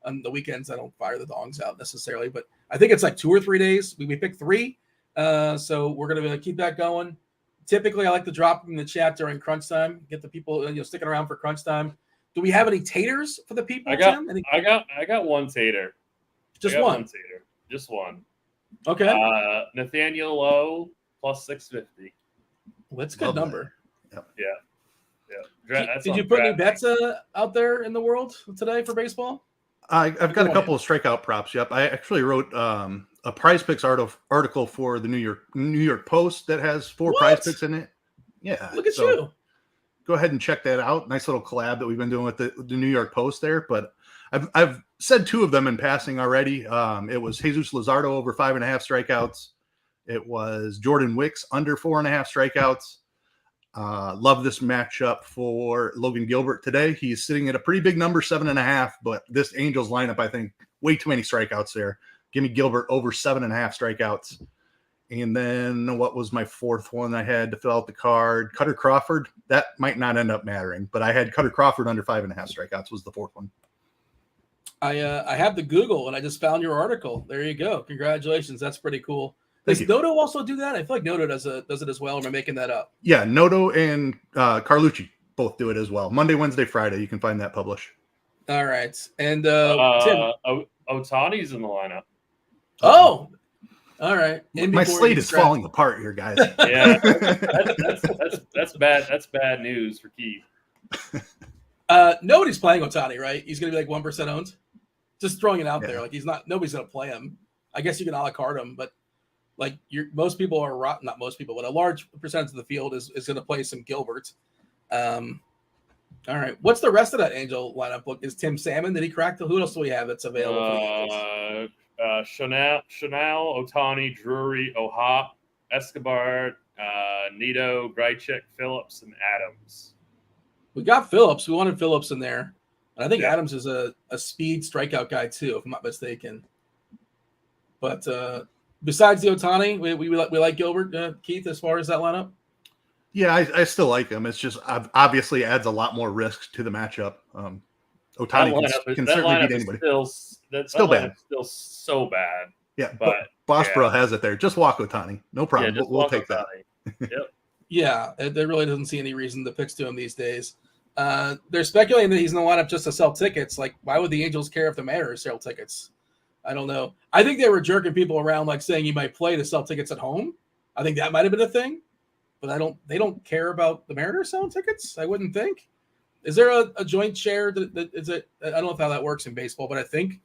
Speaker 1: on the weekends. I don't fire the dongs out necessarily, but I think it's like 2 or 3 days. We picked 3, so we're gonna keep that going. Typically, I like to drop them in the chat during crunch time. Get the people sticking around for crunch time. Do we have any taters for the people?
Speaker 2: I got
Speaker 1: Tim?
Speaker 2: I got one tater.
Speaker 1: Just one
Speaker 2: tater. Just one.
Speaker 1: Okay.
Speaker 2: Nathaniel Lowe plus 650.
Speaker 1: Well, that's a good number.
Speaker 3: Yep.
Speaker 2: Yeah.
Speaker 1: Did you put any bets out there in the world today for baseball?
Speaker 3: I've got a couple of strikeout props. Yep, I actually wrote a Prize Picks article for the New York Post that has 4 Prize Picks in it. Yeah,
Speaker 1: look at you.
Speaker 3: Go ahead and check that out. Nice little collab that we've been doing with the New York Post there. But I've said 2 of them in passing already. It was Jesus Luzardo over 5.5 strikeouts. It was Jordan Wicks under 4.5 strikeouts. Love this matchup for Logan Gilbert today. He's sitting at a pretty big number, 7.5, but this Angels lineup, I think, way too many strikeouts there. Give me Gilbert over 7.5 strikeouts. And then what was my 4th one? I had to fill out the card. Cutter Crawford. That might not end up mattering, but I had Cutter Crawford under 5.5 strikeouts was the 4th one.
Speaker 1: I have the Google and I just found your article. There you go. Congratulations. That's pretty cool. Does Noto also do that? I feel like Noto does it as well. Am I making that up?
Speaker 3: Yeah, Noto and Carlucci both do it as well. Monday, Wednesday, Friday. You can find that published.
Speaker 1: All right. And
Speaker 2: Tim. Otani's in the lineup.
Speaker 1: Oh, all right.
Speaker 3: My slate is falling apart here, guys.
Speaker 2: Yeah, that's bad. That's bad news for Keith.
Speaker 1: Nobody's playing Otani, right? He's going to be like 1% owned. Just throwing it out there. Like nobody's going to play him. I guess you can a la carte him, but like most people are not most people, but a large percentage of the field is going to play some Gilbert. All right. What's the rest of that Angel lineup? Look, is Tim Salmon? Did he crack who else do we have that's available?
Speaker 2: Chanel, Otani, Drury, Oha, Escobar, Nito, Grichuk, Phillips, and Adams.
Speaker 1: We got Phillips. We wanted Phillips in there. And I think Adams is a speed strikeout guy too, if I'm not mistaken. But besides the Otani, we like Gilbert, Keith, as far as that lineup?
Speaker 3: Yeah, I still like him. It's just obviously adds a lot more risk to the matchup. Otani can certainly beat anybody.
Speaker 2: Still
Speaker 3: bad.
Speaker 2: Still so bad.
Speaker 3: Yeah, but Bosborough has it there. Just walk Otani. No problem. We'll take that.
Speaker 2: Yep.
Speaker 1: Yeah, there really doesn't see any reason to pitch to him these days. They're speculating that he's in the lineup just to sell tickets. Like, why would the Angels care if the Mariners sell tickets? I don't know. I think they were jerking people around, like saying he might play to sell tickets at home. I think that might have been a thing, but they don't care about the Mariners selling tickets. I wouldn't think. Is there a joint share that is it? I don't know how that works in baseball, but I think,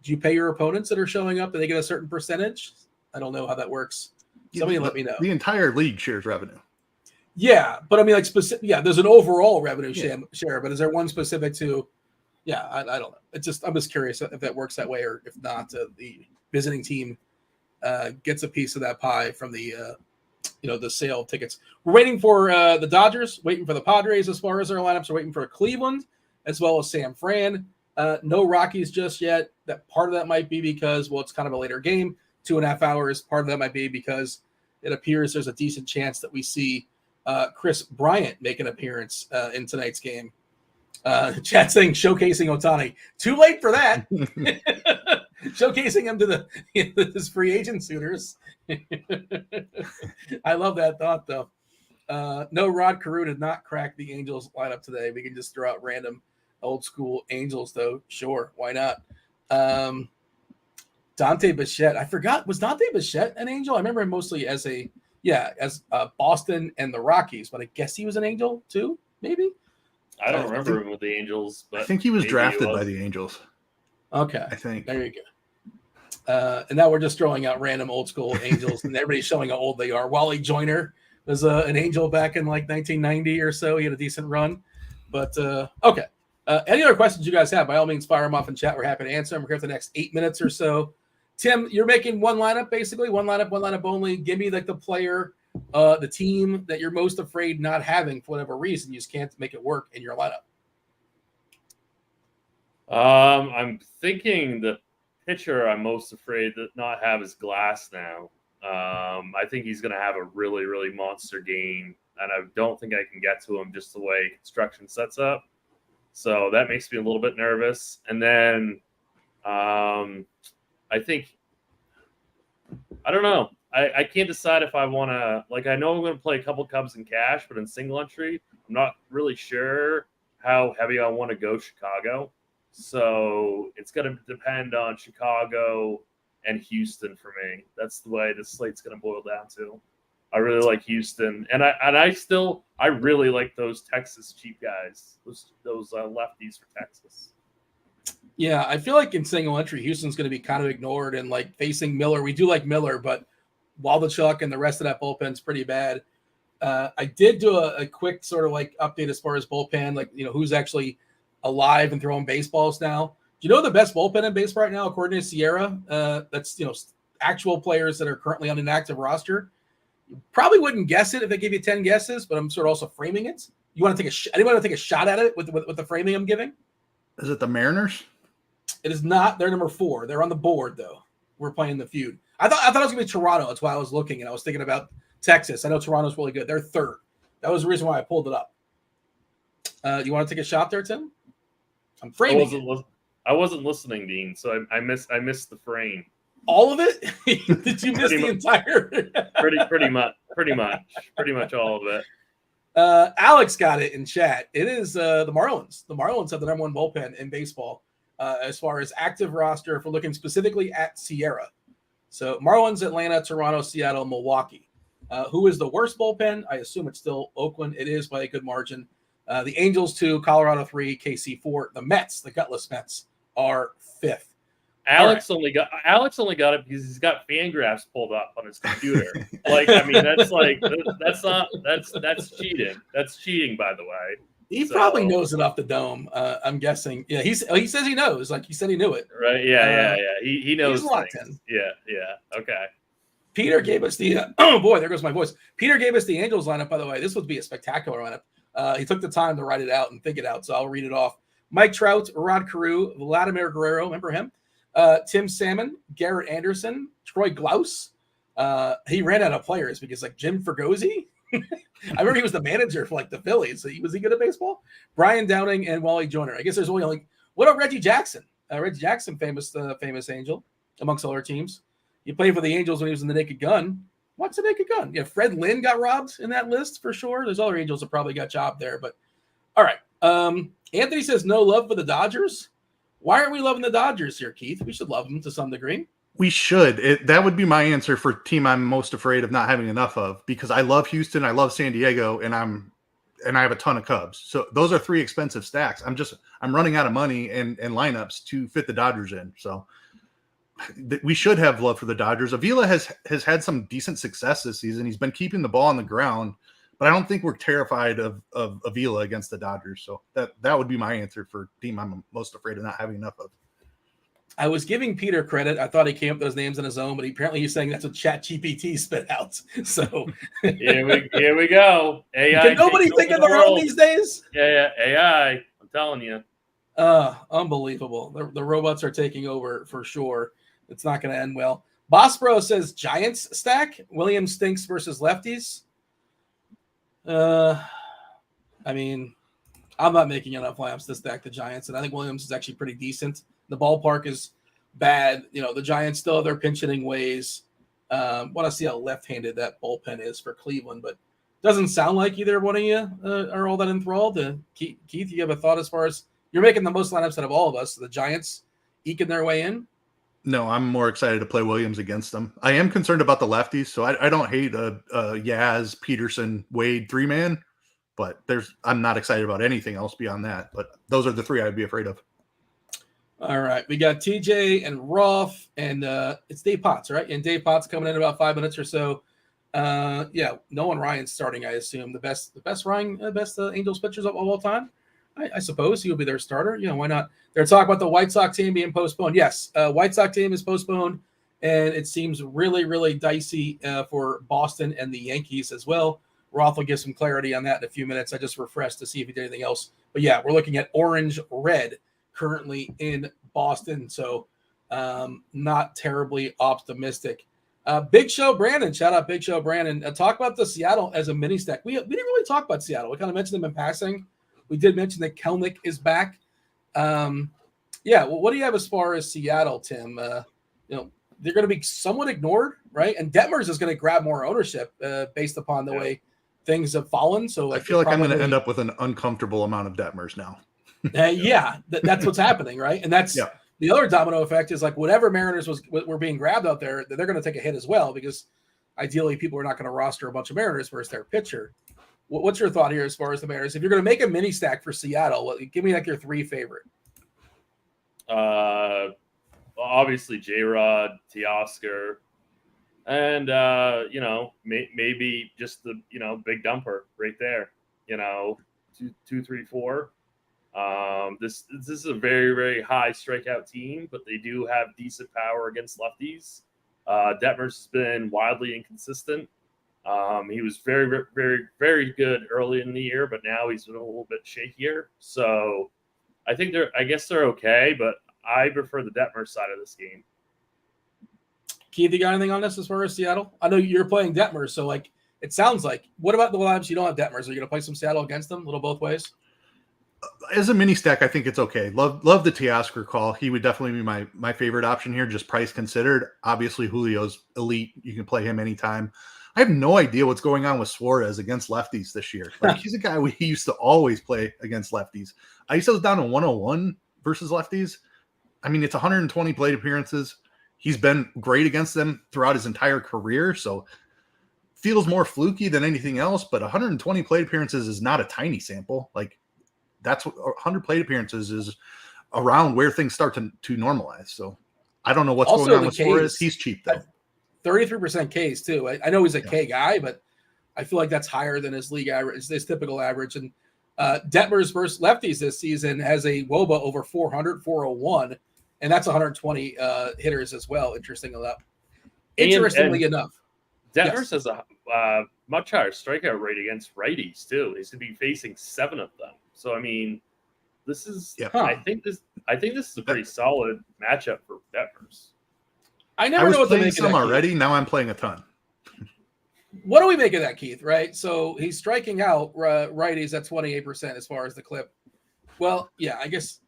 Speaker 1: do you pay your opponents that are showing up? Do they get a certain percentage? I don't know how that works. Somebody let me know.
Speaker 3: The entire league shares revenue.
Speaker 1: Yeah, but I mean, like specific. Yeah, there's an overall revenue share, but is there one specific to? Yeah, I don't know. I'm just curious if that works that way, or if not, the visiting team gets a piece of that pie from the the sale of tickets. We're waiting for the Dodgers, waiting for the Padres as far as our lineups. We're waiting for Cleveland as well as San Fran. No Rockies just yet. That part of that might be because it's kind of a later game, 2.5 hours. Part of that might be because it appears there's a decent chance that we see Chris Bryant make an appearance in tonight's game. Chat saying showcasing Otani. Too late for that. Showcasing him to his free agent suitors. I love that thought, though. No, Rod Carew did not crack the Angels lineup today. We can just throw out random old school Angels, though. Sure, why not? Dante Bichette. I forgot. Was Dante Bichette an Angel? I remember him mostly as Boston and the Rockies, but I guess he was an Angel too, maybe?
Speaker 2: I don't remember him with the Angels, but
Speaker 3: I think he was drafted by the Angels.
Speaker 1: Okay.
Speaker 3: I think.
Speaker 1: There you go. And now we're just throwing out random old school Angels, and everybody's showing how old they are. Wally Joyner was an Angel back in like 1990 or so. He had a decent run. But, okay. Any other questions you guys have, by all means, fire them off in chat. We're happy to answer them. We're here for the next 8 minutes or so. Tim, you're making one lineup, basically. One lineup only. Give me like the player the team that you're most afraid not having for whatever reason. You just can't make it work in your lineup.
Speaker 2: I'm thinking the pitcher I'm most afraid to not have is Glass now. I think he's going to have a really, really monster game, and I don't think I can get to him just the way construction sets up. So that makes me a little bit nervous. And then I think, I don't know. I can't decide if I want to, like, I know I'm going to play a couple Cubs in cash, but in single entry, I'm not really sure how heavy I want to go Chicago. So it's going to depend on Chicago and Houston for me. That's the way the slate's going to boil down to. I really like Houston, and I really like those Texas cheap guys, those lefties for Texas.
Speaker 1: Yeah, I feel like in single entry, Houston's going to be kind of ignored, and like facing Miller, we do like Miller, but Waldichuk and the rest of that bullpen's pretty bad. I did do a quick sort of like update as far as bullpen, like, you know, who's actually alive and throwing baseballs now. Do you know the best bullpen in baseball right now, according to Sierra? That's, you know, actual players that are currently on an active roster. You probably wouldn't guess it if I gave you 10 guesses, but I'm sort of also framing it. You want to take anybody want to take a shot at it with the framing I'm giving?
Speaker 3: Is it the Mariners?
Speaker 1: It is not. They're number 4. They're on the board though. We're playing the feud. I thought it was gonna be Toronto. That's why I was looking, and I was thinking about Texas. I know Toronto's really good. They're 3rd. That was the reason why I pulled it up. You want to take a shot there, Tim? I'm framing.
Speaker 2: I wasn't listening, Dean, so I missed the frame.
Speaker 1: All of it? Did you miss the entire?
Speaker 2: pretty much all of it.
Speaker 1: Alex got it in chat. It is the Marlins. The Marlins have the number 1 bullpen in baseball as far as active roster. If we're looking specifically at Sierra, so Marlins, Atlanta, Toronto, Seattle, Milwaukee. Who is the worst bullpen? I assume it's still Oakland. It is by a good margin. The Angels 2, Colorado 3, KC 4. The Mets, the gutless Mets, are 5th.
Speaker 2: Alex only got it because he's got Fangraphs pulled up on his computer. Like, I mean, that's cheating. That's cheating, by the way.
Speaker 1: He probably knows it off the dome. I'm guessing. Yeah, he says he knows. Like he said, he knew it.
Speaker 2: Right? Yeah. He knows.
Speaker 1: He's locked in.
Speaker 2: Yeah. Okay.
Speaker 1: Peter gave us the. Oh boy, there goes my voice. Peter gave us the Angels lineup. By the way, this would be a spectacular lineup. He took the time to write it out and think it out, so I'll read it off. Mike Trout, Rod Carew, Vladimir Guerrero. Remember him? Tim Salmon, Garrett Anderson, Troy Glaus. He ran out of players because like Jim Fergozzi. I remember he was the manager for like the Phillies. So was he good at baseball? Brian Downing and Wally Joyner. I guess there's only like what about Reggie Jackson? Reggie Jackson, famous Angel amongst all our teams. He played for the Angels when he was in the Naked Gun. What's the Naked Gun? Yeah, Fred Lynn got robbed in that list for sure. There's other Angels that probably got jobbed there, but all right. Anthony says no love for the Dodgers. Why aren't we loving the Dodgers here, Keith? We should love them to some degree.
Speaker 3: We should. That would be my answer for team I'm most afraid of not having enough of, because I love Houston, I love San Diego, and I have a ton of Cubs. So those are 3 expensive stacks. I'm running out of money and lineups to fit the Dodgers in. So we should have love for the Dodgers. Avila has had some decent success this season. He's been keeping the ball on the ground, but I don't think we're terrified of Avila against the Dodgers. So that would be my answer for team I'm most afraid of not having enough of.
Speaker 1: I was giving Peter credit. I thought he came up with those names on his own, but apparently he's saying that's what ChatGPT spit out. So
Speaker 2: here we go. AI.
Speaker 1: Can nobody think of their own these days?
Speaker 2: Yeah. AI. I'm telling you.
Speaker 1: Unbelievable. The robots are taking over for sure. It's not going to end well. Bossbro says Giants stack. Williams stinks versus lefties. I mean, I'm not making enough lamps to stack the Giants, and I think Williams is actually pretty decent. The ballpark is bad. You know, the Giants still have their pinch hitting ways. Want to see how left-handed that bullpen is for Cleveland, but doesn't sound like either one of you are all that enthralled. Keith, you have a thought as far as you're making the most lineups out of all of us? So the Giants eking their way in?
Speaker 3: No, I'm more excited to play Williams against them. I am concerned about the lefties, so I don't hate a Yaz, Peterson, Wade 3-man, but I'm not excited about anything else beyond that. But those are the 3 I'd be afraid of.
Speaker 1: All right, we got TJ and Roth, and it's Dave Potts, right? And Dave Potts coming in about 5 minutes or so. Nolan Ryan's starting, I assume. The best Angels pitchers of all time. I suppose he will be their starter. You know, why not? They're talking about the White Sox team being postponed. Yes, White Sox team is postponed and it seems really, really dicey for Boston and the Yankees as well. Roth will give some clarity on that in a few minutes. I just refreshed to see if he did anything else. But yeah, we're looking at orange-red currently in Boston, so not terribly optimistic. Big Show Brandon, shout out Big Show Brandon. Talk about the Seattle as a mini stack. We didn't really talk about Seattle. We kind of mentioned them in passing. We did mention that Kelnick is back. Yeah, well, what do you have as far as Seattle, Tim? They're going to be somewhat ignored, right? And Detmers is going to grab more ownership based upon the way things have fallen. So
Speaker 3: I feel like I'm going to end up with an uncomfortable amount of Detmers now.
Speaker 1: That's what's happening, right? And that's the other domino effect is like whatever Mariners were being grabbed out there, they're going to take a hit as well because ideally people are not going to roster a bunch of Mariners versus their pitcher. What's your thought here as far as the Mariners? If you're going to make a mini stack for Seattle, give me like your three favorite.
Speaker 2: Obviously J-Rod, Teoscar, and maybe just the big dumper right there. 2, 3, 4. This is a very, very high strikeout team, but they do have decent power against lefties. Detmers has been wildly inconsistent. He was very, very, very, very good early in the year, but now he's been a little bit shakier. So I think they're okay, but I prefer the Detmers side of this game.
Speaker 1: Keith, you got anything on this as far as Seattle? I know you're playing Detmers, so it sounds like. What about the lives you don't have Detmers? Are you going to play some Seattle against them, a little both ways?
Speaker 3: As a mini stack, I think it's okay. Love the Teoscar call. He would definitely be my favorite option here, just price considered. Obviously, Julio's elite. You can play him anytime. I have no idea what's going on with Suarez against lefties this year. He's a guy we used to always play against lefties. ISO's down to 101 versus lefties. I mean, it's 120 plate appearances. He's been great against them throughout his entire career, so feels more fluky than anything else, but 120 plate appearances is not a tiny sample. That's what 100 plate appearances is around where things start to normalize. So I don't know what's also going on with Suarez. He's cheap, though.
Speaker 1: 33% Ks, too. I know he's a K guy, but I feel like that's higher than his league average, his typical average. And Detmers versus lefties this season has a WOBA over 400, 401, and that's 120 hitters as well, interestingly enough.
Speaker 2: Detmers has a much higher strikeout rate against righties, too. He's going to be facing 7 of them. So, I mean, this is I think this is a pretty solid matchup for Detmers.
Speaker 1: I never know what to make of that.
Speaker 3: Some already. Now I'm playing a ton.
Speaker 1: What do we make of that, Keith? Right, so he's striking out righties at 28% as far as the clip. Well, yeah, I guess.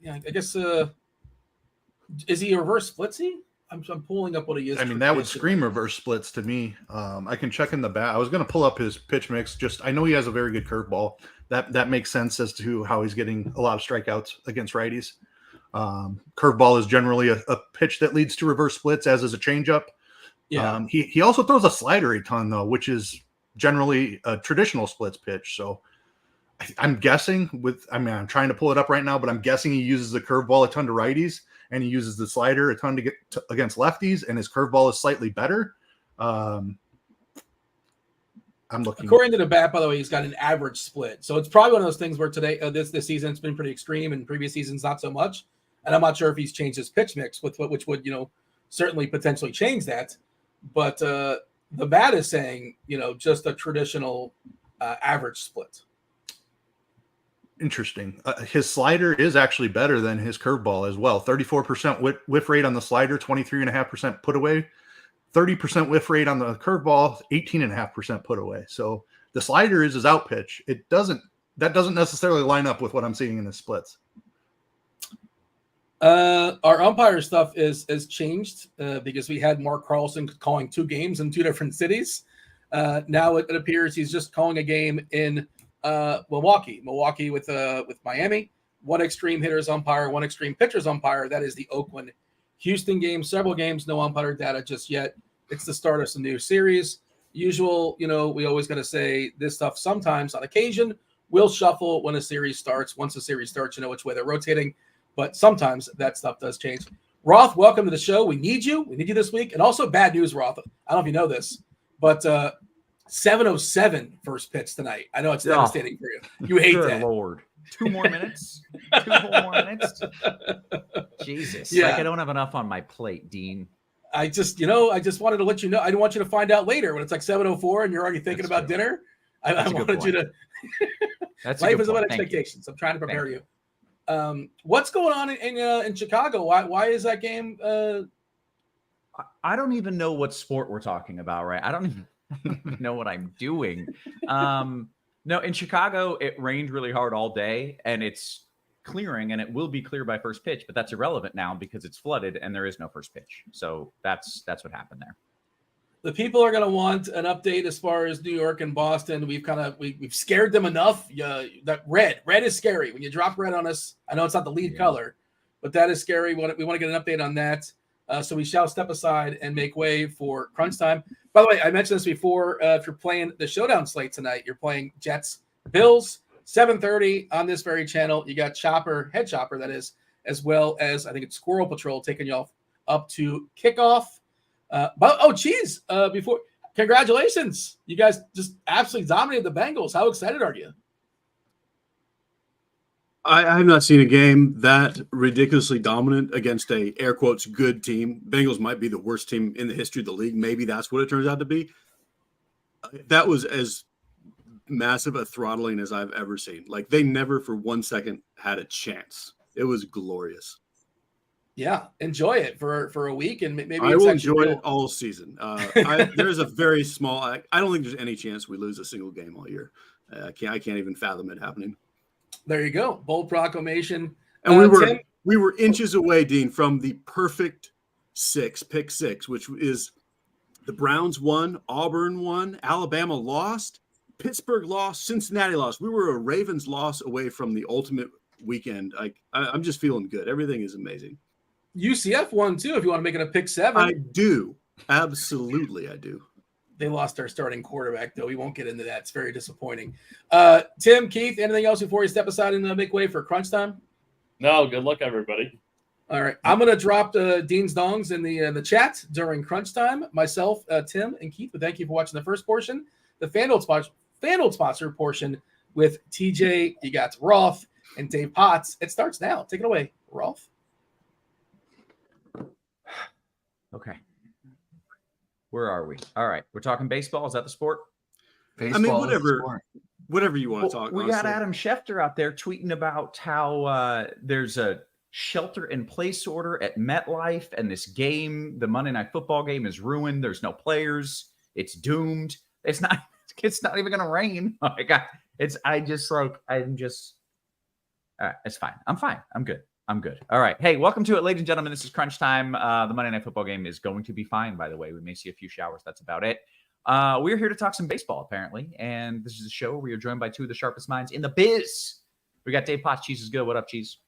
Speaker 1: Is he a reverse splitsy? I'm pulling up what he is.
Speaker 3: I mean, that would scream reverse splits to me. I can check in the bat. I was going to pull up his pitch mix. I know he has a very good curveball. That makes sense as to how he's getting a lot of strikeouts against righties. Curveball is generally a pitch that leads to reverse splits, as is a changeup. Yeah. He also throws a slider a ton, though, which is generally a traditional splits pitch. So I'm guessing I'm trying to pull it up right now, but I'm guessing he uses the curveball a ton to righties, and he uses the slider a ton to get against lefties, and his curveball is slightly better. I'm looking.
Speaker 1: According to the bat, by the way, he's got an average split. So it's probably one of those things where today, this season, it's been pretty extreme, and previous seasons not so much. And I'm not sure if he's changed his pitch mix, which would certainly potentially change that. But the bat is saying just a traditional average split.
Speaker 3: Interesting. His slider is actually better than his curveball as well. 34% whiff rate on the slider, 23.5% put away. 30% whiff rate on the curveball, 18.5% put away. So the slider is his out pitch. That doesn't necessarily line up with what I'm seeing in the splits.
Speaker 1: Our umpire stuff is changed because we had Mark Carlson calling 2 games in 2 different cities. Now it appears he's just calling a game in Milwaukee with Miami. 1 extreme hitters umpire, 1 extreme pitchers umpire. That is the Oakland Houston game. Several games, no umpire data just yet. It's the start of some new series. Usual, we always got to say this stuff sometimes on occasion. We'll shuffle when a series starts. Once a series starts, which way they're rotating. But sometimes that stuff does change. Roth, welcome to the show. We need you. We need you this week. And also bad news, Roth. I don't know if you know this, but 7:07 first pitch tonight. I know it's devastating for you. You hate
Speaker 4: Good
Speaker 1: that.
Speaker 4: Lord. 2 more minutes? 2 more minutes? Jesus.
Speaker 1: Yeah.
Speaker 4: I don't have enough on my plate, Dean.
Speaker 1: I just wanted to let you know. I didn't want you to find out later when it's like 7:04 and you're already thinking about dinner. I wanted you to. Life is about expectations. I'm trying to prepare you. What's going on in Chicago? Why is that game?
Speaker 4: I don't even know what sport we're talking about, right? I don't even know what I'm doing. No, in Chicago, it rained really hard all day, and it's clearing, and it will be clear by first pitch, but that's irrelevant now because it's flooded and there is no first pitch. So that's what happened there.
Speaker 1: The people are going to want an update as far as New York and Boston. We've scared them enough. That red is scary. When you drop red on us, I know it's not the lead color, but that is scary. We want to get an update on that. So we shall step aside and make way for crunch time. By the way, I mentioned this before. If you're playing the showdown slate tonight, you're playing Jets, Bills, 7:30 on this very channel. You got Head Chopper, that is, as well as I think it's Squirrel Patrol taking y'all up to kickoff. Before congratulations. You guys just absolutely dominated the Bengals. How excited are you?
Speaker 5: I have not seen a game that ridiculously dominant against a air quotes good team. Bengals might be the worst team in the history of the league. Maybe that's what it turns out to be. That was as massive a throttling as I've ever seen. Like, they never for 1 second had a chance. It was glorious.
Speaker 1: Yeah, enjoy it for a week, and maybe
Speaker 5: I will enjoy it all season. There's a very small. I don't think there's any chance we lose a single game all year. I can't even fathom it happening.
Speaker 1: There you go, bold proclamation.
Speaker 5: And we were inches away, Dean, from the perfect pick six, which is the Browns won, Auburn won, Alabama lost, Pittsburgh lost, Cincinnati lost. We were a Ravens loss away from the ultimate weekend. I'm just feeling good. Everything is amazing.
Speaker 1: UCF won too. If you want to make it a pick seven,
Speaker 5: I do. Absolutely, I do.
Speaker 1: They lost their starting quarterback, though. We won't get into that. It's very disappointing. Tim, Keith, anything else before you step aside and make way for crunch time?
Speaker 2: No, good luck, everybody.
Speaker 1: All right. I'm going to drop Dean's dongs in the chat during crunch time. Myself, Tim, and Keith, but thank you for watching the first portion. The FanDuel sponsor portion with TJ, you got Roth, and Dave Potts. It starts now. Take it away, Roth.
Speaker 4: Okay. Where are we? All right. We're talking baseball. Is that the sport?
Speaker 5: Baseball, whatever you want to talk.
Speaker 4: We honestly got Adam Schefter out there tweeting about how there's a shelter-in-place order at MetLife, and this game, the Monday Night Football game, is ruined. There's no players. It's doomed. It's not even going to rain. Oh my God. It's fine. I'm fine. I'm good. All right. Hey, welcome to it, ladies and gentlemen. This is crunch time. The Monday Night Football game is going to be fine, by the way. We may see a few showers. That's about it. We're here to talk some baseball, apparently. And this is a show where we are joined by two of the sharpest minds in the biz. We got Dave Potts. Cheeseisgood. What up, Cheese?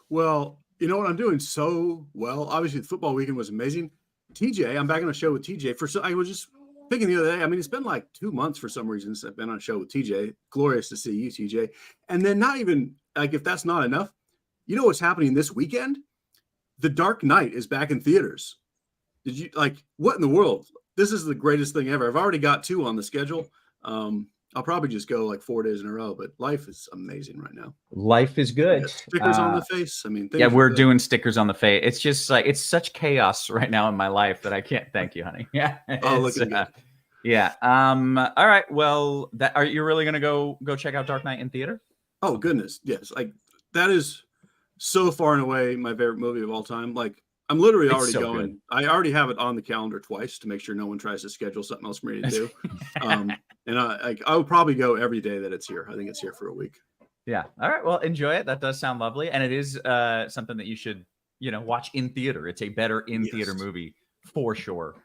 Speaker 5: Well, you know what? I'm doing so well. Obviously, the football weekend was amazing. TJ, I'm back on a show with TJ. I was just thinking the other day, I mean, it's been like 2 months for some reason since I've been on a show with TJ. Glorious to see you, TJ. And then not even, like, if that's not enough, you know what's happening this weekend? The Dark Knight is back in theaters. Did you, what in the world? This is the greatest thing ever. I've already got 2 on the schedule. I'll probably just go 4 days in a row, but life is amazing right now.
Speaker 4: Life is good.
Speaker 5: Stickers on the face. I mean,
Speaker 4: we're doing stickers on the face. It's just it's such chaos right now in my life that I can't thank you, honey. Yeah.
Speaker 5: Oh, look at that.
Speaker 4: Yeah. All right. Well, are you really going to go check out Dark Knight in theater?
Speaker 5: Oh, goodness. Yes. That is so far and away my favorite movie of all time. I'm literally already going. Good. I already have it on the calendar twice to make sure no one tries to schedule something else for me to do. And I will probably go every day that it's here. I think it's here for a week. Yeah.
Speaker 4: All right. Well, enjoy it. That does sound lovely. And it is something that you should, watch in theater. It's a better in theater movie for sure.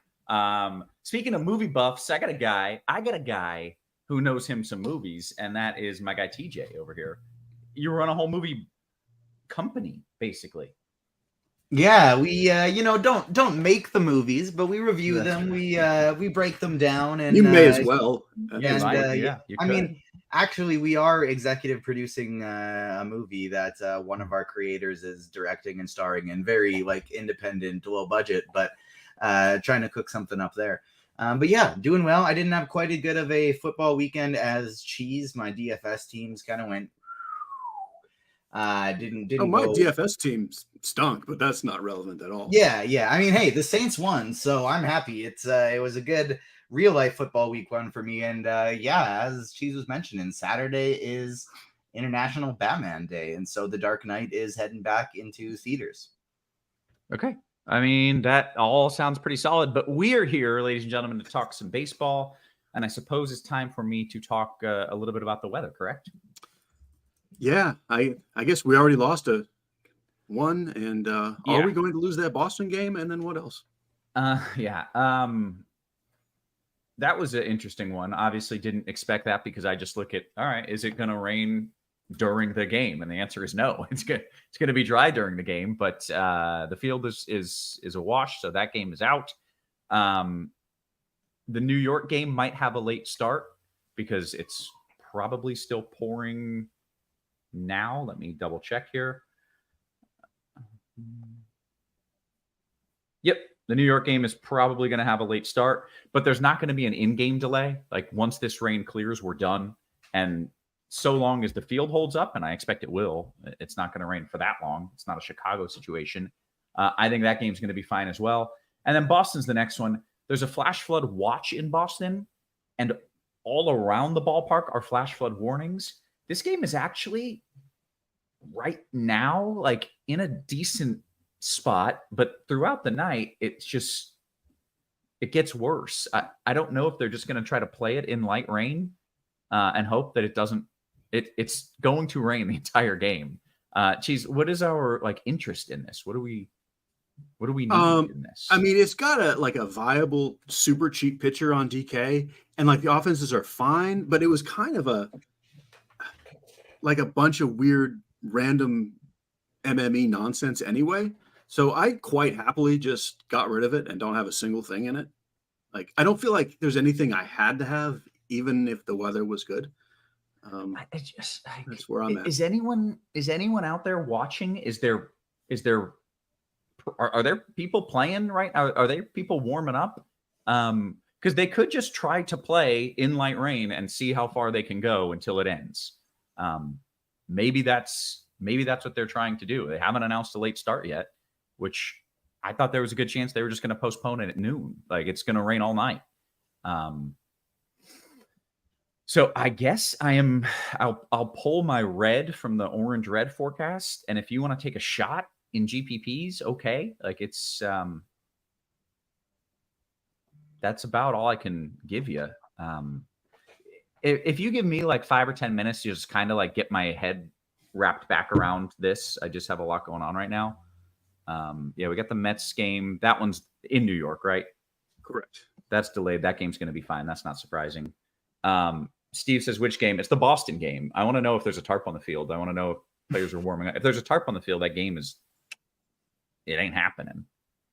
Speaker 4: Speaking of movie buffs, I got a guy who knows him some movies, and that is my guy TJ over here. You run a whole movie company, basically.
Speaker 6: Yeah, we don't make the movies, but we review them. We break them down, and
Speaker 5: you may as well.
Speaker 6: I mean, actually, we are executive producing a movie that one of our creators is directing and starring in. Very independent, low budget, but trying to cook something up there. But yeah, doing well. I didn't have quite as good of a football weekend as Cheese. My DFS teams kind of went Didn't
Speaker 5: my
Speaker 6: go.
Speaker 5: DFS team stunk, but that's not relevant at all.
Speaker 6: Yeah. I mean, hey, the Saints won, so I'm happy. It was a good real life football week one for me. And as Cheese was mentioning, Saturday is International Batman Day, and so The Dark Knight is heading back into theaters.
Speaker 4: Okay. I mean, that all sounds pretty solid, but we are here, ladies and gentlemen, to talk some baseball. And I suppose it's time for me to talk a little bit about the weather, correct?
Speaker 5: Yeah, I guess we already lost one, and are we going to lose that Boston game? And then what else?
Speaker 4: That was an interesting one. Obviously didn't expect that because I just look at, all right, is it going to rain during the game? And the answer is no. It's going to be dry during the game, but the field is a wash, so that game is out. The New York game might have a late start because it's probably still pouring now. Let me double check here. Yep. The New York game is probably going to have a late start, but there's not going to be an in-game delay. Like once this rain clears, we're done. And so long as the field holds up, and I expect it will, it's not going to rain for that long. It's not a Chicago situation. I think that game's going to be fine as well. And then Boston's the next one. There's a flash flood watch in Boston, and all around the ballpark are flash flood warnings. This game is actually right now like in a decent spot, but throughout the night, it gets worse. I don't know if they're just going to try to play it in light rain and hope that it's going to rain the entire game. Cheese, what is our interest in this? What do we need in this?
Speaker 5: I mean, it's got a viable, super cheap pitcher on DK, and the offenses are fine, but it was kind of a bunch of weird, random MME nonsense anyway. So I quite happily just got rid of it and don't have a single thing in it. I don't feel like there's anything I had to have, even if the weather was good. That's where I'm at.
Speaker 4: Is anyone out there watching? Are there people playing right now? Are there people warming up? Because they could just try to play in light rain and see how far they can go until it ends. Maybe that's what they're trying to do. They haven't announced a late start yet, which I thought there was a good chance they were just going to postpone it at noon. It's going to rain all night. So I guess I'll pull my red from the orange red forecast. And if you want to take a shot in GPPs, okay. That's about all I can give you. If you give me 5 or 10 minutes to just kind of get my head wrapped back around this, I just have a lot going on right now. We got the Mets game. That one's in New York, right?
Speaker 5: Correct.
Speaker 4: That's delayed. That game's going to be fine. That's not surprising. Steve says, which game? It's the Boston game. I want to know if there's a tarp on the field. I want to know if players are warming up. If there's a tarp on the field, that game it ain't happening.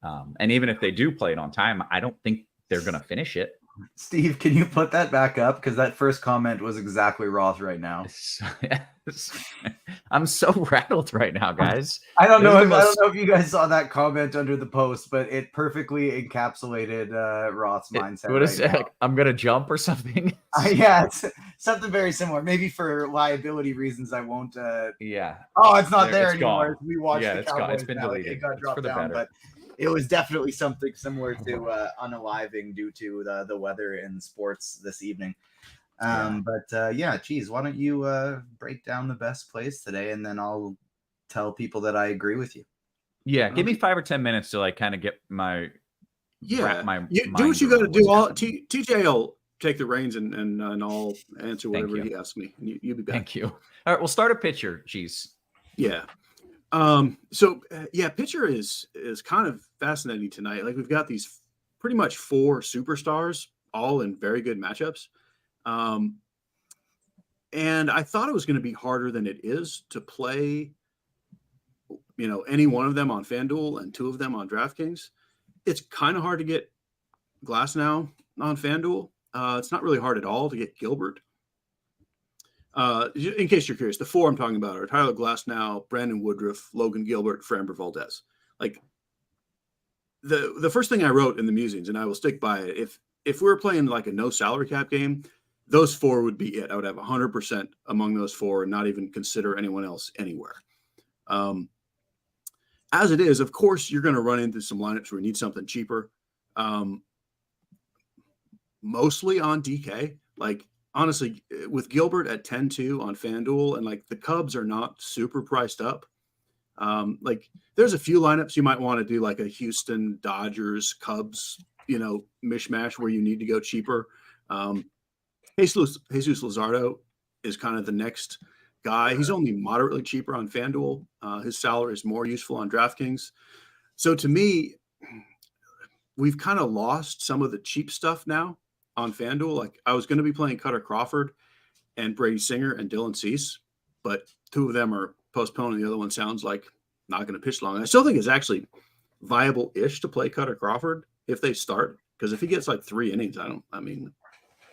Speaker 4: And even if they do play it on time, I don't think they're going to finish it.
Speaker 6: Steve, can you put that back up? Because that first comment was exactly Roth right now.
Speaker 4: I'm so rattled right now, guys.
Speaker 6: I don't know if you guys saw that comment under the post, but it perfectly encapsulated Roth's mindset.
Speaker 4: What is it? I'm going to jump or something?
Speaker 6: It's something very similar. Maybe for liability reasons, I won't.
Speaker 4: Yeah.
Speaker 6: Oh, it's not there anymore.
Speaker 4: Gone.
Speaker 6: We watched the
Speaker 4: it's
Speaker 6: Cowboys
Speaker 4: gone. It's been
Speaker 6: now.
Speaker 4: deleted.
Speaker 6: It got dropped down,
Speaker 4: better.
Speaker 6: but it was definitely something similar to unaliving due to the weather in sports this evening. Cheese, why don't you break down the best plays today, and then I'll tell people that I agree with you.
Speaker 4: Yeah, give me 5 or 10 minutes to kind of get my
Speaker 5: do what you got to do. TJ will take the reins and I'll answer whatever he asks me. And you'll be back.
Speaker 4: Thank you. All right, we'll start a pitcher. Cheese.
Speaker 5: Yeah. Pitcher is kind of fascinating tonight. We've got these pretty much 4 superstars, all in very good matchups. And I thought it was going to be harder than it is to play, any one of them on FanDuel and 2 of them on DraftKings. It's kind of hard to get Glasnow on FanDuel. It's not really hard at all to get Gilbert. In case you're curious, the 4 I'm talking about are Tyler Glasnow, Brandon Woodruff, Logan Gilbert, Framber Valdez. The first thing I wrote in the musings, and I will stick by it, if we're playing a no salary cap game, those four would be it. I would have 100% among those four and not even consider anyone else anywhere. As it is, of course, you're going to run into some lineups where you need something cheaper. Mostly on DK. Like, honestly, with Gilbert at 10-2 on FanDuel, and like the Cubs are not super priced up. Like, there's a few lineups you might want to do, like a Houston, Dodgers, Cubs, mishmash where you need to go cheaper. Jesus Luzardo is kind of the next guy. He's only moderately cheaper on FanDuel. His salary is more useful on DraftKings. So to me, we've kind of lost some of the cheap stuff now on FanDuel. Like, I was going to be playing Cutter Crawford and Brady Singer and Dylan Cease, but two of them are postponed and the other one sounds like not going to pitch long. I still think it's actually viable-ish to play Cutter Crawford if they start, because if he gets like 3 innings,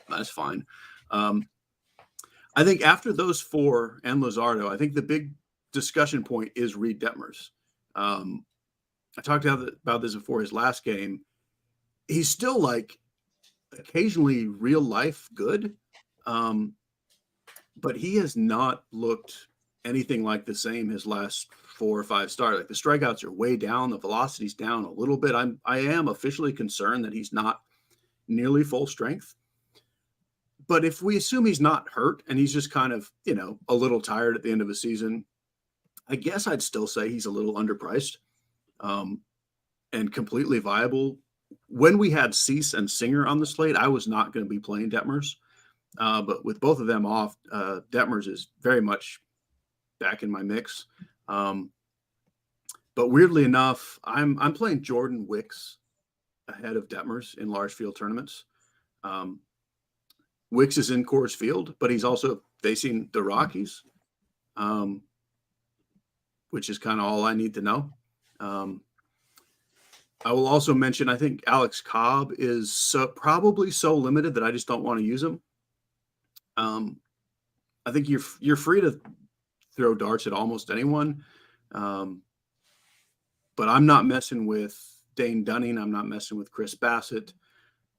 Speaker 5: that's fine. I think after those four and Luzardo, I think the big discussion point is Reed Detmers. I talked about this before his last game. He's still like occasionally real life good, but he has not looked anything like the same his last 4 or 5 starts. Like, the strikeouts are way down, the velocity's down a little bit. I am officially concerned that he's not nearly full strength. But if we assume he's not hurt and he's just kind of, a little tired at the end of the season, I guess I'd still say he's a little underpriced, and completely viable. When we had Cease and Singer on the slate, I was not going to be playing Detmers. But with both of them off, Detmers is very much back in my mix. But weirdly enough, I'm playing Jordan Wicks ahead of Detmers in large field tournaments. Wicks is in Coors Field, but he's also facing the Rockies, which is kind of all I need to know. I will also mention, I think Alex Cobb is probably so limited that I just don't want to use him. I think you're free to throw darts at almost anyone, but I'm not messing with Dane Dunning. I'm not messing with Chris Bassett.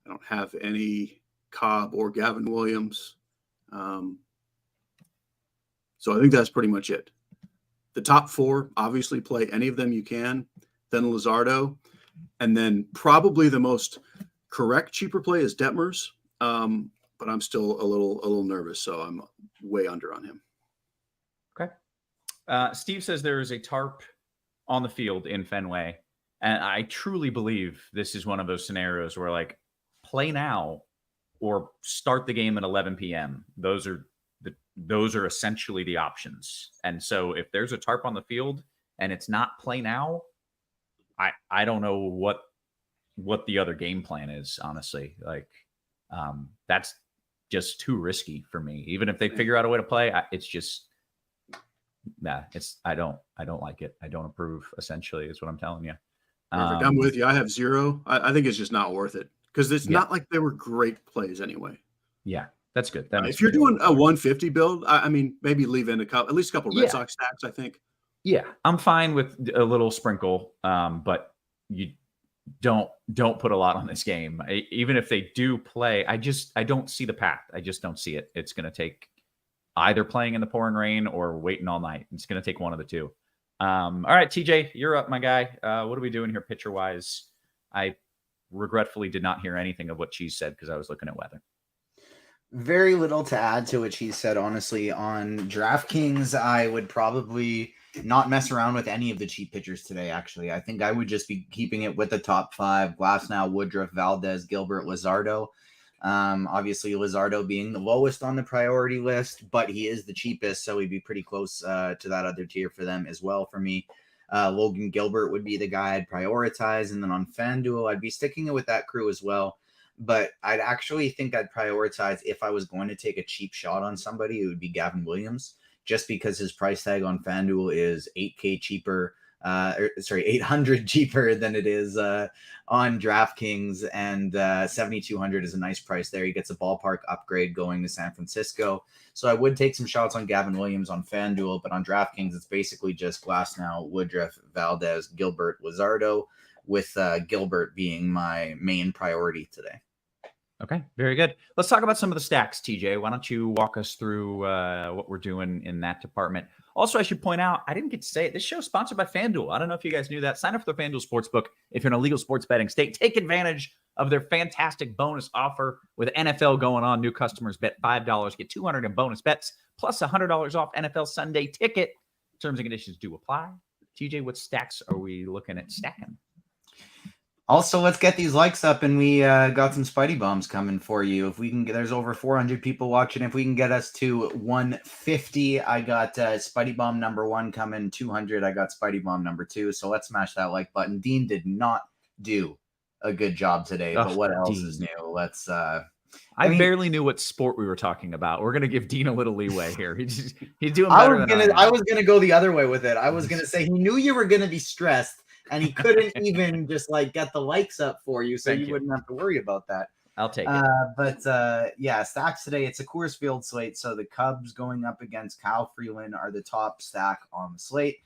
Speaker 5: I don't have any Cobb or Gavin Williams. So I think that's pretty much it. The top 4, obviously play any of them you can, then Luzardo, and then probably the most correct cheaper play is Detmers. But I'm still a little nervous, so I'm way under on him.
Speaker 4: Okay. Steve says there is a tarp on the field in Fenway, and I truly believe this is one of those scenarios where, like, play now or start the game at 11 p.m. Those are essentially the options. And so if there's a tarp on the field and it's not play now, I don't know what the other game plan is, honestly. Like, that's just too risky for me. Even if they figure out a way to play, I don't like it. I don't approve, essentially, is what I'm telling you.
Speaker 5: Perfect. I'm with you. I have 0. I think it's just not worth it, because it's not like they were great plays anyway.
Speaker 4: Yeah, that's good.
Speaker 5: If you're doing a 150 build, I mean, maybe leave in at least a couple Red Sox stacks, I think.
Speaker 4: Yeah, I'm fine with a little sprinkle, but you don't put a lot on this game. Even if they do play, I don't see the path. I just don't see it. It's going to take either playing in the pouring rain or waiting all night. It's going to take one of the two. All right, TJ, you're up, my guy. What are we doing here pitcher wise? I regretfully did not hear anything of what Cheese said because I was looking at weather.
Speaker 6: Very little to add to what Cheese said, honestly. On DraftKings, I would probably not mess around with any of the cheap pitchers today, actually. I think I would just be keeping it with the top 5: Glasnow, Woodruff, Valdez, Gilbert, Luzardo. Obviously, Luzardo being the lowest on the priority list, but he is the cheapest, so he'd be pretty close to that other tier for them as well for me. Logan Gilbert would be the guy I'd prioritize, and then on FanDuel, I'd be sticking it with that crew as well. But I'd actually think I'd prioritize, if I was going to take a cheap shot on somebody, it would be Gavin Williams, just because his price tag on FanDuel is $800 cheaper than it is on DraftKings, and $7,200 is a nice price there. He gets a ballpark upgrade going to San Francisco. So I would take some shots on Gavin Williams on FanDuel, but on DraftKings, it's basically just Glasnow, Woodruff, Valdez, Gilbert, Luzardo, with Gilbert being my main priority today.
Speaker 4: Okay, very good. Let's talk about some of the stacks, TJ. Why don't you walk us through what we're doing in that department? Also, I should point out, I didn't get to say it. This show is sponsored by FanDuel. I don't know if you guys knew that. Sign up for the FanDuel Sportsbook if you're in a legal sports betting state. Take advantage of their fantastic bonus offer with NFL going on. New customers bet $5, get $200 in bonus bets, plus $100 off NFL Sunday ticket. Terms and conditions do apply. TJ, what stacks are we looking at stacking?
Speaker 6: Also, let's get these likes up, and we got some Spidey bombs coming for you. If we can get, there's over 400 people watching. If we can get us to 150, I got Spidey bomb number 1 coming. 200, I got Spidey bomb number 2. So let's smash that like button. Dean did not do a good job today, but what else is new? Let's.
Speaker 4: I barely knew what sport we were talking about. We're gonna give Dean a little leeway here. He's doing better
Speaker 6: I was gonna go the other way with it. I was gonna say he knew you were gonna be stressed. And he couldn't even just like get the likes up for you, so you wouldn't have to worry about that.
Speaker 4: I'll take it.
Speaker 6: But yeah, stacks today. It's a Coors Field slate, so the Cubs going up against Kyle Freeland are the top stack on the slate.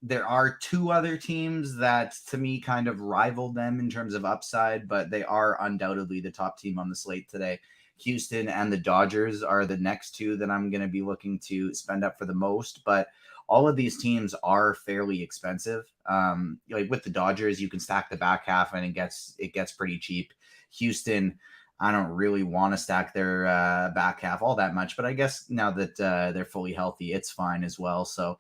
Speaker 6: There are 2 other teams that, to me, kind of rival them in terms of upside, but they are undoubtedly the top team on the slate today. Houston and the Dodgers are the next 2 that I'm going to be looking to spend up for the most, but all of these teams are fairly expensive. Like with the Dodgers, you can stack the back half and it gets pretty cheap. Houston, I don't really want to stack their back half all that much, but I guess now that they're fully healthy, it's fine as well. So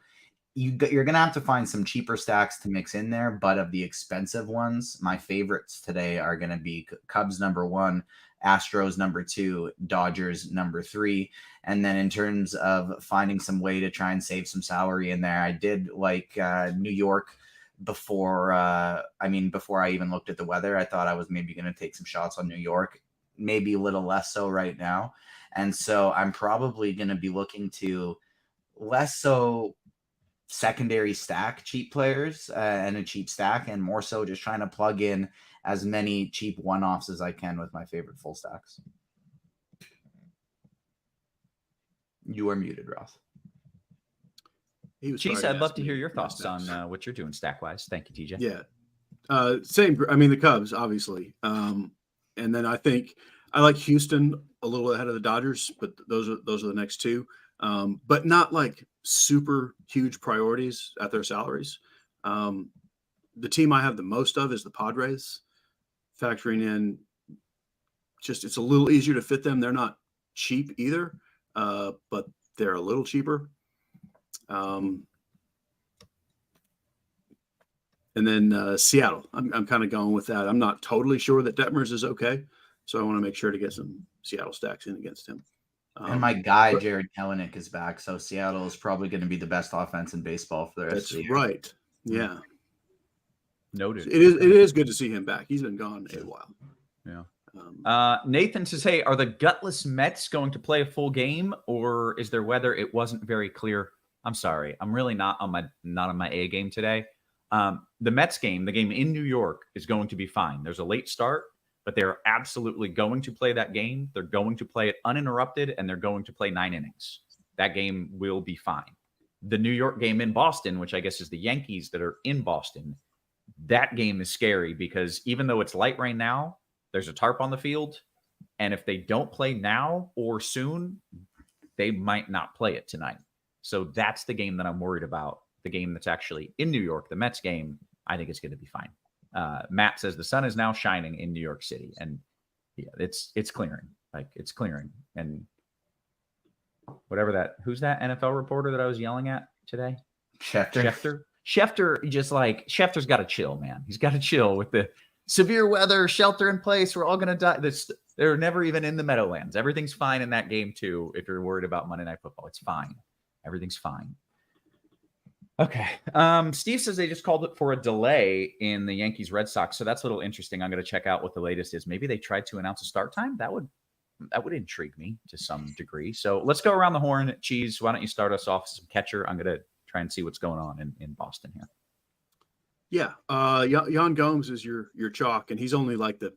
Speaker 6: you're going to have to find some cheaper stacks to mix in there, but of the expensive ones, my favorites today are going to be Cubs number 1, Astros number 2, Dodgers number 3. And then in terms of finding some way to try and save some salary in there, I did like New York before I even looked at the weather. I thought I was maybe going to take some shots on New York, maybe a little less so right now. And so I'm probably going to be looking to less so secondary stack cheap players and a cheap stack, and more so just trying to plug in as many cheap one-offs as I can with my favorite full stacks. You are muted, Roth.
Speaker 4: Cheese, I'd love to hear your thoughts on what you're doing stack-wise. Thank you, TJ.
Speaker 5: Yeah. Same. I mean, the Cubs, obviously. And then I think I like Houston a little ahead of the Dodgers, but those are the next 2. But not like super huge priorities at their salaries. The team I have the most of is the Padres, factoring in just it's a little easier to fit them. They're not cheap either, but they're a little cheaper. And then Seattle, I'm kind of going with that. I'm not totally sure that Detmers is okay, so I want to make sure to get some Seattle stacks in against him.
Speaker 6: And my guy, Jared Kelenic, is back, so Seattle is probably going to be the best offense in baseball for the rest of the year.
Speaker 5: Right. Yeah.
Speaker 4: Noted.
Speaker 5: It is good to see him back. He's been gone a while.
Speaker 4: Yeah. Nathan says, hey, are the gutless Mets going to play a full game, or is there weather? It wasn't very clear. I'm sorry. I'm really not on my A game today. The Mets game, the game in New York, is going to be fine. There's a late start, but they're absolutely going to play that game. They're going to play it uninterrupted, and they're going to play 9 innings. That game will be fine. The New York game in Boston, which I guess is the Yankees that are in Boston, that game is scary because even though it's light rain now, there's a tarp on the field. And if they don't play now or soon, they might not play it tonight. So that's the game that I'm worried about. The game that's actually in New York, the Mets game, I think it's going to be fine. Matt says the sun is now shining in New York City, and yeah, it's clearing. Like it's clearing, and whatever that. Who's that NFL reporter that I was yelling at today? Schefter. Schefter's got to chill, man. He's got to chill with the severe weather, shelter in place. We're all gonna die. They're never even in the Meadowlands. Everything's fine in that game too. If you're worried about Monday Night Football, it's fine. Everything's fine. Okay. Steve says they just called it for a delay in the Yankees Red Sox. So that's a little interesting. I'm going to check out what the latest is. Maybe they tried to announce a start time. That would intrigue me to some degree. So let's go around the horn. Cheese, why don't you start us off with some catcher? I'm going to try and see what's going on in Boston here.
Speaker 5: Yeah. Yan Gomes is your chalk, and he's only like the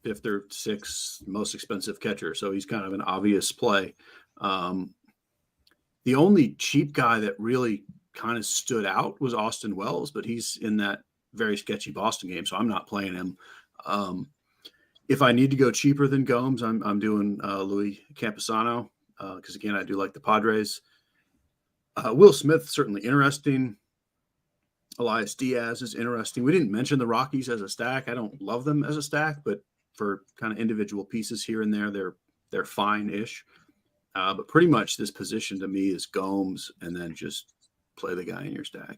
Speaker 5: 5th or 6th most expensive catcher. So he's kind of an obvious play. The only cheap guy that really kind of stood out was Austin Wells, but he's in that very sketchy Boston game, so I'm not playing him. If I need to go cheaper than Gomes, I'm doing Louis Camposano because, again, I do like the Padres. Will Smith, certainly interesting. Elias Diaz is interesting. We didn't mention the Rockies as a stack. I don't love them as a stack, but for kind of individual pieces here and there, they're fine-ish. But pretty much this position to me is Gomes, and then just play the guy in your stack.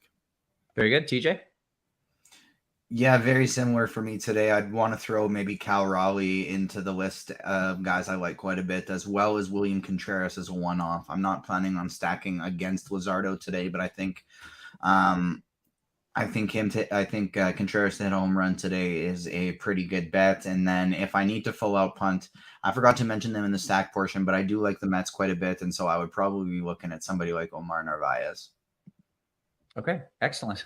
Speaker 4: Very good. TJ?
Speaker 6: Yeah, very similar for me today. I'd want to throw maybe Cal Raleigh into the list of guys I like quite a bit, as well as William Contreras as a one-off. I'm not planning on stacking against Luzardo today, but I think Contreras to hit a home run today is a pretty good bet. And then if I need to full out punt, I forgot to mention them in the stack portion, but I do like the Mets quite a bit, and so I would probably be looking at somebody like Omar Narvaez.
Speaker 4: Okay, excellent.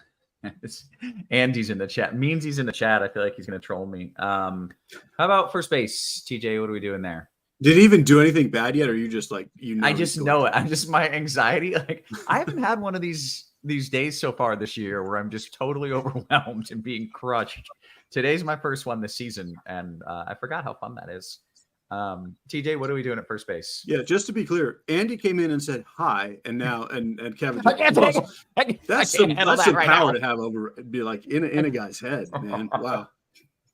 Speaker 4: Andy's in the chat. Meansy's in the chat. I feel like he's going to troll me. How about first base, TJ? What are we doing there?
Speaker 5: Did he even do anything bad yet, or are you just like
Speaker 4: I just know it. I'm just my anxiety. Like I haven't had one of these days so far this year where I'm just totally overwhelmed and being crushed. Today's my first one this season, and I forgot how fun that is. TJ, what are we doing at first base?
Speaker 5: Yeah, just to be clear, Andy came in and said hi, and now and Kevin. That's some power to have over. Be like in a guy's head, man. Wow.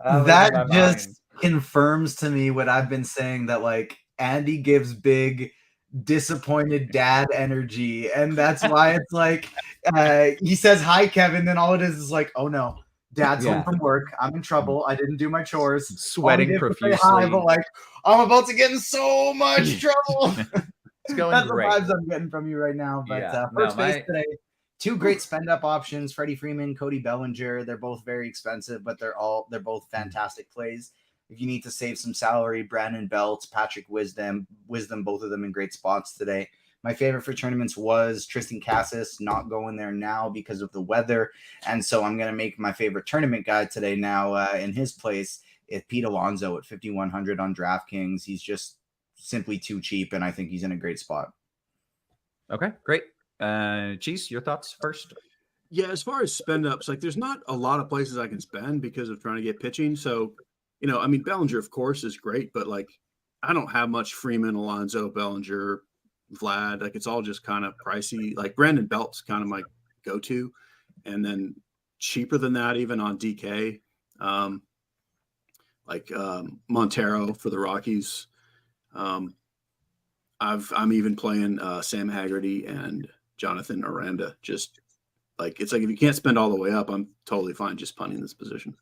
Speaker 6: That just confirms to me what I've been saying, that like Andy gives big disappointed dad energy, and that's why it's like he says hi Kevin, then all it is like, oh no, dad's home from work, I'm in trouble, I didn't do my chores,
Speaker 4: sweating profusely,
Speaker 6: hi, but like I'm about to get in so much trouble.
Speaker 4: It's going
Speaker 6: that's
Speaker 4: great.
Speaker 6: The vibes I'm getting from you right now. But first base today, two great spend up options: Freddie Freeman, Cody Bellinger. They're both very expensive, but they're both fantastic plays. If you need to save some salary, Brandon Belt, Patrick Wisdom, both of them in great spots today. My favorite for tournaments was Tristan Cassis, not going there now because of the weather. And so I'm going to make my favorite tournament guy today now in his place. It's Pete Alonso at 5,100 on DraftKings. He's just simply too cheap, and I think he's in a great spot.
Speaker 4: Okay, great. Cheese, your thoughts first?
Speaker 5: Yeah, as far as spend ups, like there's not a lot of places I can spend because of trying to get pitching. So, I mean, Bellinger, of course, is great, but like I don't have much Freeman, Alonso, Bellinger, Vlad. Like it's all just kind of pricey. Like Brandon Belt's kind of my go-to, and then cheaper than that even on DK. Montero for the Rockies. I'm even playing Sam Haggerty and Jonathan Aranda. Just like it's like if you can't spend all the way up, I'm totally fine just punting this position.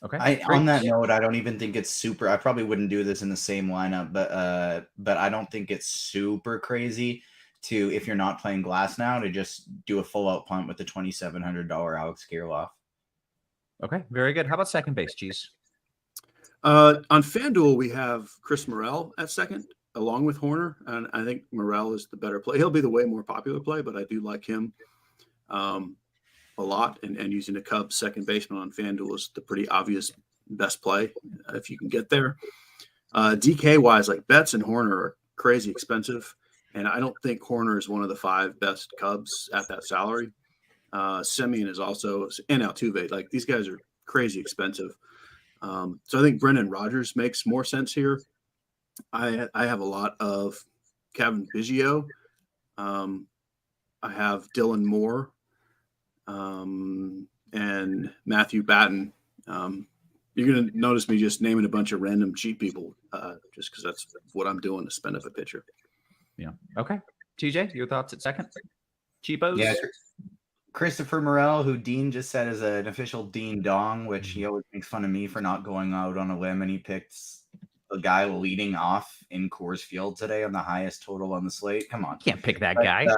Speaker 4: Okay.
Speaker 6: On that note, I don't even think it's super. I probably wouldn't do this in the same lineup, but I don't think it's super crazy to, if you're not playing Glass now, to just do a full out punt with the $2,700 Alex Kirilloff.
Speaker 4: Okay, very good. How about second base, Cheese?
Speaker 5: On FanDuel, we have Chris Morel at second, along with Horner, and I think Morel is the better play. He'll be the way more popular play, but I do like him a lot, and using a Cubs second baseman on FanDuel is the pretty obvious best play if you can get there. DK wise, like Betts and Horner are crazy expensive, and I don't think Horner is one of the 5 best Cubs at that salary. Semien is also, and Altuve, like these guys are crazy expensive. So I think Brendan Rodgers makes more sense here. I have a lot of Kevin Biggio. I have Dylan Moore. And Matthew Batten. You're going to notice me just naming a bunch of random cheap people just because that's what I'm doing to spend up a pitcher.
Speaker 4: Yeah. Okay. TJ, your thoughts at second? Cheapos?
Speaker 6: Yeah. Christopher Morel, who Dean just said is an official Dean Dong, which he always makes fun of me for not going out on a limb, and he picked a guy leading off in Coors Field today on the highest total on the slate. Come on.
Speaker 4: Can't pick that guy.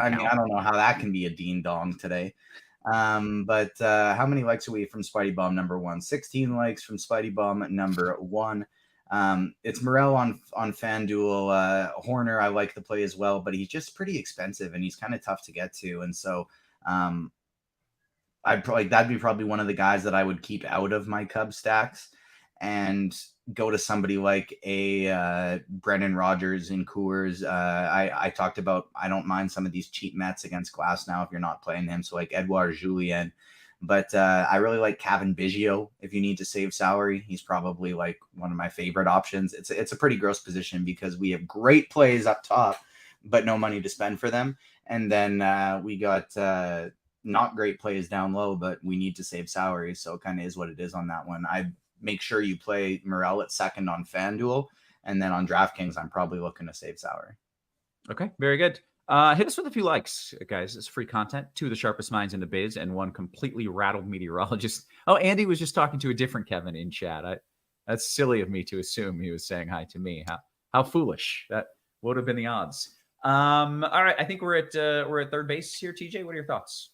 Speaker 6: I mean, I don't know how that can be a Dean Dong today. But how many likes are we from Spidey Bomb number 1? 16 likes from Spidey Bomb number 1. It's Morel on FanDuel. Horner, I like the play as well, but he's just pretty expensive and he's kind of tough to get to. And so that'd be probably one of the guys that I would keep out of my Cub stacks and go to somebody like a Brendan Rodgers in Coors. I talked about, I don't mind some of these cheap Mets against Glass now if you're not playing him. So like Edouard Julien, But I really like Kevin Biggio. If you need to save salary, he's probably like one of my favorite options. It's a pretty gross position because we have great plays up top, but no money to spend for them. And then we got not great plays down low, but we need to save salary. So it kind of is what it is on that one. I make sure you play Morel at second on FanDuel. And then on DraftKings, I'm probably looking to save salary.
Speaker 4: Okay, very good. Hit us with a few likes, guys. It's free content. 2 of the sharpest minds in the biz and 1 completely rattled meteorologist. Oh, Andy was just talking to a different Kevin in chat. That's silly of me to assume he was saying hi to me. How foolish. That would have been the odds. All right, I think we're at third base here. TJ, what are your thoughts?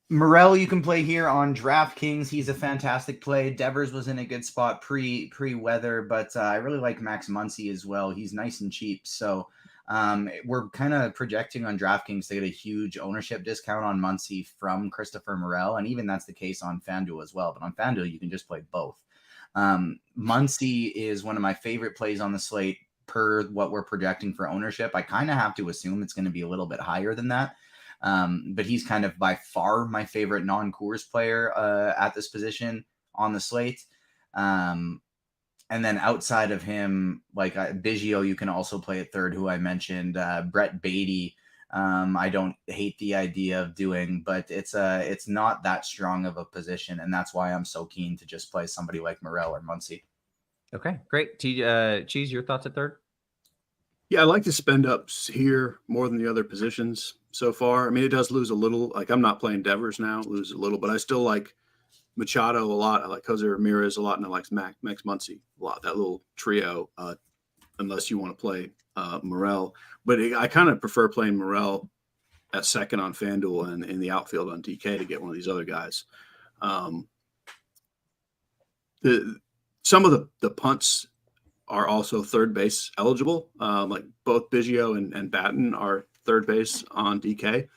Speaker 6: Morel, you can play here on DraftKings. He's a fantastic play. Devers was in a good spot pre-weather, but I really like Max Muncy as well. He's nice and cheap. So we're kind of projecting on DraftKings to get a huge ownership discount on Muncy from Christopher Morel, and even that's the case on FanDuel as well. But on FanDuel, you can just play both. Muncy is one of my favorite plays on the slate per what we're projecting for ownership. I kind of have to assume it's going to be a little bit higher than that. But he's kind of by far my favorite non-Coors player at this position on the slate. And then outside of him, like Biggio, you can also play at third, who I mentioned. Brett Beatty, I don't hate the idea of doing, but it's not that strong of a position, and that's why I'm so keen to just play somebody like Morel or Muncy.
Speaker 4: Okay, great. Cheese, your thoughts at third?
Speaker 5: Yeah, I like to spend up here more than the other positions so far. I mean, it does lose a little. Like, I'm not playing Devers now, lose a little, but I still like Machado a lot. I like Jose Ramirez a lot, and I like Max Muncy a lot. That little trio, unless you want to play Morel. But I kind of prefer playing Morel at second on FanDuel and in the outfield on DK to get one of these other guys. Some of the punts are also third base eligible. Like both Biggio and Batten are third base on DK.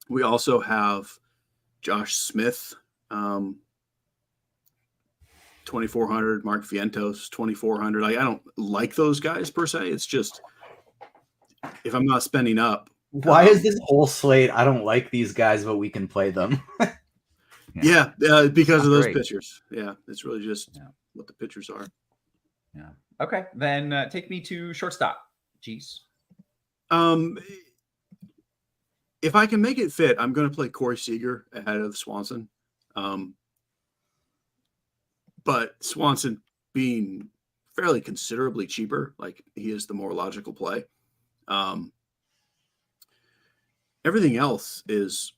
Speaker 5: We also have Josh Smith, 2,400, Mark Vientos, 2,400. I don't like those guys per se. It's just if I'm not spending up.
Speaker 6: Why is this whole slate? I don't like these guys, but we can play them.
Speaker 5: Yeah, because of those
Speaker 4: great.
Speaker 5: pitchers. Yeah, it's really just what the pitchers are.
Speaker 4: Yeah. Okay, then take me to shortstop. Jeez.
Speaker 5: If I can make it fit, I'm going to play Corey Seager ahead of Swanson. But Swanson being fairly considerably cheaper, like he is the more logical play. Everything else is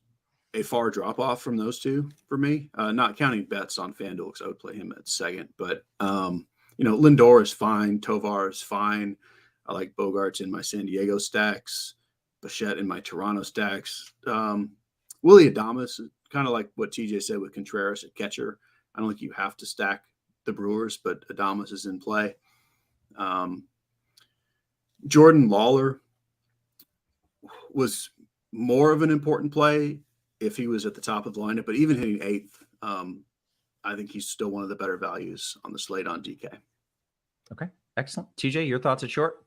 Speaker 5: a far drop off from those two for me, not counting Betts on FanDuel because I would play him at second. But, Lindor is fine. Tovar is fine. I like Bogarts in my San Diego stacks, Bichette in my Toronto stacks. Willie Adames, kind of like what TJ said with Contreras at catcher. I don't think you have to stack the Brewers, but Adames is in play. Jordan Lawler was more of an important play if he was at the top of the lineup, but even hitting eighth, I think he's still one of the better values on the slate on DK.
Speaker 4: Okay, excellent. TJ, your thoughts at short?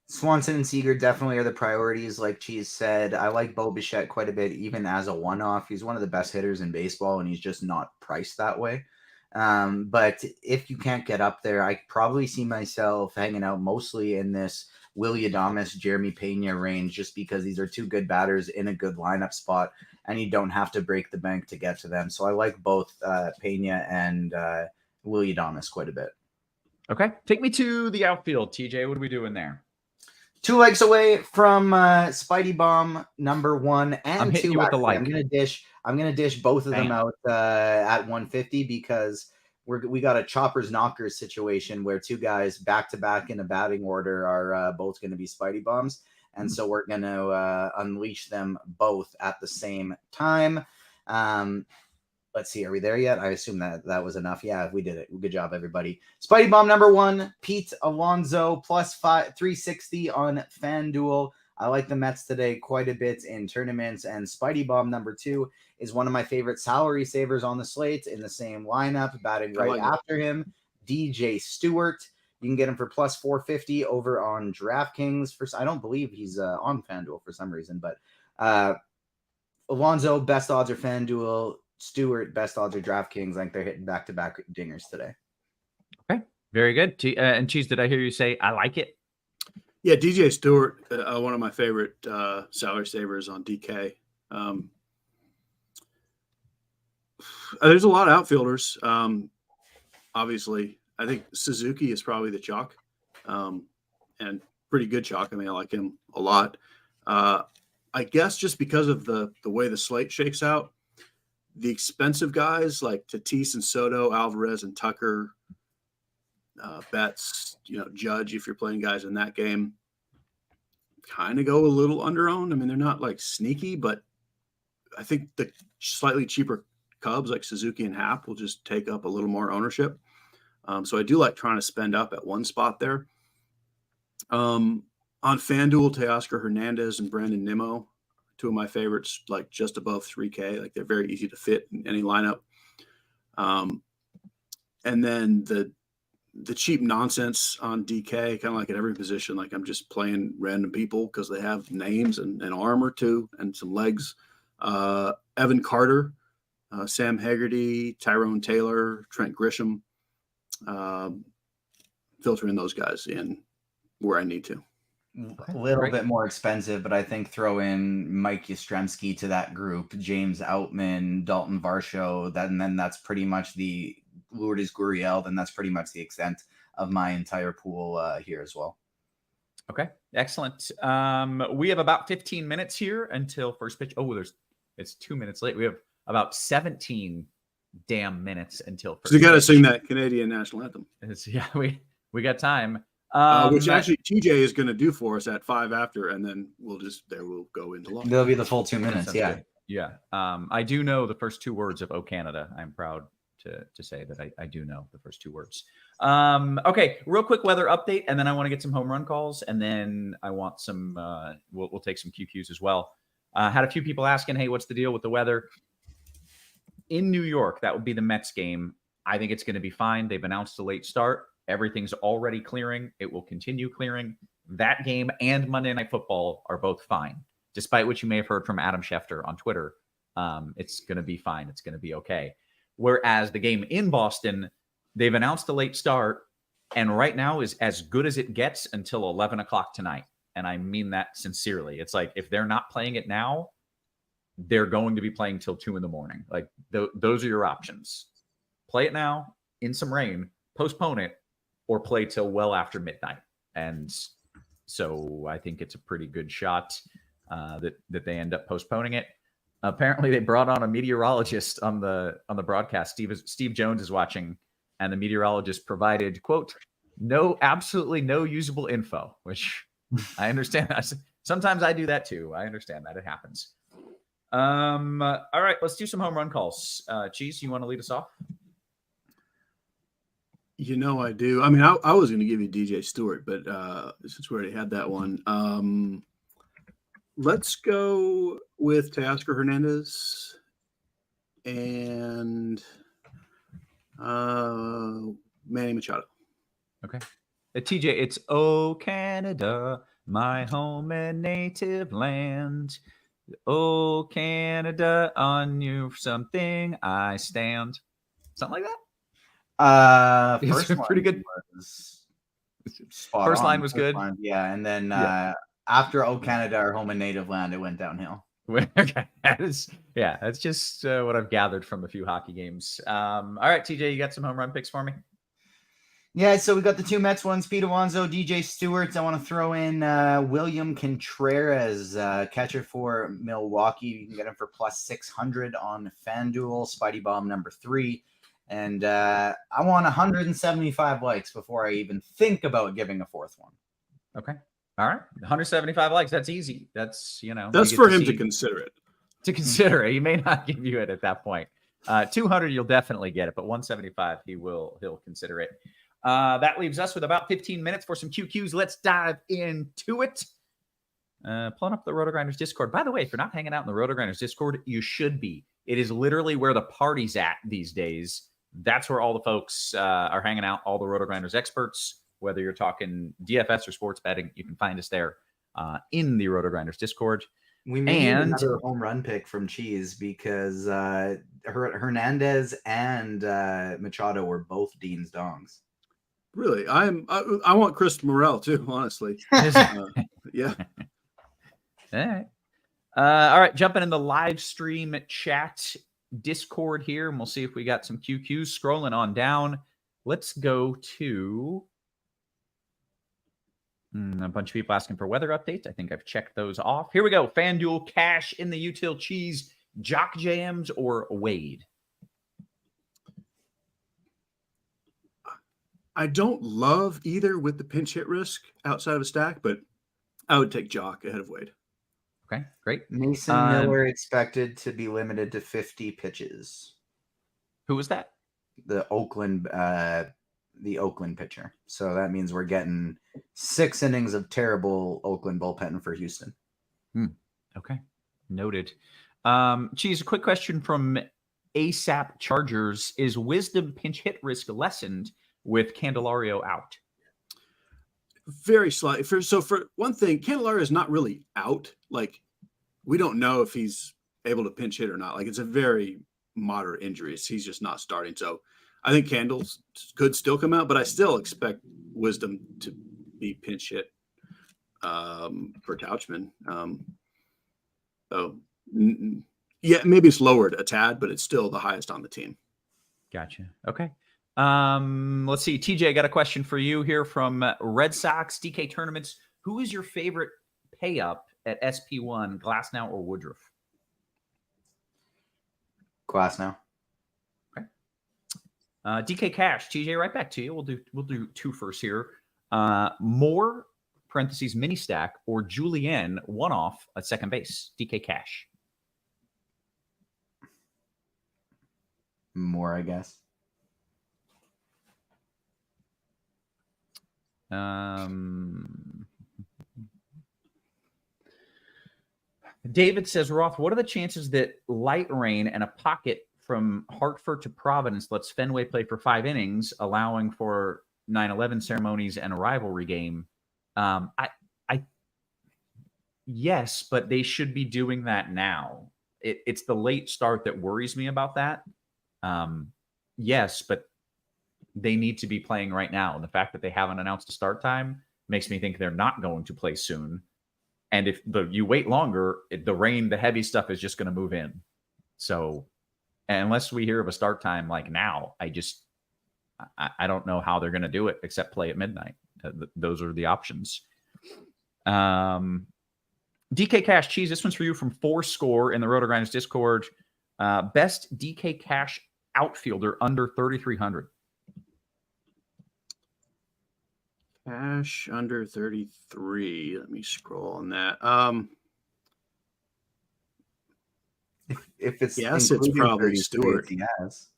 Speaker 6: Swanson and Seager definitely are the priorities, like Cheese said. I like Bo Bichette quite a bit, even as a one-off. He's one of the best hitters in baseball, and he's just not priced that way. But if you can't get up there, I probably see myself hanging out mostly in this Willie Adames, Jeremy Pena range, just because these are two good batters in a good lineup spot, and you don't have to break the bank to get to them. So I like both Pena and Willie Adames quite a bit.
Speaker 4: Okay, take me to the outfield. TJ, what are we doing there?
Speaker 6: 2 legs away from Spidey Bomb number 1 and
Speaker 4: I'm hitting
Speaker 6: 2.
Speaker 4: you with the like.
Speaker 6: I'm gonna dish both of them out at 150 because we got a choppers knockers situation where 2 guys back to back in a batting order are both going to be Spidey Bombs, and so we're going to unleash them both at the same time. Let's see, are we there yet? I assume that was enough. Yeah, we did it. Good job, everybody. Spidey Bomb number 1, Pete Alonso plus 360 on FanDuel. I like the Mets today quite a bit in tournaments, and Spidey Bomb number 2 is one of my favorite salary savers on the slate in the same lineup, batting right after him, DJ Stewart. You can get him for plus 450 over on DraftKings. I don't believe he's on FanDuel for some reason, but Alonso, best odds are FanDuel. Stewart, best odds are DraftKings. I think they're hitting back-to-back dingers today.
Speaker 4: Okay, very good. And Cheese, did I hear you say I like it?
Speaker 5: Yeah, DJ Stewart, one of my favorite salary savers on DK. There's a lot of outfielders. Obviously, I think Suzuki is probably the chalk, and pretty good chalk. I mean, I like him a lot. I guess just because of the way the slate shakes out, the expensive guys like Tatis and Soto, Alvarez and Tucker, Betts, Judge, if you're playing guys in that game, kind of go a little under-owned. I mean, they're not like sneaky, but I think the slightly cheaper Cubs like Suzuki and Happ will just take up a little more ownership. So I do like trying to spend up at one spot there. On FanDuel, Teoscar Hernandez and Brandon Nimmo, two of my favorites, like just above 3K. Like they're very easy to fit in any lineup. And then the cheap nonsense on DK, kind of like at every position, like I'm just playing random people because they have names and an arm or two and some legs. Evan Carter, Sam Haggerty, Tyrone Taylor, Trent Grisham, filtering those guys in where I need to.
Speaker 6: A little bit more expensive, but I think throw in Mike Yastrzemski to that group, James Outman, Dalton Varsho, and then that's pretty much the Lourdes Gurriel, then that's pretty much the extent of my entire pool here as well.
Speaker 4: Okay, excellent. We have about 15 minutes here until first pitch. Oh, it's 2 minutes late. We have about 17 damn minutes until first
Speaker 5: So you got to
Speaker 4: pitch.
Speaker 5: sing that Canadian national anthem.
Speaker 4: Yeah, we got time.
Speaker 5: Which actually TJ is going to do for us at 5 after, and then we'll go into long.
Speaker 6: There'll be the full 2 minutes. Yeah.
Speaker 4: Good. Yeah. I do know the first two words of "O Canada." I'm proud to say that I do know the first two words. Okay, real quick weather update, and then I want to get some home run calls, and then I want some. We'll take some QQs as well. Had a few people asking, "Hey, what's the deal with the weather in New York?" That would be the Mets game. I think it's going to be fine. They've announced a late start. Everything's already clearing. It will continue clearing. That game and Monday Night Football are both fine, despite what you may have heard from Adam Schefter on Twitter. It's going to be fine. It's going to be okay. Whereas the game in Boston, they've announced a late start, and right now is as good as it gets until 11 o'clock tonight. And I mean that sincerely. It's like if they're not playing it now, they're going to be playing till 2 a.m. Like those are your options. Play it now in some rain, postpone it, or play till well after midnight. And so I think it's a pretty good shot that they end up postponing it. Apparently they brought on a meteorologist on the broadcast. Steve Jones is watching, and the meteorologist provided, quote, absolutely no usable info, which I understand. Sometimes I do that too. I understand that. It happens. All right, let's do some home run calls. Cheese, you want to lead us off?
Speaker 5: I do. I mean, I was going to give you DJ Stewart, but since we already had that one, let's go with Teoscar Hernandez and Manny Machado.
Speaker 4: Okay. TJ, it's "Oh Canada, my home and native land. Oh Canada, on you something I stand." Something like that.
Speaker 6: First
Speaker 4: It's pretty good. First line was good.
Speaker 6: Yeah, and then after "Oh Canada, our home and native land," it went downhill.
Speaker 4: Okay, that's just what I've gathered from a few hockey games. All right, TJ, you got some home run picks for me?
Speaker 6: Yeah, so we got the two Mets ones, Pete Alonso, DJ Stewart. I want to throw in William Contreras, catcher for Milwaukee. You can get him for plus 600 on FanDuel, Spidey Bomb number 3. And I want 175 likes before I even think about giving a fourth one.
Speaker 4: Okay. All right. 175 likes. That's easy. That's,
Speaker 5: That's for him to consider it.
Speaker 4: To consider it. He may not give you it at that point. 200, you'll definitely get it, but 175, he'll consider it. That leaves us with about 15 minutes for some QQs. Let's dive into it. Pulling up the RotoGrinders Discord. By the way, if you're not hanging out in the RotoGrinders Discord, you should be. It is literally where the party's at these days. That's where all the folks are hanging out, all the RotoGrinders experts, whether you're talking DFS or sports betting, you can find us there in the RotoGrinders Discord.
Speaker 6: We may need another home run pick from Cheese because Hernandez and Machado were both Dean's dongs.
Speaker 5: Really, I want Chris Morel too. Honestly, yeah.
Speaker 4: All right. All right, jumping in the live stream chat Discord here, and we'll see if we got some QQs scrolling on down. Let's go to a bunch of people asking for weather updates. I think I've checked those off. Here we go. FanDuel Cash in the Util Cheese, Jock Jams or Wade?
Speaker 5: I don't love either with the pinch hit risk outside of a stack, but I would take Jock ahead of Wade.
Speaker 4: Okay, great.
Speaker 6: Mason Miller expected to be limited to 50 pitches.
Speaker 4: Who was that?
Speaker 6: The Oakland pitcher. So that means we're getting 6 innings of terrible Oakland bullpen for Houston.
Speaker 4: Okay, noted. Cheese, a quick question from ASAP Chargers. Is Wisdom pinch hit risk lessened with Candelario out?
Speaker 5: Very slightly. For one thing, Candelario is not really out. Like, we don't know if he's able to pinch hit or not. Like, it's a very moderate injury. He's just not starting. So I think Candles could still come out, but I still expect Wisdom to be pinch hit for Tauchman. Yeah, maybe it's lowered a tad, but it's still the highest on the team.
Speaker 4: Gotcha. Okay. Let's see. TJ, I got a question for you here from Red Sox DK tournaments. Who is your favorite pay up at SP1, Glasnow or Woodruff?
Speaker 6: Glasnow.
Speaker 4: Okay. DK Cash, TJ, right back to you. We'll do two first here. Moore parentheses mini stack or Julienne one off at second base. DK Cash.
Speaker 6: Moore, I guess.
Speaker 4: David says, Roth, what are the chances that light rain and a pocket from Hartford to Providence lets Fenway play for 5 innings, allowing for 9/11 ceremonies and a rivalry game? Yes, but they should be doing that now. It's the late start that worries me about that. Yes, but they need to be playing right now. And the fact that they haven't announced a start time makes me think they're not going to play soon. And if you wait longer, the heavy stuff is just going to move in. So unless we hear of a start time like now, I don't know how they're going to do it except play at midnight. Those are the options. DK Cash Cheese, this one's for you from 4Score in the RotoGrinders Discord. Best DK Cash outfielder under 3,300.
Speaker 5: Cash under 33. Let me scroll on that.
Speaker 6: If it's
Speaker 5: it's probably Stewart.
Speaker 6: Yes.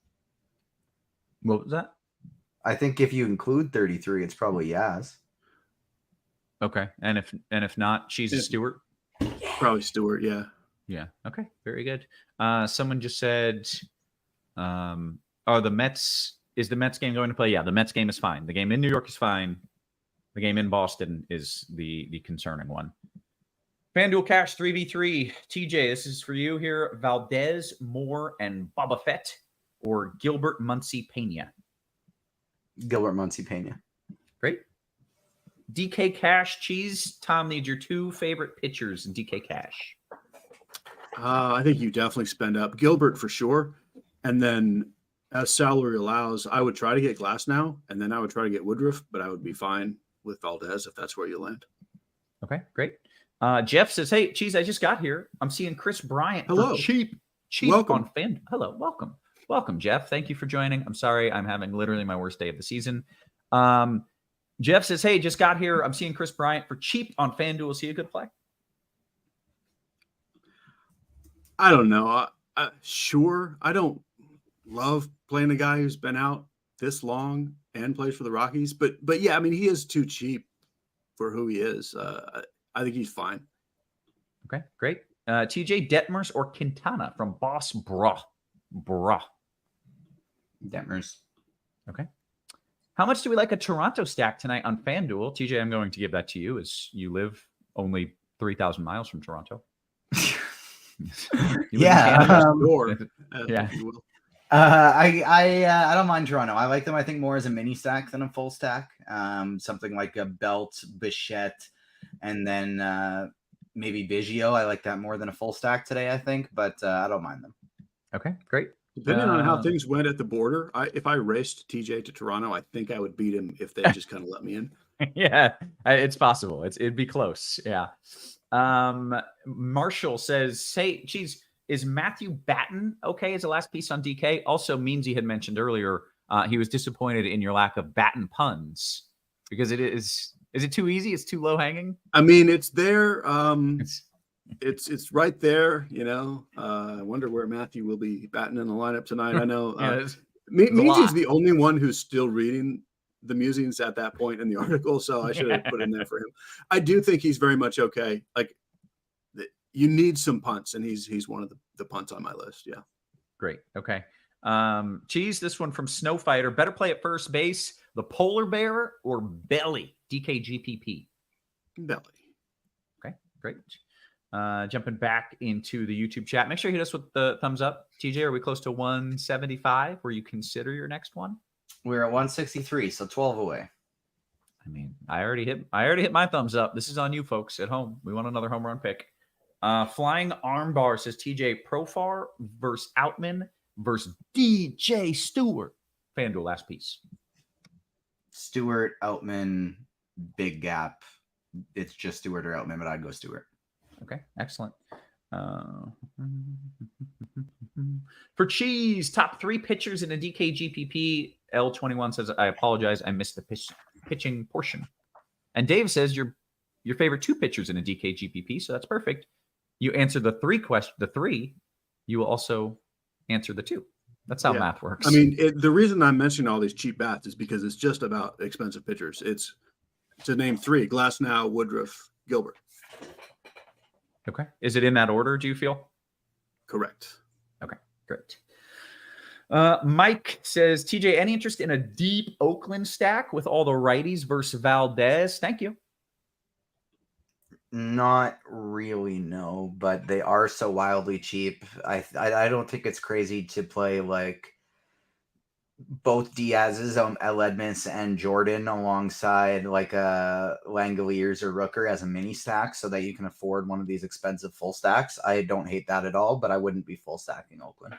Speaker 4: What was that?
Speaker 6: I think if you include 33, it's probably Yaz.
Speaker 4: Okay, and if not, she's Stewart.
Speaker 5: Probably Stewart. Yeah.
Speaker 4: Yeah. Okay. Very good. Someone just said, the Mets. Is the Mets game going to play? Yeah, the Mets game is fine. The game in New York is fine. The game in Boston is the concerning one. FanDuel Cash 3v3. TJ, this is for you here. Valdez, Moore, and Boba Fett, or Gilbert, Muncy, Pena?
Speaker 6: Gilbert, Muncy, Pena.
Speaker 4: Great. DK Cash Cheese. Tom needs your 2 favorite pitchers in DK Cash.
Speaker 5: I think you definitely spend up Gilbert for sure. And then as salary allows, I would try to get Glasnow, and then I would try to get Woodruff, but I would be fine with Valdez if that's where you land.
Speaker 4: Okay, great. Jeff says, hey, Cheese, I just got here. I'm seeing Chris Bryant.
Speaker 5: Hello.
Speaker 4: Cheap
Speaker 5: Welcome.
Speaker 4: On Fan. Hello, welcome. Welcome, Jeff. Thank you for joining. I'm sorry. I'm having literally my worst day of the season. Jeff says, hey, just got here. I'm seeing Chris Bryant for cheap on FanDuel. Is he a good play?
Speaker 5: I don't know. Sure. I don't love playing a guy who's been out this long and plays for the Rockies, but yeah, I mean, he is too cheap for who he is. I think he's fine.
Speaker 4: Okay, great. TJ Detmers or Quintana from Boss Bra.
Speaker 6: Detmers.
Speaker 4: Okay. How much do we like a Toronto stack tonight on FanDuel? TJ, I'm going to give that to you as you live only 3,000 miles from Toronto.
Speaker 6: Yeah.
Speaker 4: Yeah.
Speaker 6: I don't mind Toronto. I like them, I think, more as a mini stack than a full stack. Something like a Belt, Bichette, and then maybe Biggio. I like that more than a full stack today, I think, but I don't mind them.
Speaker 4: Okay, great.
Speaker 5: Depending on how things went at the border, if I raced TJ to Toronto, I think I would beat him if they just kind of let me in.
Speaker 4: Yeah, it's possible. It'd be close. Yeah. Marshall says, geez, is Matthew Batten okay as a last piece on DK? Also, Meansy had mentioned earlier he was disappointed in your lack of Batten puns because it is it too easy? It's too low hanging?
Speaker 5: I mean, it's there. It's right there, you know. I wonder where Matthew will be batting in the lineup tonight. I know Meansy's the only one who's still reading the musings at that point in the article, so I should have put in there for him. I do think he's very much okay. Like, you need some punts, and he's one of the punts on my list. Yeah.
Speaker 4: Great. Okay. Cheese, this one from Snowfighter. Better play at first base, the polar bear or Belly? DKGPP.
Speaker 5: Belly.
Speaker 4: Okay, great. Jumping back into the YouTube chat. Make sure you hit us with the thumbs up. TJ, are we close to 175 where you consider your next one?
Speaker 6: We're at 163, so 12 away.
Speaker 4: I mean, I already hit my thumbs up. This is on you folks at home. We want another home run pick. Flying Armbar says TJ Profar versus Outman versus DJ Stewart. FanDuel last piece.
Speaker 6: Stewart, Outman, big gap. It's just Stewart or Outman, but I'd go Stewart.
Speaker 4: Okay, excellent. For Cheese, top 3 pitchers in a DK GPP. L21 says, I apologize, I missed the pitching portion. And Dave says your favorite 2 pitchers in a DK GPP, so that's perfect. You answer the 3, you will also answer the 2. That's how math works.
Speaker 5: I mean, the reason I'm mentioning all these cheap bats is because it's just about expensive pitchers. It's to name 3: Glasnow, Woodruff, Gilbert.
Speaker 4: Okay. Is it in that order, do you feel?
Speaker 5: Correct.
Speaker 4: Okay, great. Mike says, TJ, any interest in a deep Oakland stack with all the righties versus Valdez? Thank you.
Speaker 6: Not really, no, but they are so wildly cheap. I don't think it's crazy to play like both Diaz's Edmonds and Jordan alongside like a Langoliers or Rooker as a mini stack so that you can afford one of these expensive full stacks. I don't hate that at all, but I wouldn't be full stacking Oakland.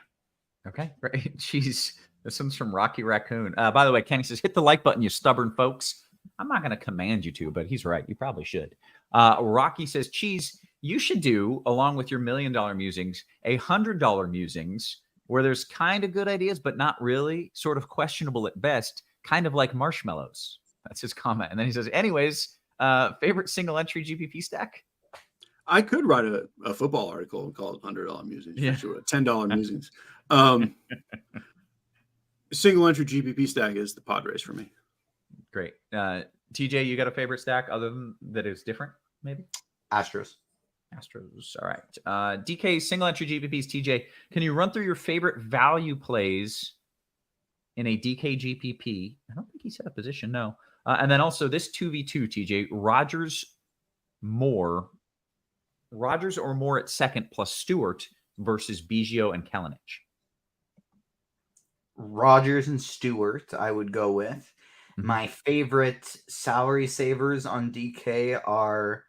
Speaker 4: Okay, great. Jeez, this one's from Rocky Raccoon. By the way, Kenny says, hit the like button, you stubborn folks. I'm not going to command you to, but he's right. You probably should. Rocky says, Cheese, you should do, along with your $1 million musings, $100 musings, where there's kind of good ideas, but not really, sort of questionable at best, kind of like marshmallows. That's his comment. And then he says, anyways, favorite single entry GPP stack?
Speaker 5: I could write a football article and call it $100 musings.
Speaker 4: Yeah.
Speaker 5: For sure. $10 musings. Single entry GPP stack is the Padres for me.
Speaker 4: Great. TJ, you got a favorite stack other than that is different, maybe?
Speaker 6: Astros.
Speaker 4: All right. DK single entry GPPs. TJ, can you run through your favorite value plays in a DK GPP? I don't think he said a position. No. And then also this 2v2, TJ, Rogers or more at second plus Stewart versus Biggio and Kelenic.
Speaker 6: Rogers and Stewart, I would go with. My favorite salary savers on DK are,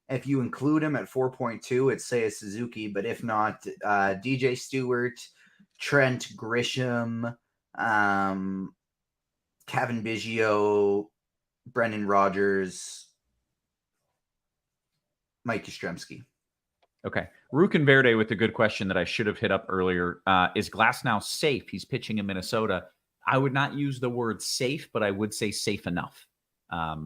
Speaker 6: if you include him at 4.2, it's Seiya Suzuki, but if not, DJ Stewart, Trent Grisham, Kevin Biggio, Brendan Rodgers, Mike Yastrzemski.
Speaker 4: Okay. Rukin Verde with a good question that I should have hit up earlier. Is Glasnow safe? He's pitching in Minnesota. I would not use the word safe, but I would say safe enough. I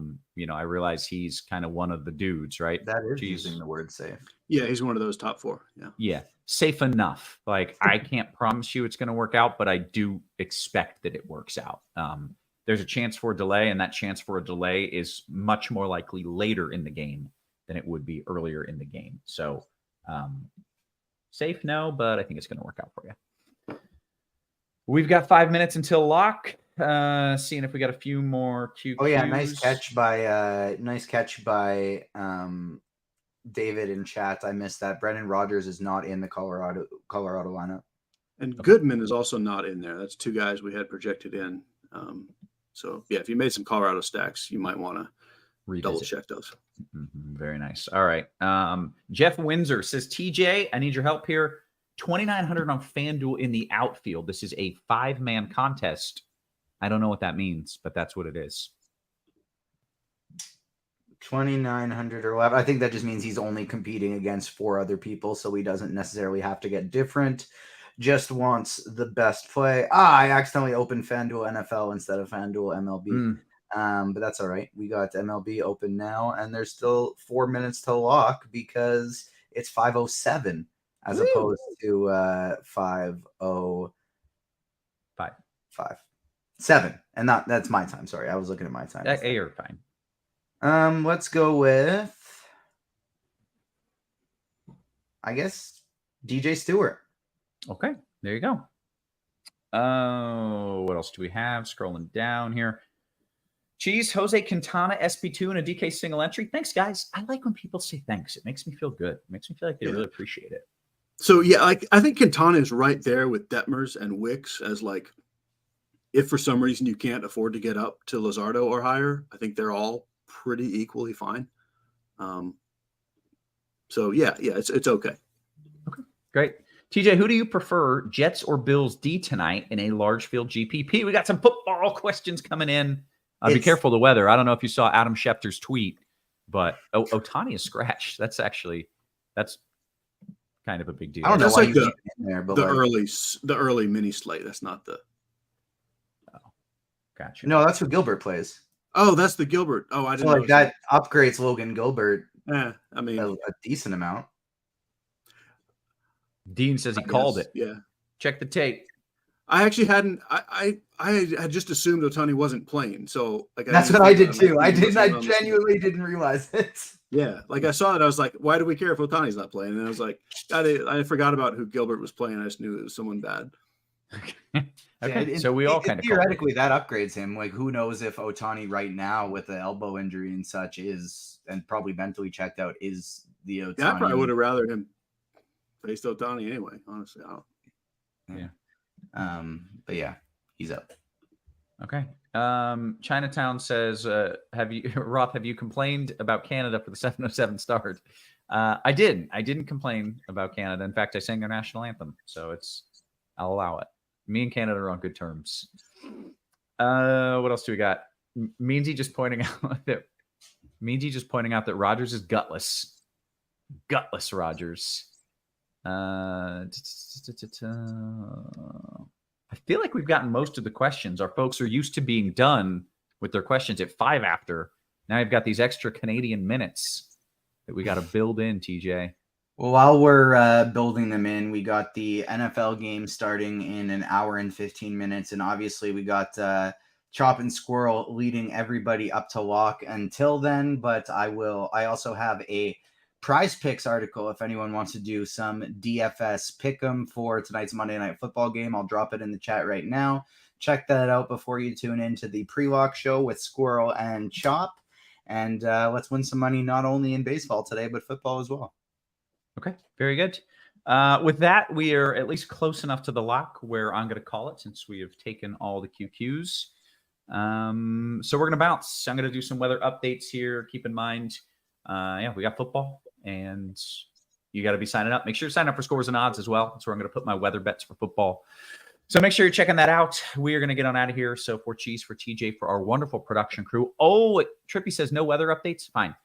Speaker 4: realize he's kind of one of the dudes, right?
Speaker 6: That is using the word safe.
Speaker 5: Yeah, he's one of those top 4. Yeah.
Speaker 4: Yeah. Safe enough. Like, I can't promise you it's going to work out, but I do expect that it works out. There's a chance for a delay, and that chance for a delay is much more likely later in the game than it would be earlier in the game. So safe, no, but I think it's going to work out for you. We've got 5 minutes until lock. Seeing if we got a few more QQs.
Speaker 6: Oh yeah, nice catch by David in chat. I missed that. Brendan Rodgers is not in the Colorado lineup.
Speaker 5: And Goodman is also not in there. That's two guys we had projected in. So, yeah, if you made some Colorado stacks, you might want to double check those.
Speaker 4: Very nice. All right. Jeff Windsor says, TJ, I need your help here. 2,900 on FanDuel in the outfield. This is a 5-man contest. I don't know what that means, but that's what it is.
Speaker 6: 2,900 or 11. I think that just means he's only competing against 4 other people, so he doesn't necessarily have to get different. Just wants the best play. I accidentally opened FanDuel NFL instead of FanDuel MLB. But that's all right. We got MLB open now, and there's still 4 minutes to lock because it's 5:07 as opposed to 5:07. And that's my time. Sorry, I was looking at my time.
Speaker 4: You're fine.
Speaker 6: Let's go with, I guess, DJ Stewart.
Speaker 4: Okay, there you go. What else do we have? Scrolling down here. Cheese, Jose Quintana, SP2, and a DK single entry. Thanks, guys. I like when people say thanks. It makes me feel good. It makes me feel like they really appreciate it.
Speaker 5: So, yeah, I think Quintana is right there with Detmers and Wicks as, like, if for some reason you can't afford to get up to Luzardo or higher, I think they're all pretty equally fine. So, yeah, it's okay.
Speaker 4: Okay, great. TJ, who do you prefer, Jets or Bills D tonight in a large field GPP? We got some football questions coming in. Be careful of the weather. I don't know if you saw Adam Schefter's tweet, but Ohtani is scratched. That's kind of a big deal.
Speaker 6: I don't know
Speaker 5: that's
Speaker 6: why
Speaker 5: like
Speaker 6: you keep it in there, but
Speaker 5: the early mini slate. That's not the.
Speaker 4: Oh, gotcha.
Speaker 6: No, that's who Gilbert plays.
Speaker 5: Oh, that's the Gilbert. Oh, I didn't know
Speaker 6: that upgrades Logan Gilbert.
Speaker 5: Yeah, I mean
Speaker 6: a decent amount.
Speaker 4: Dean says he called it.
Speaker 5: Yeah.
Speaker 4: Check the tape.
Speaker 5: I actually hadn't. I had just assumed Ohtani wasn't playing. So like
Speaker 6: that's what I did too. I genuinely didn't realize it.
Speaker 5: Yeah, like I saw it. I was like, why do we care if Ohtani's not playing? And I was like, I forgot about who Gilbert was playing. I just knew it was someone bad.
Speaker 4: Okay, so we all kind of
Speaker 6: theoretically that upgrades him. Like, who knows if Ohtani right now with the elbow injury and such is, and probably mentally checked out, is the Ohtani.
Speaker 5: Yeah, I probably would have rather him faced Ohtani anyway. Honestly, I don't.
Speaker 4: Yeah.
Speaker 6: But yeah, he's up.
Speaker 4: Okay. Chinatown says, have you complained about Canada for the 707 start? I didn't complain about Canada. In fact, I sang their national anthem. So I'll allow it. Me and Canada are on good terms. What else do we got? Meansy just pointing out that Rodgers is gutless. Gutless Rodgers. I feel like we've gotten most of the questions. Our folks are used to being done with their questions at 5 after. Now you've got these extra Canadian minutes that we got to build in, TJ.
Speaker 6: Well, while we're building them in, we got the NFL game starting in an hour and 15 minutes. And obviously we got Chop and Squirrel leading everybody up to lock until then. But I also have a Prize Picks article if anyone wants to do some DFS pick'em for tonight's Monday Night Football game. I'll drop it in the chat right now. Check that out before you tune into the pre-lock show with Squirrel and Chop. And let's win some money not only in baseball today, but football as well.
Speaker 4: Okay, very good. With that, we are at least close enough to the lock where I'm going to call it since we have taken all the QQs. So we're going to bounce. I'm going to do some weather updates here. Keep in mind, we got football. And you got to be signing up. Make sure you sign up for Scores and Odds as well. That's where I'm going to put my weather bets for football. So make sure you're checking that out. We are going to get on out of here. So for Cheese, for TJ, for our wonderful production crew. Oh, Trippy says no weather updates. Fine.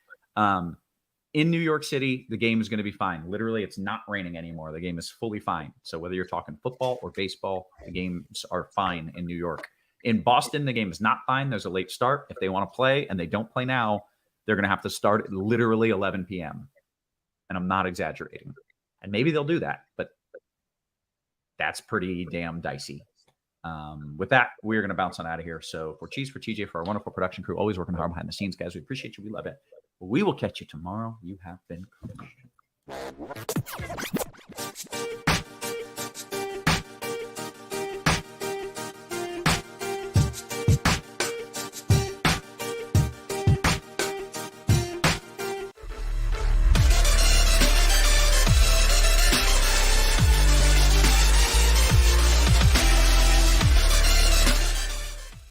Speaker 4: In New York City, the game is going to be fine. Literally, it's not raining anymore. The game is fully fine. So whether you're talking football or baseball, the games are fine in New York. In Boston, the game is not fine. There's a late start. If they want to play and they don't play now, they're going to have to start at literally 11 p.m. And I'm not exaggerating. And maybe they'll do that, but that's pretty damn dicey. With that, we're going to bounce on out of here. So for Cheese, for TJ, for our wonderful production crew, always working hard behind the scenes, guys. We appreciate you. We love it. We will catch you tomorrow. You have been crushed.